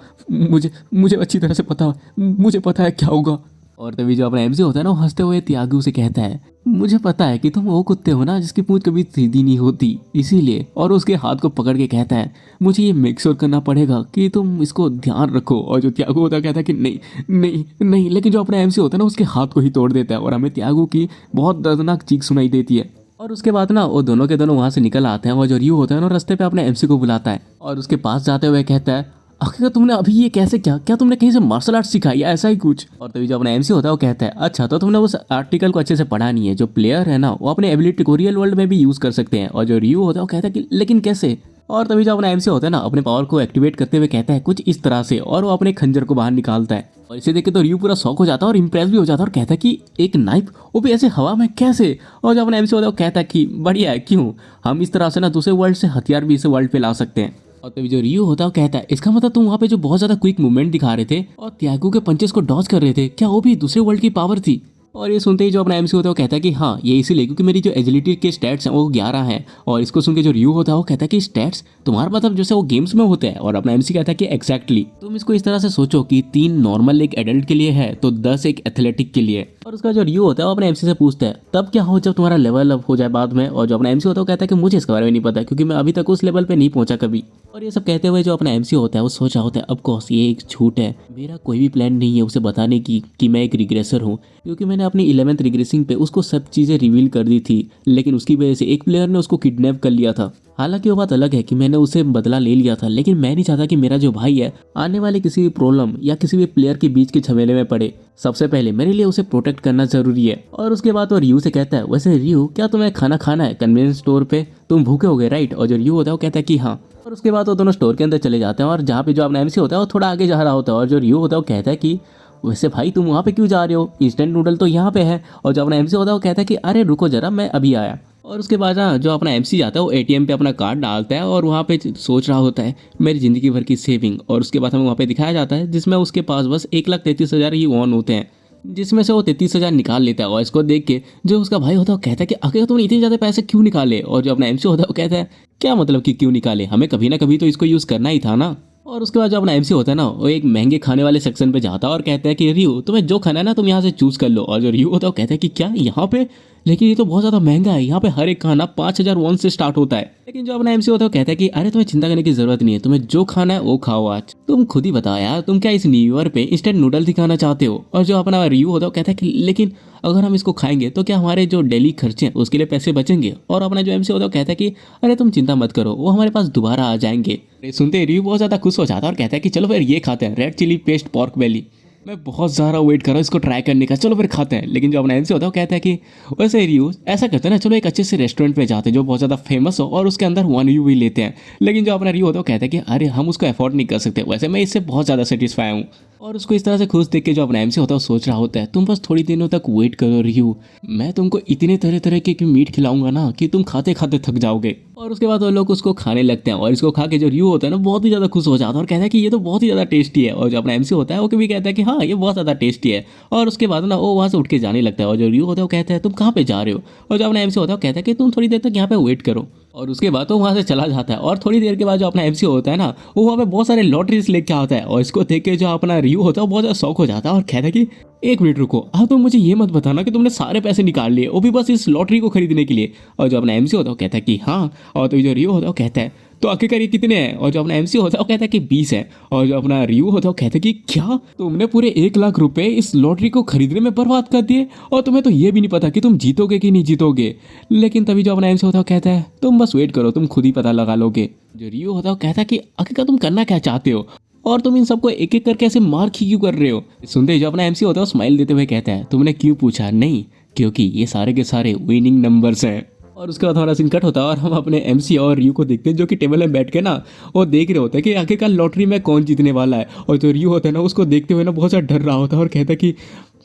मुझे मुझे अच्छी तरह से पता, मुझे पता है क्या होगा। और तभी जो अपना एमसी होता है ना वो हंसते हुए त्यागू से कहता है मुझे पता है कि तुम वो कुत्ते हो ना जिसकी पूंछ कभी सीधी नहीं होती, इसीलिए। और उसके हाथ को पकड़ के कहता है मुझे ये मेक श्योर करना पड़ेगा कि तुम इसको ध्यान रखो। और जो त्यागू होता है कहता है कि नहीं नहीं नहीं। लेकिन जो अपना एमसी होता है ना उसके हाथ को ही तोड़ देता है और हमें त्यागू की बहुत दर्दनाक चीख सुनाई देती है। और उसके बाद ना वो दोनों के दोनों वहाँ से निकल आते हैं और जो रियो होता है ना रास्ते पे अपने एमसी को बुलाता है और उसके पास जाते हुए कहता है आखिर तुमने अभी ये कैसे किया? क्या तुमने कहीं से मार्शल आर्ट सीखा या ऐसा ही कुछ? और तभी जो अपना एमसी होता है वो कहता है अच्छा तो तुमने उस आर्टिकल को अच्छे से पढ़ा नहीं है, जो प्लेयर है ना वो अपने एबिलिटी को रियल वर्ल्ड में भी यूज कर सकते हैं। और जो रियो होता है वो कहता है कि लेकिन कैसे? और तभी जो अपना एमसी होता है ना अपने पावर को एक्टिवेट करते हुए कहता है कुछ इस तरह से, और वो अपने खंजर को बाहर निकालता है। और इसे देख के तो रियो पूरा शॉक हो जाता है और इम्प्रेस भी हो जाता है और कहता है कि एक नाइफ, वो भी ऐसे हवा में कैसे? और जो अपना एमसी होता है वो कहता है कि बढ़िया है, क्यों, हम इस तरह से ना दूसरे वर्ल्ड से हथियार भी इस वर्ल्ड पे ला सकते हैं। और तभी जो रियो होता है वो कहता है इसका मतलब तुम वहाँ पे जो बहुत ज्यादा क्विक मूवमेंट दिखा रहे थे और त्यागू के पंचेस को डॉज कर रहे थे, क्या वो भी दूसरे वर्ल्ड की पावर थी? और ये सुनते ही जो अपना एमसी होता है वो कहता है कि हाँ ये इसीलिए क्योंकि मेरी जो एजिलिटी के स्टैट्स हैं वो 11 हैं। और इसको सुन के जो रियो होता है वो कहता है कि स्टैट्स तुम्हारा मतलब जैसे वो गेम्स में होते हैं। और अपना एमसी कहता है कि एग्जैक्टली, तुम इसको इस तरह से सोचो कि 3 नॉर्मल एक एडल्ट के लिए है तो 10 एक एथलेटिक के लिए। और उसका जो रियो होता है वो अपने एमसी से पूछता है तब क्या हो जब तुम्हारा लेवल अप हो जाए बाद में? और जो अपना एमसी होता है वो कहता है कि मुझे इसके बारे में नहीं पता क्योंकि मैं अभी तक उस लेवल पे नहीं पहुंचा कभी। और ये सब कहते हुए जो अपना एमसी होता है वो सोचा होता है ऑफ कोर्स ये एक झूठ है, मेरा कोई भी प्लान नहीं है उसे बताने की कि मैं एक रिग्रेसर हूँ, क्योंकि मैंने अपनी 11th रिग्रेसिंग पे उसको सब चीज़ें रिवील कर दी थी। लेकिन उसकी वजह से एक प्लेयर ने उसको किडनैप कर लिया था। हालांकि वो बात अलग है कि मैंने उसे बदला ले लिया था, लेकिन मैं नहीं चाहता कि मेरा जो भाई है आने वाले किसी भी प्रॉब्लम या किसी भी प्लेयर के बीच के झमेले में पड़े। सबसे पहले मेरे लिए उसे प्रोटेक्ट करना जरूरी है। और उसके बाद वो रियो से कहता है वैसे रियो क्या तुम्हें खाना खाना है कन्वीनियंस स्टोर पे? तुम भूखे हो गए राइट? और जो रियो होता है वो कहता है कि हाँ। और उसके बाद वो दोनों स्टोर के अंदर चले जाते हैं और जहाँ पे जो अपना एमसी होता है वो थोड़ा आगे जा रहा होता है। और जो रियो होता है वो कहता है कि वैसे भाई तुम वहाँ पे क्यों जा रहे हो, इंस्टेंट नूडल तो यहाँ पे है। और जो अपना एमसी होता है वो कहता है कि अरे रुको जरा मैं अभी आया। और उसके बाद ना जो अपना एमसी जाता है वो एटीएम पे अपना कार्ड डालता है और वहाँ पे सोच रहा होता है मेरी ज़िंदगी भर की सेविंग। और उसके बाद हमें वहाँ पे दिखाया जाता है जिसमें उसके पास बस 1,33,000 ही ऑन होते हैं, जिसमें से वो 33,000 निकाल लेता है। और इसको देख के जो उसका भाई होता है वो कहता है कि आखिर तुमने इतने ज़्यादा पैसे क्यों निकाले? और जो अपना एमसी होता है वो कहता है क्या मतलब कि क्यों निकाले, हमें कभी ना कभी तो इसको यूज़ करना ही था ना। और उसके बाद जो अपना एमसी होता है ना वो एक महंगे खाने वाले सेक्शन पे जाता है और कहता है कि रियो तुम्हें जो खाना है ना तुम यहाँ से चूज कर लो। और जो रियो होता है वो कहता है कि क्या यहाँ पे, लेकिन ये तो बहुत ज़्यादा महंगा है, यहाँ पे हर एक खाना 5,000 वॉन से स्टार्ट होता है। लेकिन जो अपना एमसी होता है वो कहता है कि अरे तुम्हें चिंता करने की जरूरत नहीं है, तुम्हें जो खाना है वो खाओ आज। तुम खुद ही बताओ यार तुम क्या इस न्यू ईयर पे इंस्टेंट नूडल दिखाना चाहते हो? और जो अपना रियो होता है वो कहता है कि लेकिन अगर हम इसको खाएंगे तो क्या हमारे जो डेली खर्चे हैं उसके लिए पैसे बचेंगे? और अपना जो एमसी होता है वो कहता है कि अरे तुम चिंता मत करो वो हमारे पास दोबारा आ जाएंगे। सुनते ही रियो बहुत ज़्यादा खुश हो जाता है और कहता है कि चलो फिर ये खाते हैं, रेड चिली पेस्ट पॉर्क बेली। मैं बहुत ज़्यादा वेट कर रहा हूँ इसको ट्राई करने का, चलो फिर खाते हैं। लेकिन जो अपना एमसी होता है वो कहता है कि वैसे रियो ऐसा करते हैं ना, चलो एक अच्छे से रेस्टोरेंट पे जाते हैं जो बहुत ज़्यादा फेमस हो और उसके अंदर 1U भी लेते हैं। लेकिन जो अपना रियो होता है वो कहता है कि अरे हम उसको अफोर्ड नहीं कर सकते, वैसे मैं इससे बहुत ज़्यादा सेटिस्फाई हूँ। और उसको इस तरह से खुश देख के जो अपना एमसी होता है वो सोच रहा होता है तुम बस थोड़ी दिनों तक वेट करो रियो, मैं तुमको इतने तरह तरह के मीट खिलाऊंगा ना कि तुम खाते खाते थक जाओगे। और उसके बाद वो लोग उसको खाने लगते हैं और इसको खा के जो रियो होता है ना बहुत ही ज़्यादा खुश हो जाता है और कहता है कि ये तो बहुत ही ज़्यादा टेस्टी है। और जो अपना एमसी होता है वो भी कहता है कि हाँ ये बहुत ज़्यादा टेस्टी है। और उसके बाद ना वो वहाँ से उठ के जाने लगता है। और जो रियो होता है वो कहता है तुम कहाँ पे जा रहे हो? और जो अपना एमसी होता है वो कहता है कि तुम थोड़ी देर तक यहाँ पे वेट करो। और उसके बाद वो वहाँ से चला जाता है और थोड़ी देर के बाद जो अपना एमसी होता है ना वो वहाँ पे बहुत सारे लॉटरीज लेके आता है और इसको देख के जो अपना रियू होता है वो बहुत ज़्यादा शौक हो जाता है और कहता है कि एक मिनट रुको, अब तो मुझे ये मत बताना कि तुमने सारे पैसे निकाल लिए वो भी बस इस लॉटरी को खरीदने के लिए। और जो अपना एमसी होता है वो कहता है कि हाँ, और तो जो रियू होता है वो कहता है तो आखिरकार ये कितने हैं। और जो अपना एमसी होता है वो कहता है कि 20 है। और जो अपना रियू होता है वो कहता है कि क्या तुमने पूरे 1 लाख रुपए इस लॉटरी को खरीदने में बर्बाद कर दिए और तुम्हें तो ये भी नहीं पता कि तुम जीतोगे कि नहीं जीतोगे। लेकिन तभी जो अपना एमसी होता है वो कहता है तुम बस वेट करो, तुम खुद ही पता लगा लोगे। जो रियू होता है वो कहता है कि आखिरकार तुम करना क्या चाहते हो और तुम इन सबको एक एक करके ऐसे मार क्यों कर रहे हो। सुनते ही जो अपना एमसी होता है वो स्माइल देते हुए कहता है तुमने क्यों पूछा, नहीं क्योंकि ये सारे के सारे विनिंग नंबर्स हैं। और उसके बाद हमारा सीन कट होता है और हम अपने एमसी और रियू को देखते हैं जो कि टेबल में बैठ के ना वो देख रहे होते हैं कि आखिरकार लॉटरी में कौन जीतने वाला है। और जो रियू होता है ना उसको देखते हुए ना बहुत सा डर रहा होता है और कहता है कि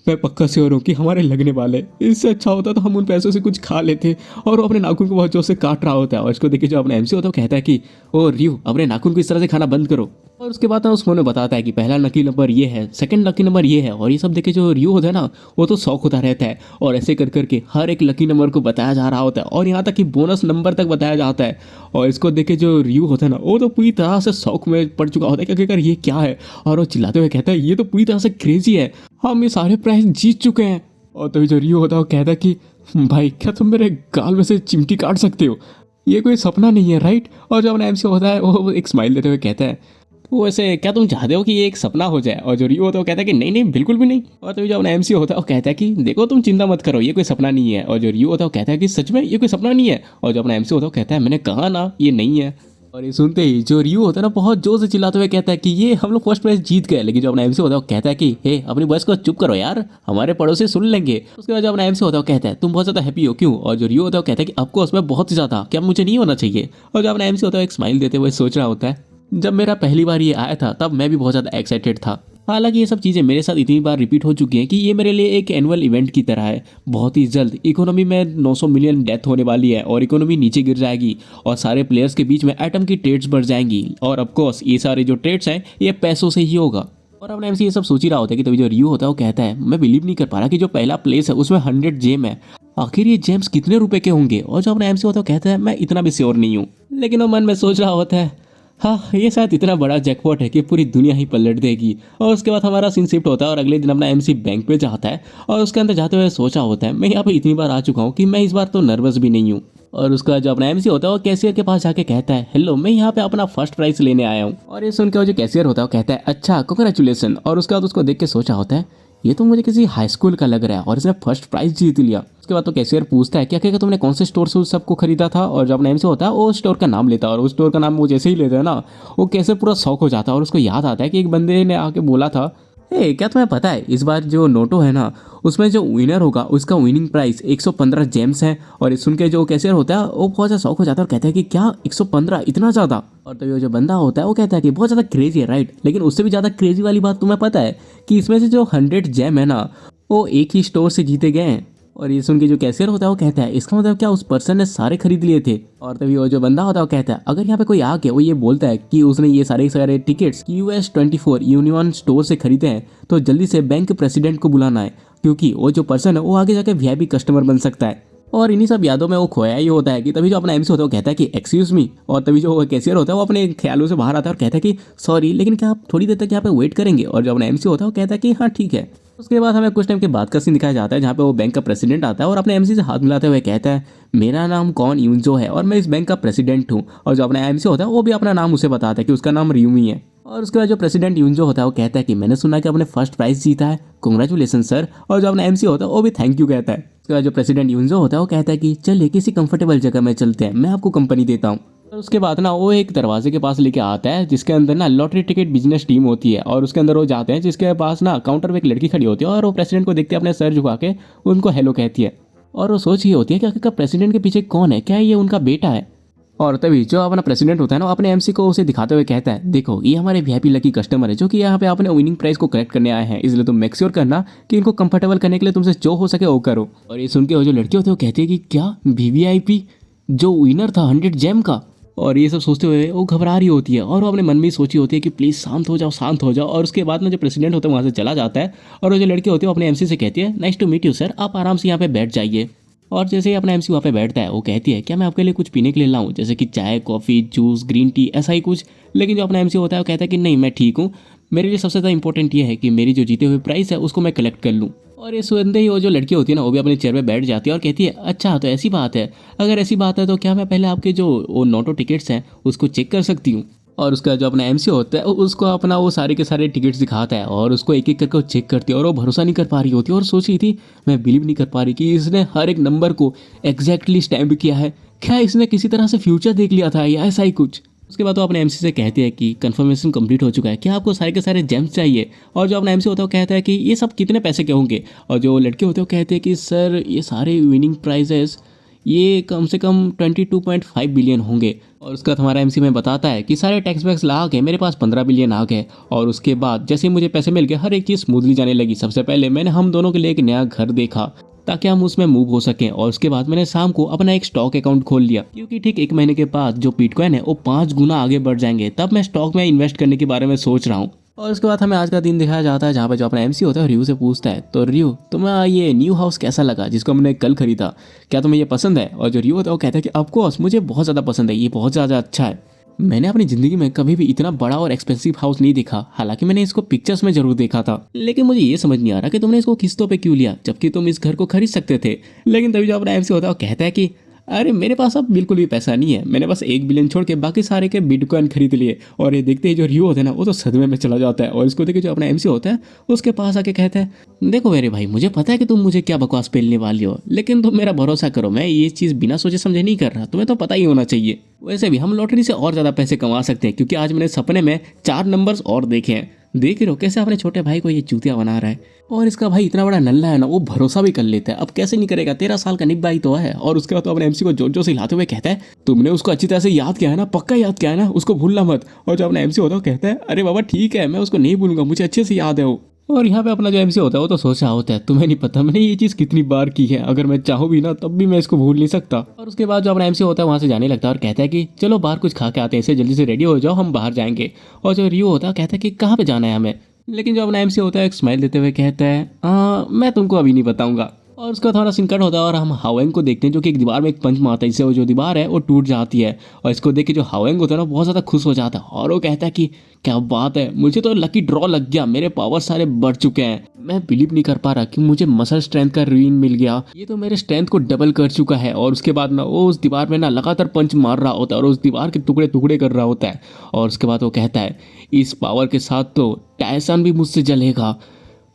मैं पक्का श्योर हूँ कि हमारे लगने वाले, इससे अच्छा होता तो हम उन पैसों से कुछ खा लेते। और वो अपने नाखून को बहुत जोर से काट रहा होता है और इसको देखिए जो अपना एमसी होता है वो कहता है कि ओ रियू अपने नाखून को इस तरह से खाना बंद करो। और उसके बाद ना उस फोन में बताता है कि पहला लकी नंबर ये है, सेकंड लकी नंबर ये है। और ये सब देखे जो रियू होता है ना वो तो शौक होता रहता है और ऐसे कर करके हर एक लकी नंबर को बताया जा रहा होता है और यहाँ तक कि बोनस नंबर तक बताया जाता है। और इसको देखे जो रियू होता है ना वो तो पूरी तरह से शौक में पड़ चुका होता है कि आखिरकार ये क्या है। और वो चिल्लाते हुए कहता है ये तो पूरी तरह से क्रेजी है, हम ये सारे प्राइज जीत चुके हैं। और तभी जो रियू होता है वो कहता है कि भाई क्या तुम मेरे गाल में से चिमटी काट सकते हो, ये कोई सपना नहीं है राइट। और जो अपना एमसी होता है वो एक स्माइल देते हुए कहता है वो ऐसे क्या तुम चाहते हो कि ये एक सपना हो जाए। और जो रियू होता है वो कहता है कि नहीं नहीं बिल्कुल भी नहीं। और तभी जो अपना एमसी होता है वो कहता है कि देखो तुम चिंता मत करो ये कोई सपना नहीं है। और जो रियू होता है वो कहता है कि सच में ये कोई सपना नहीं है। और जो अपना एमसी होता है वो कहता है मैंने कहा ना ये नहीं है। और ये सुनते ही जो रियू होता है ना बहुत जोर से चिल्लाते हुए कहता है कि ये हम लोग फर्स्ट प्राइज जीत गए। लेकिन जो अपना एमसी होता है वो कहता है कि हे अपनी वॉइस को चुप करो यार, हमारे पड़ोसी सुन लेंगे। उसके बाद जो अपना एमसी होता है वो कहता है तुम बहुत ज्यादा हैप्पी हो क्यों। और जो रियू होता है वो कहता है कि आपको उसमें बहुत ही ज्यादा, क्या मुझे नहीं होना चाहिए। और जो अपना एमसी होता है एक स्माइल देते हुए सोच रहा होता है जब मेरा पहली बार ये आया था तब मैं भी बहुत ज़्यादा एक्साइटेड था। हालांकि ये सब चीज़ें मेरे साथ इतनी बार रिपीट हो चुकी हैं कि ये मेरे लिए एक एनुअल इवेंट की तरह है। बहुत ही जल्द इकोनॉमी में 900 मिलियन डेथ होने वाली है और इकोनॉमी नीचे गिर जाएगी और सारे प्लेयर्स के बीच में एटम की ट्रेड्स बढ़ जाएंगी। और ऑफकोर्स ये सारे जो ट्रेड्स हैं ये पैसों से ही होगा। और अपना एमसी ये सब सोच ही रहा होता है कि तभी जो रियू होता है वो कहता है मैं बिलीव नहीं कर पा रहा कि जो पहला प्लेस है उसमें 100 जेम है, आखिर ये जेम्स कितने रुपए के होंगे। और जो अपना एमसी होता है वो कहता है मैं इतना भी श्योर नहीं हूँ। लेकिन वो मन में सोच रहा होता है हाँ ये शायद इतना बड़ा जैकपॉट है कि पूरी दुनिया ही पलट देगी। और उसके बाद हमारा सीन शिफ्ट होता है और अगले दिन अपना एमसी बैंक पे जाता है और उसके अंदर जाते हुए सोचा होता है मैं यहाँ पे इतनी बार आ चुका हूँ कि मैं इस बार तो नर्वस भी नहीं हूँ। और उसका जो अपना एमसी होता है वो कैशियर के पास जाके कहता है हेलो मैं यहाँ पे अपना फर्स्ट प्राइज लेने आया हूँ। और ये सुन के वो जो कैशियर होता है वो कहता है अच्छा कांग्रेचुलेसन। और उसके बाद उसको देख के सोचा होता है ये तो मुझे किसी हाई स्कूल का लग रहा है और इसने फर्स्ट प्राइज जीत लिया। उसके बाद तो कैशियर पूछता है क्या तुमने कौन से स्टोर से उस सबको खरीदा था। और जब नेम से होता है वो स्टोर का नाम लेता है और उस स्टोर का नाम वो जैसे ही लेता है ना वो कैसे पूरा शौक हो जाता है। और उसको याद आता है कि एक बंदे ने आके बोला था क्या तुम्हें पता है इस बार जो नोटो है ना उसमें जो विनर होगा उसका विनिंग प्राइस 115 जेम्स है। और ये सुन के जो कैशियर होता है वो बहुत ज़्यादा शौक हो जाता है और कहता है कि क्या 115 इतना ज़्यादा। और तभी वो जो बंदा होता है वो कहता है कि बहुत ज़्यादा क्रेजी है राइट। लेकिन उससे भी ज़्यादा क्रेजी वाली बात तुम्हें पता है कि इसमें से जो 100 जेम है ना वो एक ही स्टोर से जीते गए हैं। और ये सुन के जो कैशियर होता है वो कहता है इसका मतलब क्या उस पर्सन ने सारे खरीद लिए थे। और तभी वो जो बंदा होता है वो कहता है अगर यहाँ पे कोई आके वो ये बोलता है कि उसने ये सारे टिकट्स US24 यूनियन स्टोर से खरीदे हैं तो जल्दी से बैंक प्रेसिडेंट को बुलाना है क्योंकि वो जो पर्सन है वो आगे जाके VIP कस्टमर बन सकता है। और इन्हीं सब यादों में वो खोया ही होता है कि तभी जो अपना एमसी होता है वो कहता है कि एक्सक्यूज मी। और तभी जो कैशियर होता है वो अपने ख्यालों से बाहर आता है और कहता है कि सॉरी लेकिन क्या आप थोड़ी देर तक यहाँ पे वेट करेंगे। और जो अपना एमसी होता है वो कहता है कि हाँ ठीक है। उसके बाद हमें कुछ टाइम के बाद का सीन दिखाया जाता है जहाँ पे वो बैंक का प्रेसिडेंट आता है और अपने एमसी से हाथ मिलाते हुए कहता है मेरा नाम कौन यूंजो है और मैं इस बैंक का प्रेसिडेंट हूँ। और जो अपना एमसी होता है वो भी अपना नाम उसे बताता है कि उसका नाम रियूमी है। और उसके बाद जो प्रेसिडेंट यूंजो होता है वो कहता है कि मैंने सुना कि आपने फर्स्ट प्राइज जीता है, कांग्रेचुलेशन सर। और जो अपना एमसी होता है वो भी थैंक यू कहता है। उसके बाद जो प्रेसिडेंट यूंजो होता है वो कहता है कि चलिए किसी कंफर्टेबल जगह में चलते हैं, मैं आपको कंपनी देता हूँ। और उसके बाद ना वो एक दरवाजे के पास लेके आता है जिसके अंदर ना लॉटरी टिकट बिजनेस टीम होती है। और उसके अंदर वो जाते हैं जिसके पास ना काउंटर पे एक लड़की खड़ी होती है और वो प्रेसिडेंट को देखते अपने सर झुका के उनको हेलो कहती है। और वो सोच ये होती है कि आखिरकार प्रेसिडेंट के पीछे कौन है, क्या ये उनका बेटा है। और तभी जो अपना प्रेसिडेंट होता है ना अपने एमसी को उसे दिखाते हुए कहता है देखो ये हमारे वीआईपी लकी कस्टमर है जो कि यहाँ पे अपने विनिंग प्राइस को कलेक्ट करने आए हैं, इसलिए तुम मेक श्योर करना कि इनको कंफर्टेबल करने के लिए तुमसे जो हो सके वो करो। और ये सुन के वो जो लड़के होते हैं वो कहते हैं कि क्या वीवीआईपी जो विनर था 100 जेम का। और ये सब सोचते हुए वो घबरा रही होती है और वो अपने मन में सोची होती है कि प्लीज़ शांत हो जाओ। और उसके बाद में जो प्रेसिडेंट होता है वहाँ से चला जाता है और वो जो लड़के होते हैं वो अपने एमसी से कहती है nice to meet you sir, आप आराम से यहाँ पे बैठ जाइए। और जैसे ही अपना एमसी वहाँ पे बैठता है वो कहती है क्या मैं आपके लिए कुछ पीने के लिए लाऊं, जैसे कि चाय, कॉफ़ी, जूस, ग्रीन टी, ऐसा ही कुछ। लेकिन जो अपना एमसी होता है वो कहता है कि नहीं मैं ठीक हूँ, मेरे लिए सबसे ज़्यादा इंपॉर्टेंट ये है कि मेरी जो जीते हुए प्राइस है उसको मैं कलेक्ट कर लूँ। और ये सुनते ही वो जो लड़की होती है ना वो भी अपने चेयर पे बैठ जाती है और कहती है अच्छा तो ऐसी बात है, अगर ऐसी बात है तो क्या मैं पहले आपके जो वो नोटो टिकट्स हैं उसको चेक कर सकती हूँ। और उसका जो अपना एमसी होता है उसको अपना वो सारे के सारे टिकट्स दिखाता है और उसको एक एक करके वो चेक करती है और वो भरोसा नहीं कर पा रही होती है और सोच रही थी मैं बिलीव नहीं कर पा रही कि इसने हर एक नंबर को एग्जैक्टली स्टैम्प किया है। क्या इसने किसी तरह से फ्यूचर देख लिया था या ऐसा ही कुछ। उसके बाद वो अपने एमसी से कहती है कि कंफर्मेशन कंप्लीट हो चुका है, क्या आपको सारे के सारे जेम्स चाहिए। और जो अपना एमसी होता है वो कहता है कि ये सब कितने पैसे के होंगे। और जो लड़के होते हैं वो कहते हैं कि सर ये सारे विनिंग प्राइजेस ये कम से कम 22.5 बिलियन होंगे। और उसका हमारा एमसी में बताता है कि सारे टैक्स वैक्स ला के मेरे पास 15 बिलियन आ गए। और उसके बाद जैसे ही मुझे पैसे मिल गए हर एक चीज़ स्मूथली जाने लगी। सबसे पहले मैंने हम दोनों के लिए एक नया घर देखा ताकि हम उसमें मूव हो सकें। और उसके बाद मैंने शाम को अपना एक स्टॉक अकाउंट खोल लिया क्योंकि ठीक 1 महीने के बाद जो बिटकॉइन है वो 5 गुना आगे बढ़ जाएंगे। तब मैं स्टॉक में इन्वेस्ट करने के बारे में सोच रहा हूँ। और उसके बाद हमें आज का दिन दिखाया जाता है जहाँ पे जो अपना एमसी होता है रियू से पूछता है तो रियू तुम्हें ये न्यू हाउस कैसा लगा जिसको हमने कल खरीदा, क्या तुम्हें ये पसंद है। और जो रियू होता है वो कहता है कि ऑफकोर्स मुझे बहुत ज़्यादा पसंद है, ये बहुत ज़्यादा अच्छा है। मैंने अपनी ज़िंदगी में कभी भी इतना बड़ा और एक्सपेंसिव हाउस नहीं देखा, हालांकि मैंने इसको पिक्चर्स में जरूर देखा था। लेकिन मुझे ये समझ नहीं आ रहा कि तुमने इसको किस्तों पे क्यों लिया जबकि तुम इस घर को खरीद सकते थे। लेकिन तभी जो अपना एमसी होता है वो कहता है कि अरे मेरे पास अब बिल्कुल भी पैसा नहीं है, मैंने बस 1 बिलियन छोड़ के बाकी सारे के बिटकॉइन खरीद लिए। और ये देखते ही जो रियो होता है ना वो तो सदमे में चला जाता है। और इसको देखे जो अपना एमसी होता है उसके पास आके कहता है देखो मेरे भाई मुझे पता है कि तुम मुझे क्या बकवास पेलने वाली हो, लेकिन तुम मेरा भरोसा करो मैं ये चीज़ बिना सोचे समझे नहीं कर रहा, तुम्हें तो पता ही होना चाहिए। वैसे भी हम लॉटरी से और ज़्यादा पैसे कमा सकते हैं क्योंकि आज मैंने सपने में 4 नंबर्स और देखे हैं। देख रहे हो कैसे अपने छोटे भाई को ये चूतिया बना रहा है। और इसका भाई इतना बड़ा नल्ला है ना वो भरोसा भी कर लेता है, अब कैसे नहीं करेगा, 13 साल का निक भाई तो है। और उसके बाद तो अपने एमसी को जोर जोर से हिलाते हुए कहता है तुमने उसको अच्छी तरह से याद किया है ना, पक्का याद किया है ना, उसको भूलना मत। और जो अपना एमसी होता है वो कहता है अरे बाबा ठीक है मैं उसको नहीं भूलूंगा, मुझे अच्छे से याद है वो। और यहाँ पे अपना जो एमसी होता है वो तो सोचा होता है तुम्हें नहीं पता मैंने ये चीज़ कितनी बार की है, अगर मैं चाहूँ भी ना तब भी मैं इसको भूल नहीं सकता। और उसके बाद जो अपना एमसी होता है वहाँ से जाने लगता है और कहता है कि चलो बाहर कुछ खा के आते हैं, इसे जल्दी से रेडी हो जाओ हम बाहर जाएंगे। और जो रियो होता है कहता है कि कहाँ पे जाना है हमें। लेकिन जो अपना एमसी होता है एक स्माइल देते हुए कहता है मैं तुमको अभी नहीं बताऊंगा। और उसका थोड़ा सिंकट होता है और हम हावेंग को देखते हैं जो कि एक दीवार में एक पंच मारता है, इससे वो जो दीवार है वो टूट जाती है। और इसको देख के जो हावेंग होता है ना बहुत ज़्यादा खुश हो जाता है और वो कहता है कि क्या बात है, मुझे तो लकी ड्रॉ लग गया, मेरे पावर सारे बढ़ चुके हैं, मैं बिलीव नहीं कर पा रहा कि मुझे मसल स्ट्रेंथ का रूइन मिल गया, ये तो मेरे स्ट्रेंथ को डबल कर चुका है। और उसके बाद ना वो उस दीवार में ना लगातार पंच मार रहा होता है और उस दीवार के टुकड़े टुकड़े कर रहा होता है। और उसके बाद वो कहता है इस पावर के साथ तो टायसन भी मुझसे जलेगा।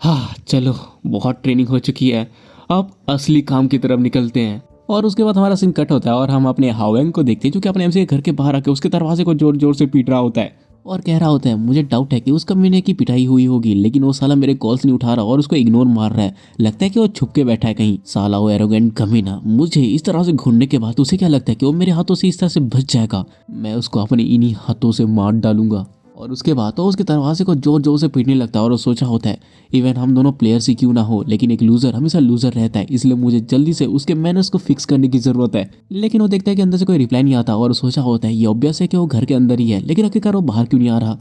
हाँ चलो बहुत ट्रेनिंग हो चुकी है, अब असली काम की तरफ निकलते हैं। और उसके बाद हमारा सीन कट होता है और हम अपने हावेंग को देखते हैं जो कि अपने एमसी के घर के बाहर आके उसके दरवाजे को जोर जोर से पीट रहा होता है और कह रहा होता है मुझे डाउट है कि उस कमीने की पिटाई हुई होगी, लेकिन वो साला मेरे कॉल्स नहीं उठा रहा और उसको इग्नोर मार रहा है, लगता है कि वो छुप के बैठा है कहीं। साला वो एरोगेंट कमीना, मुझे इस तरह से घूरने के बाद उसे क्या लगता है कि वो मेरे हाथों से इस तरह से बच जाएगा, मैं उसको अपने इन्हीं हाथों से मार डालूंगा। और उसके बाद तो उसके दरवाजे को जोर जोर से पीटने लगता है और वो सोचा होता है इवन हम दोनों प्लेयर्स ही क्यों ना हो, लेकिन एक लूजर हमेशा लूजर रहता है, इसलिए मुझे जल्दी से उसके मैनर्स को फिक्स करने की जरूरत है। लेकिन वो देखता है कि अंदर से कोई रिप्लाई नहीं आता और सोचा होता है ये ऑब्वियस है कि वो घर के अंदर ही है, लेकिन आखिरकार वो बाहर क्यों नहीं आ रहा।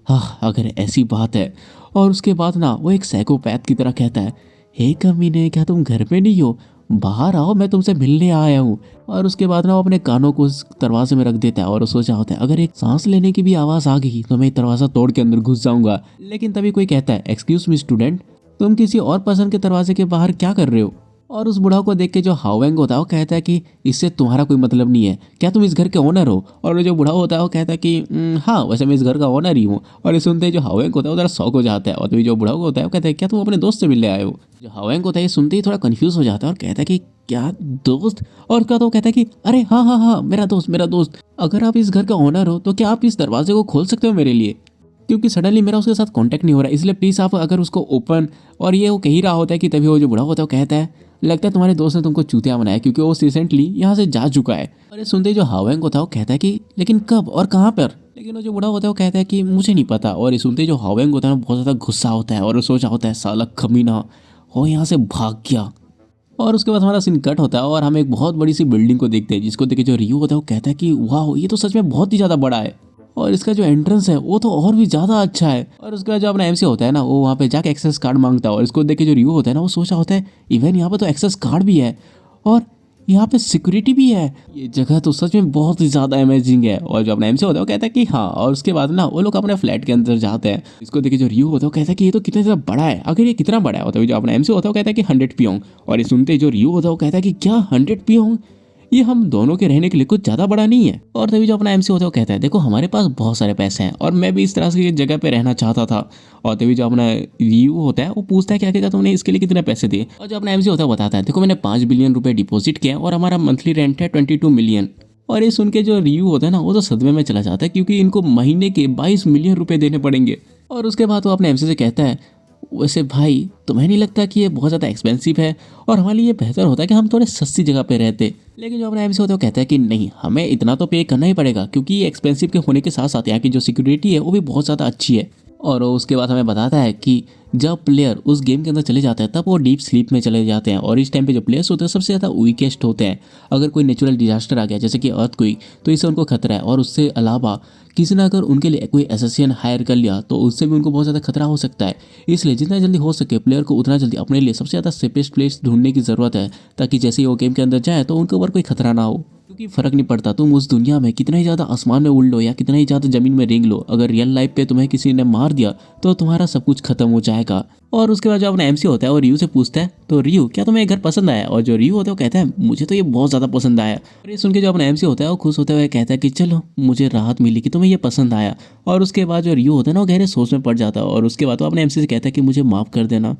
हाँ अगर ऐसी बात है। और उसके बाद ना वो एक साइकोपैथ की तरह कहता है हे कमीने क्या तुम घर पे नहीं हो, बाहर आओ मैं तुमसे मिलने आया हूँ। और उसके बाद ना वो अपने कानों को उस दरवाजे में रख देता है और सोचा होता है अगर एक सांस लेने की भी आवाज़ आ गई तो मैं दरवाज़ा तोड़ के अंदर घुस जाऊंगा। लेकिन तभी कोई कहता है एक्सक्यूज मी स्टूडेंट, तुम किसी और पर्सन के दरवाजे के बाहर क्या कर रहे हो। और उस बुढ़ाओ को देख के जो हावेंग होता है वो कहता है कि इससे तुम्हारा कोई मतलब नहीं है, क्या तुम इस घर के ओनर हो। और जो बुढ़ाओ होता है वो कहता है कि हाँ वैसे मैं इस घर का ओनर ही हूँ। और ये सुनते ही जो हावेंग होता है वो जरा शौक हो जाता है और तभी जो बुढ़ाओ होता है वो कहता है क्या तुम अपने दोस्त से मिलने आए हो। जो हावेंग होता है ये सुनते ही थोड़ा कन्फ्यूज हो जाता है और कहता है कि क्या दोस्त। और उसका तो कहता है कि अरे हाँ हाँ हाँ मेरा दोस्त, अगर आप इस घर का ओनर हो तो क्या आप इस दरवाजे को खोल सकते हो मेरे लिए, क्योंकि सडनली मेरा उसके साथ कांटेक्ट नहीं हो रहा है, इसलिए प्लीज़ आप अगर उसको ओपन। और ये वो कह ही रहा होता है कि तभी वो जो बुढ़ा होता है वो कहता है लगता है तुम्हारे दोस्त ने तुमको चूतिया बनाया क्योंकि वो रिसेंटली यहाँ से जा चुका है। और ये सुनते ही जो हावेंग होता है वो कहता है कि लेकिन कब और कहाँ पर। लेकिन वो जो बूढ़ा होता है वो कहता है कि मुझे नहीं पता। और ये सुनते ही जो हावेंग होता है ना बहुत ज़्यादा गुस्सा होता है और वो सोचा होता है साला कमीना वो यहाँ से भाग गया। और उसके बाद हमारा सीन कट होता है और हम एक बहुत बड़ी सी बिल्डिंग को देखते हैं जिसको देख के जो रियो होता है वो कहता है कि वाह ये तो सच में बहुत ही ज़्यादा बड़ा है और इसका जो एंट्रेंस है वो तो और भी ज़्यादा अच्छा है। और उसका जो अपना एमसी होता है ना वो वहाँ पे जाके एक्सेस कार्ड मांगता है और इसको देख के जो रियो होता है ना वो सोचा होता है इवन यहाँ पे तो एक्सेस कार्ड भी है। और यहाँ पे सिक्योरिटी भी है। ये जगह तो सच में बहुत ही ज़्यादा अमेजिंग है। और जो अपना एमसी होता है वो कहता है कि हाँ, और उसके बाद ना वो लोग अपने फ्लैट के अंदर जाते हैं। इसको देखिए जो रियो होता है वो कहता है कि ये तो कितना ज़्यादा बड़ा है। अगर ये कितना बड़ा है होता है, जो अपना एमसी होता है वो कहता है कि 100 पियोंग। और ये सुनते ही जो रियो होता है वो कहता है कि क्या 100 पियोंग, ये हम दोनों के रहने के लिए कुछ ज्यादा बड़ा नहीं है। और तभी जो अपना एमसी होता है वो कहता है देखो हमारे पास बहुत सारे पैसे हैं और मैं भी इस तरह की जगह पे रहना चाहता था। और तभी जो अपना यू होता है वो पूछता है क्या तुमने इसके लिए कितने पैसे दिए। और जो अपना एमसी होता है वो बताता है देखो मैंने 5 बिलियन रुपए डिपॉजिट किया और हमारा मंथली रेंट है 22 मिलियन। और ये सुन के जो रियू होता है ना वो तो सदमे में चला जाता है, क्योंकि इनको महीने के 22 मिलियन रुपए देने पड़ेंगे। और उसके बाद वो अपने एमसी से कहता है वैसे भाई तुम्हें नहीं लगता कि ये बहुत ज़्यादा एक्सपेंसिव है और हमारे लिए ये बेहतर होता है कि हम थोड़े सस्ती जगह पे रहते। लेकिन जो अपना एमसी होता है वो कहता है कि नहीं, हमें इतना तो पे करना ही पड़ेगा, क्योंकि ये एक्सपेंसिव के होने के साथ साथ यहाँ की जो सिक्योरिटी है वो भी बहुत ज़्यादा अच्छी है। और वो उसके बाद हमें बताता है कि जब प्लेयर उस गेम के अंदर चले जाते हैं तब वो डीप स्लीप में चले जाते हैं। और इस टाइम पे जो प्लेयर्स होते हैं सबसे ज़्यादा वीकेस्ट होते हैं। अगर कोई नेचुरल डिजास्टर आ गया जैसे कि अर्थक्वेक तो इससे उनको खतरा है। और उससे अलावा किसी ने अगर उनके लिए कोई एसेसियन हायर कर लिया तो उससे भी उनको बहुत ज़्यादा खतरा हो सकता है। इसलिए जितना जल्दी हो सके प्लेयर को उतना जल्दी अपने लिए सबसे ज़्यादा सेफेस्ट प्लेस ढूंढने की ज़रूरत है, ताकि जैसे ही वो गेम के अंदर जाए तो उनके ऊपर कोई खतरा ना हो। क्योंकि फर्क नहीं पड़ता तुम उस दुनिया में कितना ही ज़्यादा आसमान में उड़ लो या कितना ही ज़्यादा ज़मीन में रेंग लो, अगर रियल लाइफ पे तुम्हें किसी ने मार दिया तो तुम्हारा सब कुछ खत्म हो जाएगा। और उसके बाद जो अपना एमसी होता है और रियू से पूछता है तो रियू क्या तुम्हें घर पसंद आया। और जो रियू होता है वो कहता है मुझे तो ये बहुत ज़्यादा पसंद आया। और ये सुन के जो अपना एमसी होता है वो खुश होते हुए कहता है कि चलो मुझे राहत मिली कि तुम्हें ये पसंद आया। और उसके बाद जो रियू होता है ना वो गहरे सोच में पड़ जाता है। और उसके बाद वो अपने एमसी से कहता है कि मुझे माफ़ कर देना,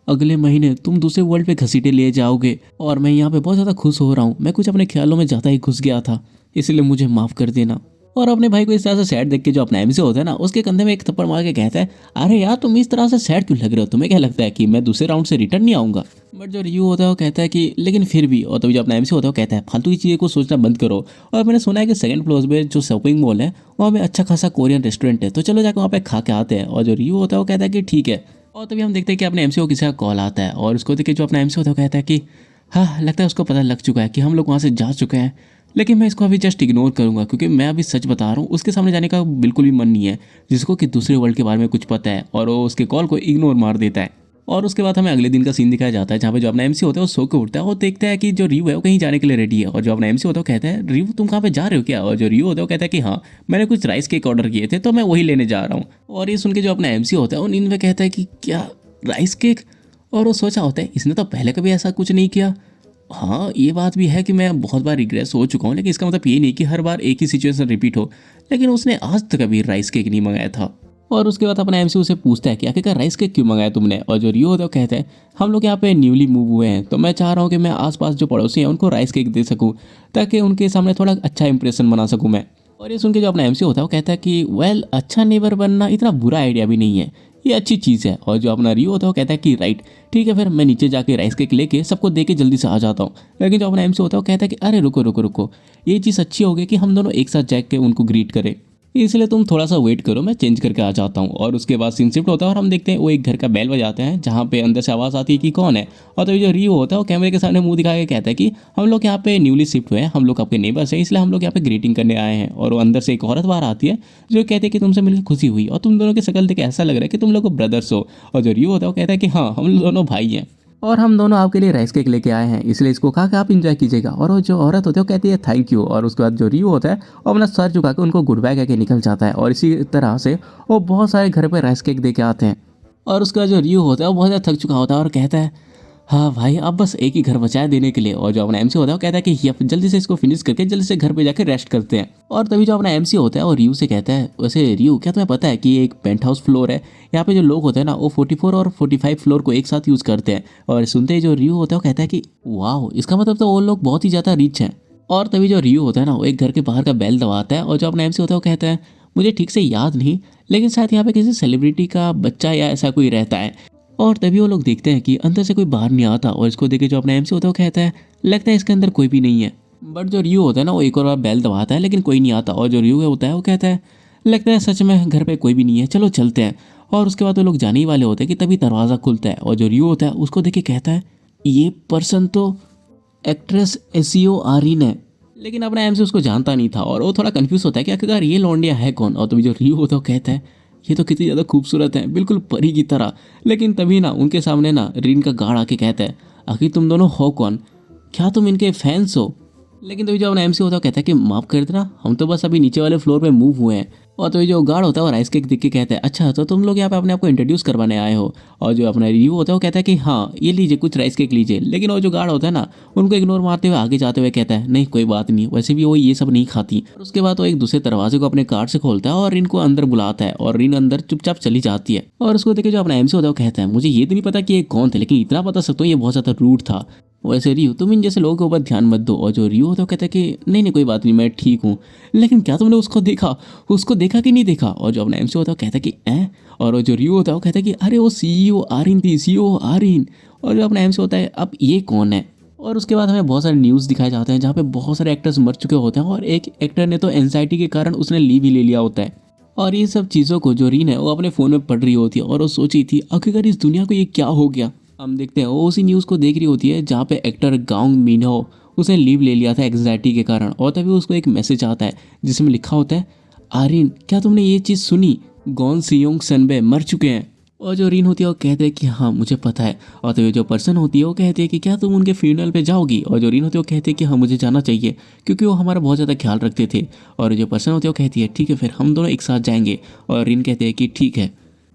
अगले महीने तुम दूसरे वर्ल्ड पे घसीटे लिए जाओगे और मैं यहाँ पे बहुत ज़्यादा खुश हो रहा हूँ। मैं कुछ अपने ख्यालों में ज़्यादा ही घुस गया था, इसलिए मुझे माफ़ कर देना। और अपने भाई को इस तरह से सैड देख के जो अपना एमसी होता है ना उसके कंधे में एक थप्पड़ मार के कहता है अरे यार तुम इस तरह से सैड क्यों लग रहे हो, तुम्हें क्या लगता है कि मैं दूसरे राउंड से रिटर्न नहीं आऊँगा। बट जो रियू होता है वो कहता है कि लेकिन फिर भी। और तभी जो अपना एमसी होता है वो कहता है फालतू की चीज़ें को सोचना बंद करो। और मैंने सुना है कि सेकंड फ्लोर पे जो शॉपिंग मॉल है वहाँ पे अच्छा खासा कोरियन रेस्टोरेंट है, तो चलो जाकर वहाँ पे खा के आते हैं। और जो रियू होता है वो कहता है कि ठीक है। और तभी हम देखते हैं कि अपने एमसी को किसी का कॉल आता है और उसको देख के जो अपना एमसी होता है वो कहता है कि हाँ लगता है उसको पता लग चुका है कि हम लोग वहाँ से जा चुके हैं, लेकिन मैं इसको अभी जस्ट इग्नोर करूंगा क्योंकि मैं अभी सच बता रहा हूँ, उसके सामने जाने का बिल्कुल भी मन नहीं है जिसको कि दूसरे वर्ल्ड के बारे में कुछ पता है। और वो उसके कॉल को इग्नोर मार देता है। और उसके बाद हमें अगले दिन का सीन दिखाया जाता है जहाँ पे जो अपना एमसी होता है वो सो के उठता है और देखता है कि जो रियू है वो कहीं जाने के लिए रेडी है। और जो अपना एमसी होता है वो कहता है रियू तुम कहाँ पे जा रहे हो क्या। और जो रियू होता है वो कहता है कि हाँ मैंने कुछ राइस केक ऑर्डर किए थे तो मैं वही लेने जा रहा हूँ। और ये सुन के जो अपना एमसी होता है वो नींद में कहता है कि क्या राइस केक। और वो सोचा होता है इसने तो पहले कभी ऐसा कुछ नहीं किया। हाँ ये बात भी है कि मैं बहुत बार रिग्रेस हो चुका हूँ, लेकिन इसका मतलब ये नहीं कि हर बार एक ही सिचुएशन रिपीट हो। लेकिन उसने आज तक कभी राइस केक नहीं मंगाया था। और उसके बाद अपना एमसी उसे पूछता है कि आखिरकार राइस केक क्यों मंगाया तुमने। और जो रियो होता है वो कहता है हम लोग यहाँ पे न्यूली मूव हुए हैं तो मैं चाह रहा हूँ कि मैं आसपास जो पड़ोसी हैं उनको राइस केक दे सकूँ ताकि उनके सामने थोड़ा अच्छा इंप्रेशन बना सकूँ मैं। और ये सुन के जो अपना एमसी होता है वो कहता है कि वेल अच्छा नेबर बनना इतना बुरा आइडिया भी नहीं है, ये अच्छी चीज़ है। और जो अपना रियो होता है वो कहता है कि राइट ठीक है फिर मैं नीचे जाके राइस केक लेके सबको दे के जल्दी से आ जाता हूँ। लेकिन जो अपना एमसी होता है वो कहता है कि अरे रुको रुको रुको, ये चीज़ अच्छी होगी कि हम दोनों एक साथ जाके उनको ग्रीट करें, इसलिए तुम थोड़ा सा वेट करो मैं चेंज करके आ जाता हूँ। और उसके बाद सीन शिफ्ट होता है और हम देखते हैं वो एक घर का बेल बजाते हैं जहाँ पे अंदर से आवाज़ आती है कि कौन है। और तो जो रियो होता है वो कैमरे के सामने मुंह दिखा के कहता है कि हम लोग यहाँ पे न्यूली शिफ्ट हुए हैं, हम लोग आपके नेबर्स हैं, इसलिए हम लोग यहाँ पे ग्रीटिंग करने आए हैं। और वो अंदर से एक औरत बाहर आती है जो कहती है कि तुमसे मिलकर खुशी हुई और तुम दोनों की शक्ल देख ऐसा लग रहा है कि तुम लोग ब्रदर्स हो। और जो रियो होता है वो कहता है कि हाँ हम दोनों भाई हैं और हम दोनों आपके लिए राइस केक लेके आए हैं, इसलिए इसको खा के आप इंजॉय कीजिएगा। और वो जो औरत होती है वो कहती है थैंक यू। और उसके बाद जो रियो होता है वो अपना सर झुका के उनको गुड बाय कह के निकल जाता है। और इसी तरह से वो बहुत सारे घर पे राइस केक दे के आते हैं। और उसका जो रियो होता है वो बहुत ज़्यादा थक चुका होता है और कहता है हाँ भाई अब बस एक ही घर बचा है देने के लिए। और जो अपना एमसी होता है वो कहता है कि यप जल्दी से इसको फिनिश करके जल्दी से घर पे जाके रेस्ट करते हैं। और तभी जो अपना एमसी होता है वो रियू से कहता है वैसे रियू क्या तुम्हें पता है कि ये एक पेंट हाउस फ्लोर है, यहाँ पे जो लोग होते हैं ना वो 44 और 45 फ्लोर को एक साथ यूज़ करते हैं। और सुनते ही जो रियू होता है वो कहता है कि वाह इसका मतलब तो वो लोग बहुत ही ज़्यादा रिच हैं। और तभी जो रियू होता है ना वो एक घर के बाहर का बेल दबाता है और जो अपना एमसी होता है वो कहता है मुझे ठीक से याद नहीं लेकिन शायद यहाँ पे किसी सेलिब्रिटी का बच्चा या ऐसा कोई रहता है। और तभी वो लोग देखते हैं कि अंदर से कोई बाहर नहीं आता। और इसको देखे जो अपना एमसी होता है वो कहता है लगता है इसके अंदर कोई भी नहीं है। बट जो रियू होता है ना वो एक और बार बेल दबाता है लेकिन कोई नहीं आता। और जो रियू होता है वो कहता है लगता है सच में घर पे कोई भी नहीं है, चलो चलते हैं। और उसके बाद वो लोग जाने ही वाले होते हैं कि तभी दरवाज़ा खुलता है और जो रियू होता है उसको देख के कहता है ये पर्सन तो एक्ट्रेस एसियो आरिन है। लेकिन अपना एमसी उसको जानता नहीं था और वो थोड़ा कंफ्यूज होता है कि आखिरकार ये लौंडिया है कौन। और तभी जो रियू होता है वो कहता है ये तो कितनी ज़्यादा खूबसूरत है बिल्कुल परी की तरह। लेकिन तभी ना उनके सामने ना रिन का गार्ड आके कहता है आखिर तुम दोनों हो कौन। क्या तुम इनके फैंस हो? लेकिन तो जो अपना एमसी होता है कहता है कि माफ कर देना, हम तो बस अभी नीचे वाले फ्लोर पे मूव हुए हैं। और तो जो गार्ड होता है वो राइस केक दिख के कहता है अच्छा तो तुम लोग यहाँ पे अपने आप को इंट्रोड्यूस करवाने आए हो। और जो अपना रिव्यू होता है वो कहता है कि हाँ ये लीजिए कुछ राइस केक लीजिए। लेकिन वो जो गार्ड होता है ना उनको इग्नोर मारते हुए आगे जाते हुए कहता है नहीं कोई बात नहीं, वैसे भी वो ये सब नहीं खाती। और उसके बाद वो एक दूसरे दरवाजे को अपने कार्ड से खोलता है और इनको अंदर बुलाता है और रिन अंदर चुपचाप चली जाती है। और उसको देखे जो अपना एमसी होता है वो कहता है मुझे ये तो नहीं पता कि ये कौन थे, लेकिन इतना बता सकता हूँ ये बहुत ज्यादा रूड था। वैसे रियो तुम इन जैसे लोगों के ऊपर ध्यान मत दो। और जो रियो होता है वो कहता है कि नहीं नहीं कोई बात नहीं मैं ठीक हूँ। लेकिन क्या तुमने उसको देखा कि नहीं देखा? और जो अपना एमसी होता है वो कहता है कि और वो जो रियो होता है वो कहता है कि अरे वो सीईओ आरिन थी, सीईओ आरिन। और जो अपना एमसी होता है अब ये कौन है? और उसके बाद हमें बहुत सारे न्यूज़ दिखाए जाते हैं जहाँ पे बहुत सारे एक्टर्स मर चुके होते हैं और एक एक्टर ने तो एंजाइटी के कारण उसने लीव ही ले लिया होता है। और ये सब चीज़ों को जो रीन है वो अपने फ़ोन में पढ़ रही होती है और वो सोची थी आखिरकार इस दुनिया को ये क्या हो गया। हम देखते हैं वो उसी न्यूज़ को देख रही होती है जहाँ पे एक्टर गांग मिनहो उसने लीव ले लिया था एग्जैक्टी के कारण। और तभी उसको एक मैसेज आता है जिसमें लिखा होता है आरिन क्या तुमने ये चीज़ सुनी, गॉन सियोंग सनबे मर चुके हैं। और जो रीन होती है वो कहते हैं कि हाँ मुझे पता है। और तो जो पर्सन होती है वो कहती है कि क्या तुम उनके फ्यूनरल पे जाओगी? और जो रीन होती है वो कहती है कि हाँ मुझे जाना चाहिए क्योंकि वो हमारा बहुत ज़्यादा ख्याल रखते थे। और जो पर्सन होती है वो कहती है ठीक है फिर हम दोनों एक साथ जाएंगे। और रीन कहते हैं कि ठीक है।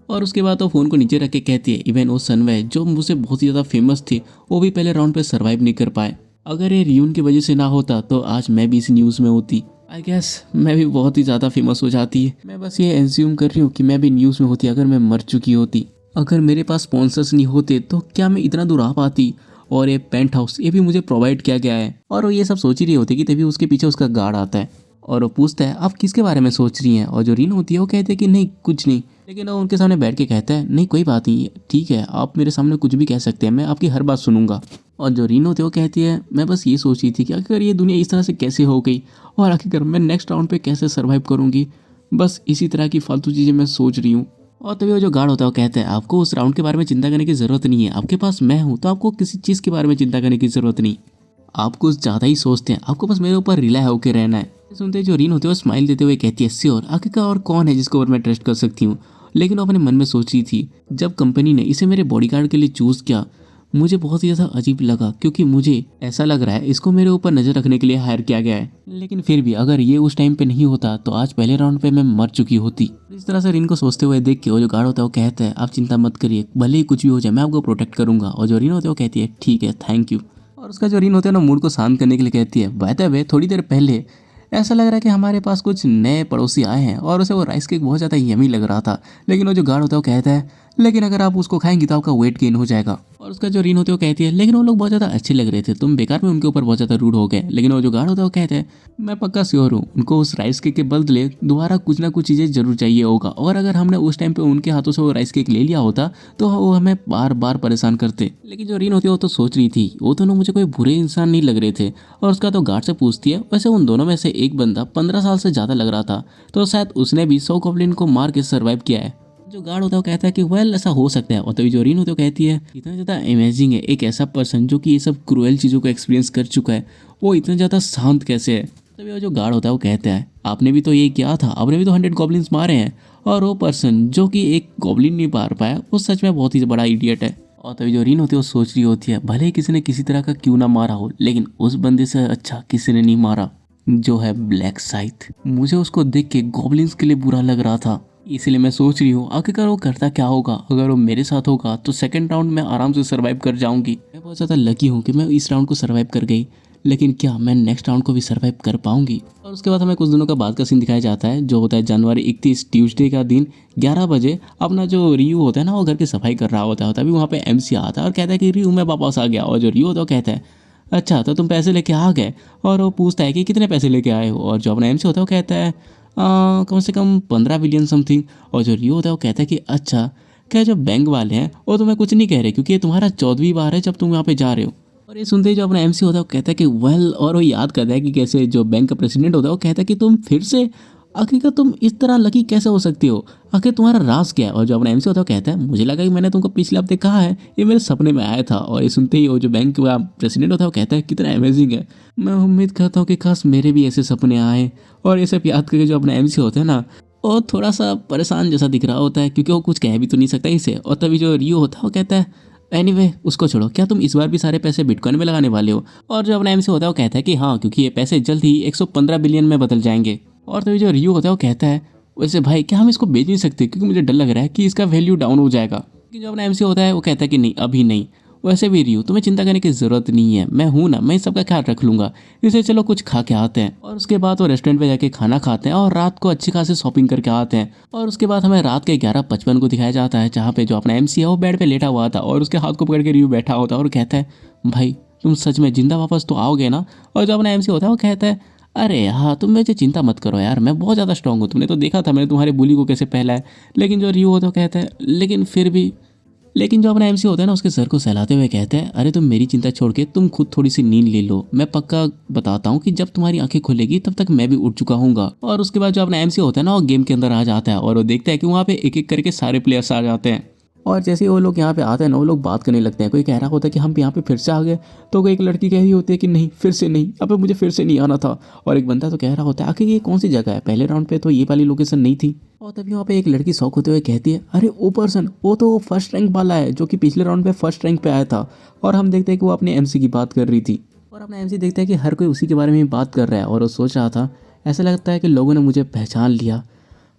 और उसके बाद वो फ़ोन को नीचे रख के कहती है इवन वो सनवे जो मुझसे बहुत ही ज़्यादा फेमस थी वो भी पहले राउंड पे सर्वाइव नहीं कर पाए। अगर ये रियून की वजह से ना होता तो आज मैं भी इस न्यूज़ में होती। आई गेस मैं भी बहुत ही ज़्यादा फेमस हो जाती है। मैं बस ये एज्यूम कर रही हूँ कि मैं भी न्यूज़ में होती अगर मैं मर चुकी होती। अगर मेरे पास स्पॉन्सर्स नहीं होते तो क्या मैं इतना दूर आ पाती? और ये पेंट हाउस ये भी मुझे प्रोवाइड किया गया है। और वो ये सब सोच ही रही होती कि तभी उसके पीछे उसका गार्ड आता है और वो पूछता है आप किसके बारे में सोच रही हैं? और जो रीन होती है वो कहती है कि नहीं कुछ नहीं। लेकिन वो उनके सामने बैठ के कहता है नहीं कोई बात नहीं, ठीक है आप मेरे सामने कुछ भी कह सकते हैं, मैं आपकी हर बात सुनूंगा। और जो रीन होती है वो कहती है मैं बस ये सोच रही थी कि आखिर ये दुनिया इस तरह से कैसे हो गई और आखिर मैं नेक्स्ट राउंड पे कैसे सर्वाइव करूंगी। बस इसी तरह की फालतू चीज़ें मैं सोच रही हूँ। और तभी वो जो गार्ड होता है वो कहता है आपको उस राउंड के बारे में चिंता करने की ज़रूरत नहीं है, आपके पास मैं हूँ तो आपको किसी चीज़ के बारे में चिंता करने की ज़रूरत नहीं। आप कुछ ज़्यादा ही सोचते हैं, आपको बस मेरे ऊपर रिलाई होकर रहना है। सुनते जो रीन होते हैं वो स्माइल देते हुए कहती है श्योर, आखिरकार और कौन है जिसको ऊपर मैं ट्रस्ट कर सकती हूँ। लेकिन वो अपने मन में सोच रही थी जब कंपनी ने इसे मेरे बॉडीगार्ड के लिए चूज़ किया मुझे बहुत ही ज़्यादा अजीब लगा क्योंकि मुझे ऐसा लग रहा है इसको मेरे ऊपर नज़र रखने के लिए हायर किया गया है। लेकिन फिर भी अगर ये उस टाइम पे नहीं होता तो आज पहले राउंड पे मैं मर चुकी होती। इस तरह से रीन को सोचते हुए देख के वो जो गार्ड होता है वो कहता है आप चिंता मत करिए, भले ही कुछ भी हो जाए मैं आपको प्रोटेक्ट करूंगा। और जो रीन होती है वो कहती है ठीक है थैंक यू। और उसका जो रीन होता है ना मूड को शांत करने के लिए कहती है बाय द वे थोड़ी देर पहले ऐसा लग रहा है कि हमारे पास कुछ नए पड़ोसी आए हैं और उसे वो राइस केक बहुत ज़्यादा यमी लग रहा था। लेकिन वो जो गार्ड होता है वो कहता है लेकिन अगर आप उसको खाएंगी तो आपका वेट गेन हो जाएगा। और उसका जो रीन होती है वो कहती है लेकिन वो लोग बहुत ज़्यादा अच्छे लग रहे थे, तुम बेकार में उनके ऊपर बहुत ज़्यादा रूड हो गए। लेकिन वो जो गार्ड होता है वो कहता है मैं पक्का श्योर हूँ उनको उस राइस केक के बदले दोबारा कुछ ना कुछ चीज़ें जरूर चाहिए होगा और अगर हमने उस टाइम पे उनके हाथों से वो राइस केक ले लिया होता तो वो हमें बार बार परेशान करते। लेकिन जो रीन होती है वो तो सोच रही थी वो दोनों मुझे कोई बुरे इंसान नहीं लग रहे थे। और उसका तो गार्ड से पूछती है वैसे उन दोनों में से एक बंदा 15 साल से ज़्यादा लग रहा था तो शायद उसने भी 100 गॉब्लिन को मार के सर्वाइव किया है। जो गार्ड होता है वो कहता है कि वेल ऐसा हो सकता है। और तभी जो रीन होती है वो कहती है इतना ज़्यादा अमेजिंग है एक ऐसा पर्सन जो कि ये सब क्रूएल चीज़ों को एक्सपीरियंस कर चुका है, वो इतना ज़्यादा शांत कैसे है। तभी वो जो गार्ड होता है वो कहता है आपने भी तो ये किया था, आपने भी तो 100 गॉब्लिन्स मारे हैं और वो पर्सन जो कि एक गॉब्लिन नहीं मार पाया वो सच में बहुत ही बड़ा इडियट है। और तभी जो रीन होती है वो सोच रही होती है भले ही किसी ने किसी तरह का क्यों ना मारा हो लेकिन उस बंदे से अच्छा किसी ने नहीं मारा जो है ब्लैक साइथ। मुझे उसको देख के गॉब्लिन्स के लिए बुरा लग रहा था, इसलिए मैं सोच रही हूँ आखिरकार वो करता क्या होगा। अगर वो मेरे साथ होगा तो सेकंड राउंड में आराम से सर्वाइव कर जाऊंगी। मैं बहुत ज़्यादा लकी हूँ कि मैं इस राउंड को सर्वाइव कर गई, लेकिन क्या मैं नेक्स्ट राउंड को भी सर्वाइव कर पाऊंगी? और उसके बाद हमें कुछ दिनों का बाद का सीन दिखाया जाता है जो होता है जनवरी 31 ट्यूसडे का दिन 11 बजे। अपना जो रियू होता है ना वो घर की सफाई कर रहा होता है तभी वहाँ पे एमसी आता है और कहता है कि रियू मैं वापस आ गया। और जो रियू होता है वो कहता है अच्छा तो तुम पैसे लेके आ गए। और वो पूछता है कि कितने पैसे लेके आए हो। और जो अपना एमसी होता है वो कहता है कम से कम 15 बिलियन समथिंग। और जो रियो होता है वो कहता है कि अच्छा क्या जो बैंक वाले हैं वो तुम्हें कुछ नहीं कह रहे क्योंकि ये तुम्हारा 14वीं बार है जब तुम यहाँ पे जा रहे हो। और ये सुनते ही जो अपना एमसी होता है वो कहता है कि वेल, और वो याद करता है कि कैसे जो बैंक का प्रेसिडेंट होता है वो कहता है कि तुम फिर से आखिर तुम इस तरह लकी कैसे हो सकती हो, आखिर तुम्हारा राज क्या है। और जो अपना एमसी होता है वो कहता है मुझे लगा कि मैंने तुमको पिछले हफ्ते कहा है, ये मेरे सपने में आया था। और ये सुनते ही वो जो बैंक का प्रेसिडेंट होता है वो कहता है कितना अमेजिंग है, मैं उम्मीद करता हूँ कि खास मेरे भी ऐसे सपने आए। और ये सब याद करके जो अपना एमसी होता है ना वो थोड़ा सा परेशान जैसा दिख रहा होता है क्योंकि वो कुछ कह भी तो नहीं सकता इसे। और तभी जो रियो होता है वो कहता है एनीवे उसको छोड़ो, क्या तुम इस बार भी सारे पैसे बिटकॉइन में लगाने वाले हो? और जो अपना एमसी होता है वो कहता है कि हाँ, क्योंकि ये पैसे जल्द ही 115 बिलियन में बदल जाएंगे। और तो जो रियो होता है वो कहता है वैसे भाई क्या हम इसको बेच नहीं सकते, क्योंकि मुझे डर लग रहा है कि इसका वैल्यू डाउन हो जाएगा। लेकिन जो अपना एमसी होता है वो कहता है कि नहीं, अभी नहीं। वैसे भी रियो, तुम्हें चिंता करने की जरूरत नहीं है, मैं हूं ना, मैं इस सबका ख्याल रख लूंगा। इसे चलो कुछ खा के आते हैं। और उसके बाद वो रेस्टोरेंट पे जाके खाना खाते हैं और रात को अच्छी खासी शॉपिंग करके आते हैं। और उसके बाद हमें रात के 11:55 को दिखाया जाता है, जहाँ पे जो अपना एमसी है वो बेड पे लेटा हुआ था और उसके हाथ को पकड़ के रियो बैठा होता है और कहता है भाई तुम सच में जिंदा वापस तो आओगे ना? और जो अपना एमसी होता है वो कहता है अरे हाँ, तुम मुझे चिंता मत करो यार, मैं बहुत ज़्यादा स्ट्रांग हूँ, तुमने तो देखा था मैंने तुम्हारे बुली को कैसे पहला है। लेकिन जो रियो होता है वो कहता है लेकिन फिर भी। लेकिन जो अपना एमसी होता है ना उसके सर को सहलाते हुए कहते हैं अरे तुम मेरी चिंता छोड़ के तुम खुद थोड़ी सी नींद ले लो, मैं पक्का बताता हूँ कि जब तुम्हारी आंखें खुलेगी तब तक मैं भी उठ चुका हूँगा। और उसके बाद जो अपना एमसी होता है ना वो गेम के अंदर आ जाता है और वो देखता है कि वहाँ पे एक एक करके सारे प्लेयर्स आ जाते हैं। और जैसे ही वो लोग यहाँ पे आते हैं ना वो लोग बात करने लगते हैं। कोई कह रहा होता है कि हम यहाँ पे फिर से आ गए, तो कोई एक लड़की कह रही होती है कि नहीं फिर से नहीं, अब मुझे फिर से नहीं आना था। और एक बंदा तो कह रहा होता है आखिर ये कौन सी जगह है, पहले राउंड पे तो ये वाली लोकेशन नहीं थी। और तभी वहाँ पे एक लड़की शौक होते हुए कहती है अरे वो पर्सन, वो तो फर्स्ट रैंक वाला है जो कि पिछले राउंड पे फर्स्ट रैंक पे आया था। और हम देखते हैं कि वो अपने एमसी की बात कर रही थी। और अपना एमसी देखता है कि हर कोई उसी के बारे में बात कर रहा है और वो सोच रहा था ऐसा लगता है कि लोगों ने मुझे पहचान लिया,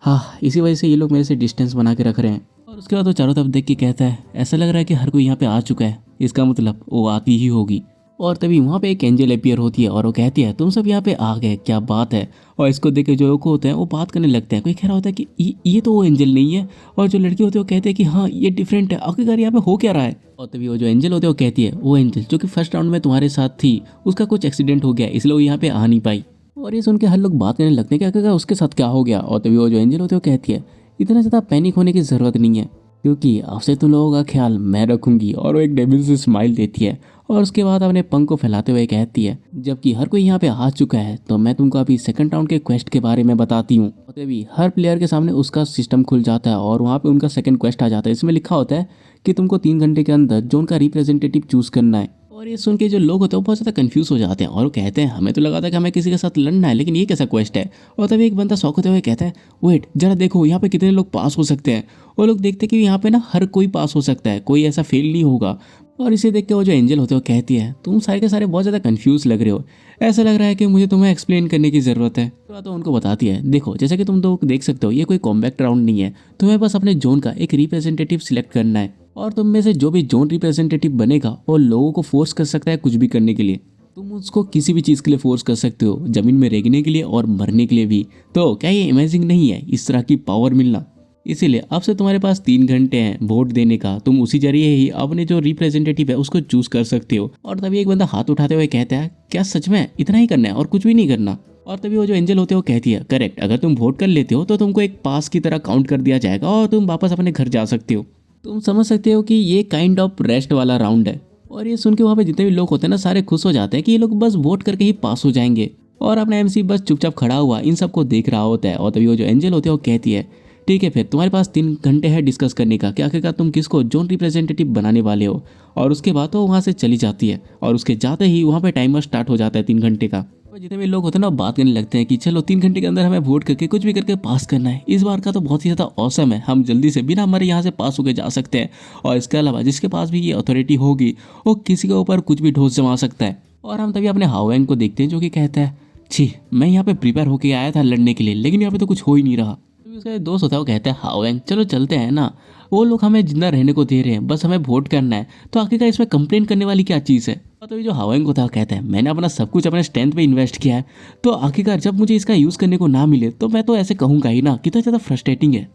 हाँ इसी वजह से ये लोग मेरे से डिस्टेंस बना के रख रहे हैं। और उसके बाद वो चारों तरफ देख के कहता है ऐसा लग रहा है कि हर कोई यहाँ पे आ चुका है, इसका मतलब वो आती ही होगी। और तभी वहाँ पे एक एंजल अपीयर होती है और वो कहती है तुम सब यहाँ पे आ गए, क्या बात है। और इसको देख के जो लोग होते हैं वो बात करने लगते हैं। कोई कह रहा होता है कि ये तो वो एंजल नहीं है। और जो लड़के होते हैं वो कहते हैं कि हाँ ये डिफरेंट है, आखिरकार यहाँ पे हो क्या रहा है। और तभी वो जो एंजल होते हैं वो कहती है वो एंजल जो कि फर्स्ट राउंड में तुम्हारे साथ थी उसका कुछ एक्सीडेंट हो गया इसलिए वो यहाँ पे आ नहीं पाई। और ये सुन के हर लोग बात करने लगते हैं कि आखिरकार उसके साथ क्या हो गया। और तभी वो जो एंजल होते हैं वो कहती है इतना ज़्यादा पैनिक होने की ज़रूरत नहीं है, क्योंकि आपसे तुम लोगों का ख्याल मैं रखूंगी। और वो एक डेविल से स्माइल देती है और उसके बाद अपने पंख को फैलाते हुए कहती है जबकि हर कोई यहाँ पे आ चुका है तो मैं तुमको अभी सेकंड राउंड के क्वेस्ट के बारे में बताती हूँ। और तभी हर प्लेयर के सामने उसका सिस्टम खुल जाता है और वहाँ पे उनका सेकंड क्वेस्ट आ जाता है। इसमें लिखा होता है कि तुमको 3 घंटे के अंदर जोन का रिप्रेजेंटेटिव चूज करना है। और ये सुन के जो लोग होते हैं वो बहुत ज़्यादा कंफ्यूज हो जाते हैं और वो कहते हैं हमें तो लगा था कि हमें किसी के साथ लड़ना है, लेकिन ये कैसा क्वेस्ट है। और तभी एक बंदा शौक होते हुए कहता है वेट जरा देखो यहाँ पे कितने लोग पास हो सकते हैं। वो लोग देखते हैं कि यहाँ पे ना हर कोई पास हो सकता है, कोई ऐसा फेल नहीं होगा। और इसे देख के वो जो एंजल होते हैं वो कहती है तुम सारे के सारे बहुत ज़्यादा कंफ्यूज लग रहे हो, ऐसा लग रहा है कि मुझे तुम्हें एक्सप्लेन करने की ज़रूरत है। तो उनको बताती है देखो जैसे कि तुम लोग देख सकते हो ये कोई कॉम्बैक्ट राउंड नहीं है, तुम्हें बस अपने जोन का एक रिप्रेजेंटेटिव सिलेक्ट करना है और तुम में से जो भी जोन रिप्रेजेंटेटिव बनेगा वो लोगों को फोर्स कर सकता है कुछ भी करने के लिए। तुम उसको किसी भी चीज़ के लिए फोर्स कर सकते हो, ज़मीन में रेंगने के लिए और मरने के लिए भी। तो क्या ये अमेजिंग नहीं है इस तरह की पावर मिलना? इसीलिए अब से तुम्हारे पास 3 घंटे हैं वोट देने का, तुम उसी जरिए ही अपने जो रिप्रेजेंटेटिव है उसको चूज कर सकते हो। और तभी एक बंदा हाथ उठाते हुए कहता है क्या सच में इतना ही करना है और कुछ भी नहीं करना? और तभी वो जो एंजल होते हैं वो कहती है करेक्ट, अगर तुम वोट कर लेते हो तो तुमको एक पास की तरह काउंट कर दिया जाएगा और तुम वापस अपने घर जा सकते हो। तुम समझ सकते हो कि ये काइंड ऑफ रेस्ट वाला राउंड है। और ये सुन के वहाँ पे जितने भी लोग होते हैं ना सारे खुश हो जाते हैं कि ये लोग बस वोट करके ही पास हो जाएंगे। और अपना एमसी बस चुपचाप खड़ा हुआ इन सबको देख रहा होता है। और तभी वो जो एंजल होते हैं वो कहती है ठीक है फिर तुम्हारे पास 3 घंटे है डिस्कस करने का कि आखिरकार तुम किसको जोन रिप्रेजेंटेटिव बनाने वाले हो। और उसके बाद वो वहाँ से चली जाती है और उसके जाते ही वहाँ पे टाइमर स्टार्ट हो जाता है 3 घंटे का। और जितने भी लोग होते हैं ना बात करने लगते हैं कि चलो 3 घंटे के अंदर हमें वोट करके कुछ भी करके पास करना है, इस बार का तो बहुत ही ज़्यादा औसम है, हम जल्दी से बिना मरे यहाँ से पास होकर जा सकते हैं। और इसके अलावा जिसके पास भी ये अथॉरिटी होगी वो किसी के ऊपर कुछ भी ठोस जमा सकता है। और हम तभी अपने हाओएंग को देखते हैं जो कि कहता है छी मैं यहाँ पे प्रिपेयर होके आया था लड़ने के लिए, लेकिन यहाँ पे तो कुछ हो ही नहीं रहा। उसका दोस्त होता है वो कहता है हाओएंग चलो चलते हैं ना, वो लोग हमें जिंदा रहने को दे रहे हैं, बस हमें वोट करना है, तो आखिरकार इसमें कंप्लेन करने वाली क्या चीज़ है। तो ये जो हाओएंग होता है वो कहता है मैंने अपना सब कुछ अपने स्ट्रेंथ पे इन्वेस्ट किया है, तो आखिरकार जब मुझे इसका यूज़ करने को ना मिले तो मैं तो ऐसे कहूँगा ही ना, कितना ज़्यादा फ्रस्ट्रेटिंग है।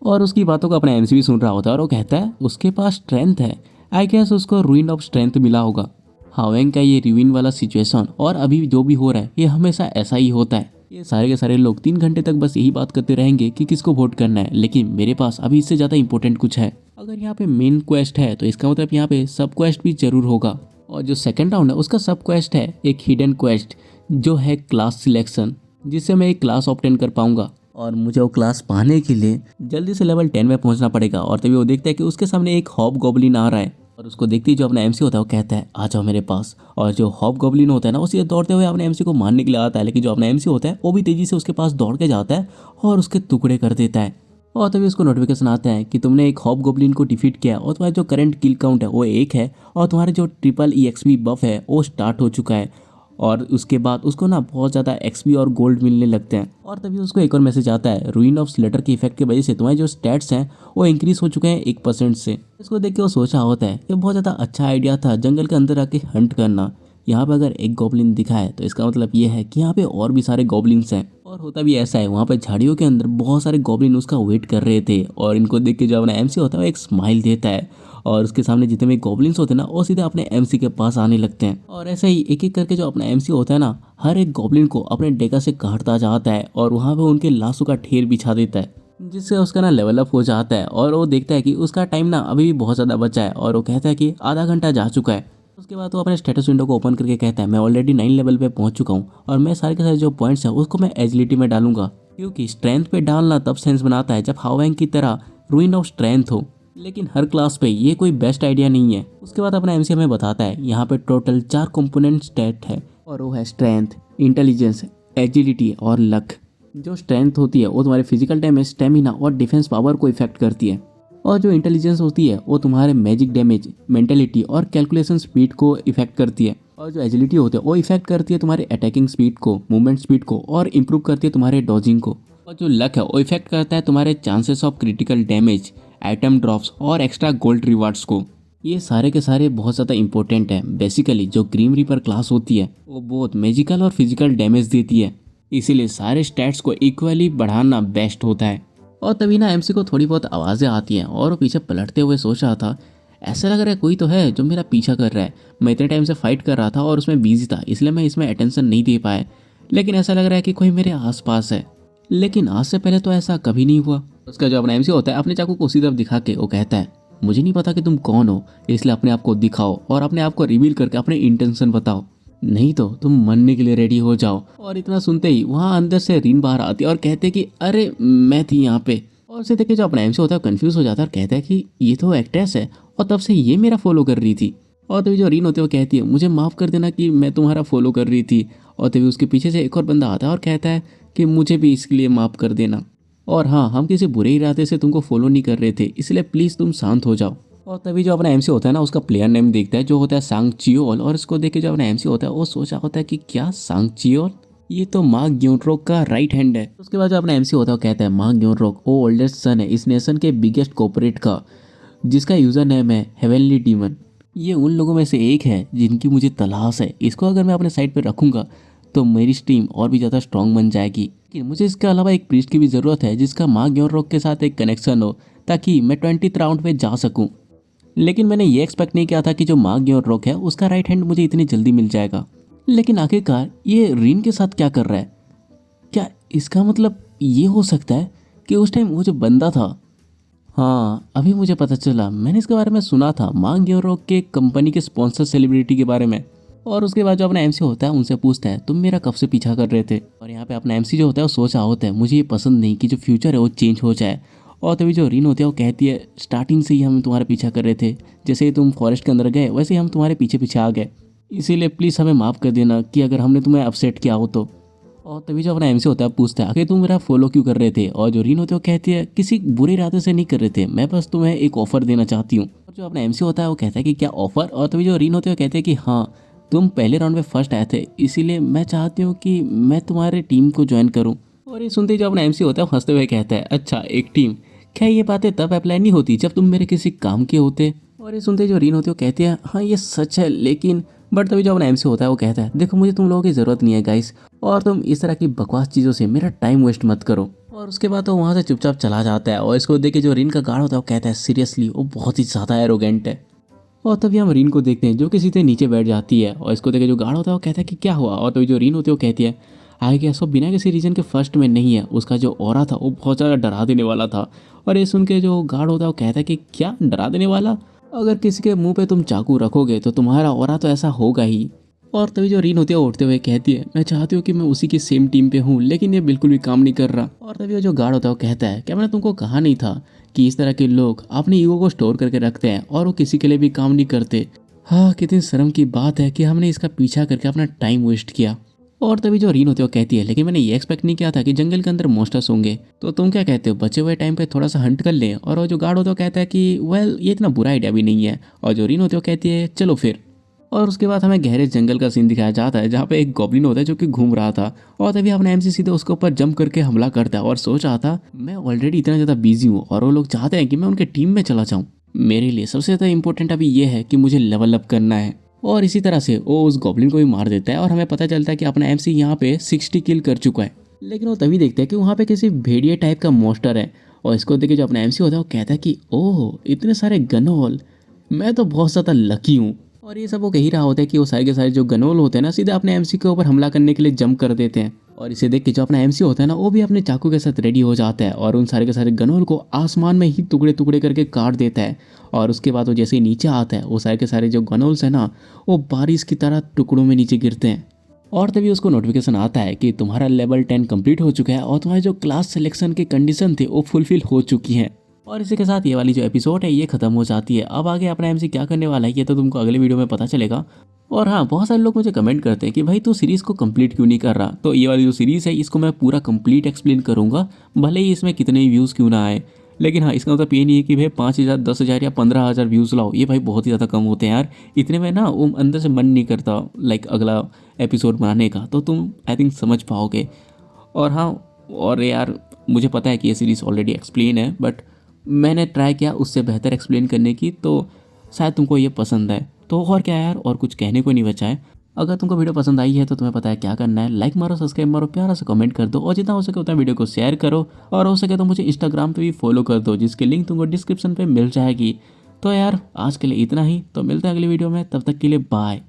और उसकी बातों को अपना एमसी भी सुन रहा होता है और वो कहता है उसके पास स्ट्रेंथ है, आई गेस उसको रूइन ऑफ स्ट्रेंथ मिला होगा। हाओएंग का ये रूइन वाला सिचुएशन और अभी जो भी हो रहा है ये हमेशा ऐसा ही होता है। ये सारे के सारे लोग 3 घंटे तक बस यही बात करते रहेंगे कि किसको वोट करना है, लेकिन मेरे पास अभी इससे ज़्यादा इंपॉर्टेंट कुछ है। अगर यहाँ पे मेन क्वेस्ट है तो इसका मतलब यहाँ पे सब क्वेस्ट भी जरूर होगा। और जो सेकंड राउंड है उसका सब क्वेस्ट है एक हिडन क्वेस्ट जो है क्लास सिलेक्शन, जिससे मैं एक क्लास ऑब्टेन कर पाऊंगा। और मुझे वो क्लास पाने के लिए जल्दी से लेवल 10 में पहुंचना पड़ेगा। और तभी वो देखता है कि उसके सामने एक हॉब गॉब्लिन आ रहा है और उसको देखते ही जो अपना एमसी होता है वो कहता है आ जाओ मेरे पास। और जो हॉब गॉब्लिन होता है ना वो सीधे दौड़ते हुए अपने एमसी को मारने के लिए आता है, लेकिन जो अपना एमसी होता है वो भी तेजी से उसके पास दौड़ के जाता है और उसके टुकड़े कर देता है। और तभी उसको नोटिफिकेशन आता है कि तुमने एक हॉब गोब्लिन को डिफीट किया और तुम्हारा जो करंट किल काउंट है वो 1 है और तुम्हारा जो ट्रिपल EXP बफ है वो स्टार्ट हो चुका है। और उसके बाद उसको ना बहुत ज़्यादा XP और गोल्ड मिलने लगते हैं। और तभी उसको एक और मैसेज आता है, रूइन ऑफ स्लेटर के इफेक्ट की वजह से तुम्हारे जो स्टैट्स हैं वो इंक्रीज हो चुके हैं 1% से। इसको देख के वो सोचा होता है कि बहुत ज़्यादा अच्छा आइडिया था जंगल के अंदर आके हंट करना। यहाँ पे अगर एक गॉब्लिन दिखा है तो इसका मतलब ये है कि यहाँ पे और भी सारे गॉब्लिन्स हैं। और होता भी ऐसा है, वहाँ पे झाड़ियों के अंदर बहुत सारे गॉब्लिन उसका वेट कर रहे थे और इनको देख के जो अपना MC होता है वो एक स्माइल देता है और उसके सामने जितने भी गॉब्लिन्स होते हैं ना वो सीधे अपने MC के पास आने लगते हैं। और ऐसे ही एक एक करके जो अपना MC होता है ना हर एक गॉब्लिन को अपने डेगा से काटता जाता है और वहाँ पे उनके लाशों का ढेर बिछा देता है, जिससे उसका ना लेवल अप हो जाता है। और वो देखता है कि उसका टाइम ना अभी भी बहुत ज़्यादा बचा है और वो कहता है कि आधा घंटा जा चुका है। उसके बाद वो अपने स्टेटस विंडो को ओपन करके कहता है, मैं ऑलरेडी 9 लेवल पे पहुंच चुका हूँ और मैं सारे के सारे जो पॉइंट्स हैं उसको मैं एजिलिटी में डालूंगा, क्योंकि स्ट्रेंथ पे डालना तब सेंस बनाता है जब हाउवैंग की तरह रूइन ऑफ स्ट्रेंथ हो, लेकिन हर क्लास पे ये कोई बेस्ट आइडिया नहीं है। उसके बाद अपना MC हमें बताता है यहाँ पे टोटल 4 कंपोनेंट स्टेट है और वो है स्ट्रेंथ, इंटेलिजेंस, एजिलिटी और लक। जो स्ट्रेंथ होती है वो तुम्हारे फिजिकल डैमेज, स्टेमिना और डिफेंस पावर को इफेक्ट करती है और जो इंटेलिजेंस होती है वो तुम्हारे मैजिक डैमेज, मेंटेलिटी और कैलकुलेशन स्पीड को इफेक्ट करती है। और जो एजिलिटी होती है वो इफेक्ट करती है तुम्हारे अटैकिंग स्पीड को, मूवमेंट स्पीड को और इम्प्रूव करती है तुम्हारे डॉजिंग को। और जो लक है वो इफेक्ट करता है तुम्हारे chances of critical damage, item drops और एक्स्ट्रा गोल्ड रिवार्ड्स को। ये सारे के सारे बहुत ज़्यादा इंपॉर्टेंट है। बेसिकली जो ग्रीम रीपर क्लास होती है वो बहुत मैजिकल और फिजिकल डैमेज देती है, इसीलिए सारे स्टैट्स को इक्वली बढ़ाना बेस्ट होता है। और तभी ना MC को थोड़ी बहुत आवाज़ें आती हैं और वो पीछे पलटते हुए सोच रहा था, ऐसा लग रहा है कोई तो है जो मेरा पीछा कर रहा है। मैं इतने टाइम से फाइट कर रहा था और उसमें बिजी था, इसलिए मैं इसमें अटेंशन नहीं दे पाया, लेकिन ऐसा लग रहा है कि कोई मेरे आसपास है। लेकिन आज से पहले तो ऐसा कभी नहीं हुआ। उसका जो अपना MC होता है अपने चाकू को उसी तरफ दिखा के वो कहता है, मुझे नहीं पता कि तुम कौन हो, इसलिए अपने आप को दिखाओ और अपने आप को रिवील करके अपने इंटेंशन बताओ, नहीं तो तुम मरने के लिए रेडी हो जाओ। और इतना सुनते ही वहाँ अंदर से रीन बाहर आती है और कहते कि अरे मैं थी यहाँ पे। और उसे देख के जो अपना MC होता है कंफ्यूज हो जाता है और कहता है कि ये तो एक्ट्रेस है और तब से ये मेरा फॉलो कर रही थी। और तभी जो रीन होती है वो कहती है, मुझे माफ़ कर देना कि मैं तुम्हारा फॉलो कर रही थी। और तभी उसके पीछे से एक और बंदा आता है और कहता है कि मुझे भी इसके लिए माफ़ कर देना, और हाँ, हम किसी बुरे इरादे से तुमको फॉलो नहीं कर रहे थे, इसलिए प्लीज़ तुम शांत हो जाओ। और तभी जो अपना MC होता है ना उसका प्लेयर नेम देखता है जो होता है सांग चियोल, और इसको देख के जो अपना MC होता है वो सोचा होता है कि क्या सांग चियोल, ये तो माँ ग्योनरोक का राइट हैंड है। उसके बाद जो अपना MC होता है वो कहता है, माँ ग्योनरोक वो ओल्डेस्ट सन है इस नेशन के बिगेस्ट कॉर्पोरेट का, जिसका यूज़र नेम है हेवनली डीमन। ये उन लोगों में से एक है जिनकी मुझे तलाश है। इसको अगर मैं अपने साइड पर रखूँगा तो मेरी स्ट्रीम और भी ज़्यादा स्ट्रॉन्ग बन जाएगी, लेकिन मुझे इसके अलावा एक प्रीस्ट की भी ज़रूरत है जिसका माँ ग्योनरोक के साथ एक कनेक्शन हो, ताकि मैं 20th राउंड पे जा सकूं। लेकिन मैंने ये एक्सपेक्ट नहीं किया था कि जो माँ ग्योनरोक है उसका राइट हैंड मुझे इतनी जल्दी मिल जाएगा। लेकिन आखिरकार ये रीन के साथ क्या कर रहा है? क्या इसका मतलब ये हो सकता है कि उस टाइम वो जो बंदा था, हाँ अभी मुझे पता चला, मैंने इसके बारे में सुना था, माँ ग्योनरोक के कंपनी के स्पॉन्सर सेलिब्रिटी के बारे में। और उसके बाद जो अपना MC होता है उनसे पूछता है, तुम मेरा कब से पीछा कर रहे थे? और यहाँ पे अपना MC जो होता है वो सोच रहा होता है, मुझे ये पसंद नहीं कि जो फ्यूचर है वो चेंज हो जाए। और तभी जो रीन होती है वो कहती है, स्टार्टिंग से ही हम तुम्हारा पीछा कर रहे थे, जैसे ही तुम फॉरेस्ट के अंदर गए वैसे ही हम तुम्हारे पीछे पीछे आ गए, इसीलिए प्लीज़ हमें माफ़ कर देना कि अगर हमने तुम्हें अपसेट किया हो तो। और तभी जो अपना MC होता है पूछता है, आखिर तुम मेरा फॉलो क्यों कर रहे थे? और जो रीन होती है वो कहती है, किसी बुरे इरादे से नहीं कर रहे थे, मैं बस तुम्हें एक ऑफ़र देना चाहती हूँ। और जो अपना MC होता है वो कहता है कि क्या ऑफ़र? और तभी जो रीन होती है वो कहते हैं कि हाँ, तुम पहले राउंड में फर्स्ट आए थे, इसीलिए मैं चाहती हूँ कि मैं तुम्हारे टीम को ज्वाइन करूँ। और ये सुनते ही जो अपना MC होता है हंसते हुए कहता है, अच्छा एक टीम, क्या ये बातें तब अप्लाई नहीं होती जब तुम मेरे किसी काम के होते? और ये सुनते जो रीन होती है वो कहती है, हाँ ये सच है, लेकिन बट तभी जो अपना MC होता है वो कहता है, देखो मुझे तुम लोगों की ज़रूरत नहीं है गाइस, और तुम इस तरह की बकवास चीज़ों से मेरा टाइम वेस्ट मत करो। और उसके बाद तो वहाँ से चुपचाप चला जाता है। और इसको देख के जो रीन का गार्ड होता है वो कहता है, सीरियसली वो बहुत ही ज़्यादा एरोगेंट है। और तभी हम रीन को देखते हैं जो कि सीधे नीचे बैठ जाती है। और इसको देख के जो गार्ड होता है वो कहता है कि क्या हुआ? और तभी जो रीन होती है वो कहती है, आई गेस वो बिना किसी रीजन के फर्स्ट में नहीं है, उसका जो ऑरा था वो बहुत ज़्यादा डरा देने वाला था। और ये सुन के जो गार्ड होता है वो कहता है कि क्या डरा देने वाला? अगर किसी के मुंह पे तुम चाकू रखोगे तो तुम्हारा ऑरा तो ऐसा होगा ही। और तभी जो रीन होती है वो उठते हुए कहती है, मैं चाहती हूँ कि मैं उसी की सेम टीम पे हूँ, लेकिन ये बिल्कुल भी काम नहीं कर रहा। और तभी वो जो गार्ड होता है वो कहता है, क्या मैंने तुमको कहा नहीं था कि इस तरह के लोग अपनी ईगो को स्टोर करके रखते हैं और वो किसी के लिए भी काम नहीं करते। हाँ, कितनी शर्म की बात है कि हमने इसका पीछा करके अपना टाइम वेस्ट किया। और तभी जो रीन होती है वो कहती है लेकिन मैंने ये एक्सपेक्ट नहीं किया था कि जंगल के अंदर मॉन्स्टर्स होंगे, तो तुम क्या कहते हो बचे हुए टाइम पे थोड़ा सा हंट कर लें। और वो जो गार्ड होता है वो कहता है कि वेल ये इतना बुरा आइडिया भी नहीं है। और जो रीन होती है वो कहती है चलो फिर। और उसके बाद हमें गहरे जंगल का सीन दिखाया जाता है जहाँ पे एक गॉब्लिन होता है जो कि घूम रहा था। और तभी अपना एमसी सीधे उसके ऊपर जंप करके हमला करता है और सोच रहा था मैं ऑलरेडी इतना ज़्यादा बिजी हूँ और वो लोग चाहते हैं कि मैं उनके टीम में चला जाऊँ। मेरे लिए सबसे ज़्यादा इंपॉर्टेंट अभी ये है कि मुझे लेवल अप करना है। और इसी तरह से वो उस गॉब्लिन को भी मार देता है और हमें पता चलता है कि अपना एमसी यहाँ पे 60 किल कर चुका है। लेकिन वो तभी देखता है कि वहाँ पे किसी भेड़िए टाइप का मॉन्स्टर है। और इसको देख के जो अपना एमसी होता है वो कहता है कि ओह इतने सारे गनोल, मैं तो बहुत ज़्यादा लकी हूँ। और ये सब वो कह ही रहा होता है कि वो सारे के सारे जो गनोल होते हैं ना सीधे अपने एमसी के ऊपर हमला करने के लिए जंप कर देते हैं। और इसे देख के जो अपना एमसी होता है ना वो भी अपने चाकू के साथ रेडी हो जाता है और उन सारे के सारे गनोल को आसमान में ही टुकड़े टुकड़े करके काट देता है। और उसके बाद वो जैसे ही नीचे आता है वो सारे के सारे जो गनोल्स हैं ना वो बारिश की तरह टुकड़ों में नीचे गिरते हैं। और तभी उसको नोटिफिकेशन आता है कि तुम्हारा लेवल 10 कंप्लीट हो चुका है और तुम्हारे जो क्लास सिलेक्शन की कंडीशन थी वो फुलफिल हो चुकी हैं। और इसी के साथ ये वाली जो एपिसोड है ये खत्म हो जाती है। अब आगे अपना एमसी क्या करने वाला है ये तो तुमको अगले वीडियो में पता चलेगा। और हाँ बहुत सारे लोग मुझे कमेंट करते हैं कि भाई तू सीरीज़ को कंप्लीट क्यों नहीं कर रहा, तो ये वाली जो सीरीज़ है इसको मैं पूरा कंप्लीट एक्सप्लेन करूँगा, भले ही इसमें कितने भी व्यूज़ क्यों ना आए। लेकिन हाँ इसका मतलब ये नहीं है कि भाई 5,000 10,000 या 15,000 व्यूज़ लाओ, ये भाई बहुत ही ज़्यादा कम होते हैं यार। इतने में ना वो अंदर से मन नहीं करता लाइक अगला एपिसोड बनाने का, तो तुम आई थिंक समझ पाओगे। और हाँ और यार मुझे पता है कि ये सीरीज़ ऑलरेडी एक्सप्लेन है बट मैंने ट्राई किया उससे बेहतर एक्सप्लेन करने की, तो शायद तुमको ये पसंद है। तो और क्या यार, और कुछ कहने को नहीं बचा है। अगर तुमको वीडियो पसंद आई है तो तुम्हें पता है क्या करना है, लाइक मारो, सब्सक्राइब मारो, प्यारा सा कमेंट कर दो और जितना हो सके उतना वीडियो को शेयर करो। और हो सके तो मुझे इंस्टाग्राम पे भी फॉलो कर दो जिसकी लिंक तुमको डिस्क्रिप्शन पे मिल जाएगी। तो यार आज के लिए इतना ही, तो मिलते हैं अगली वीडियो में, तब तक के लिए बाय।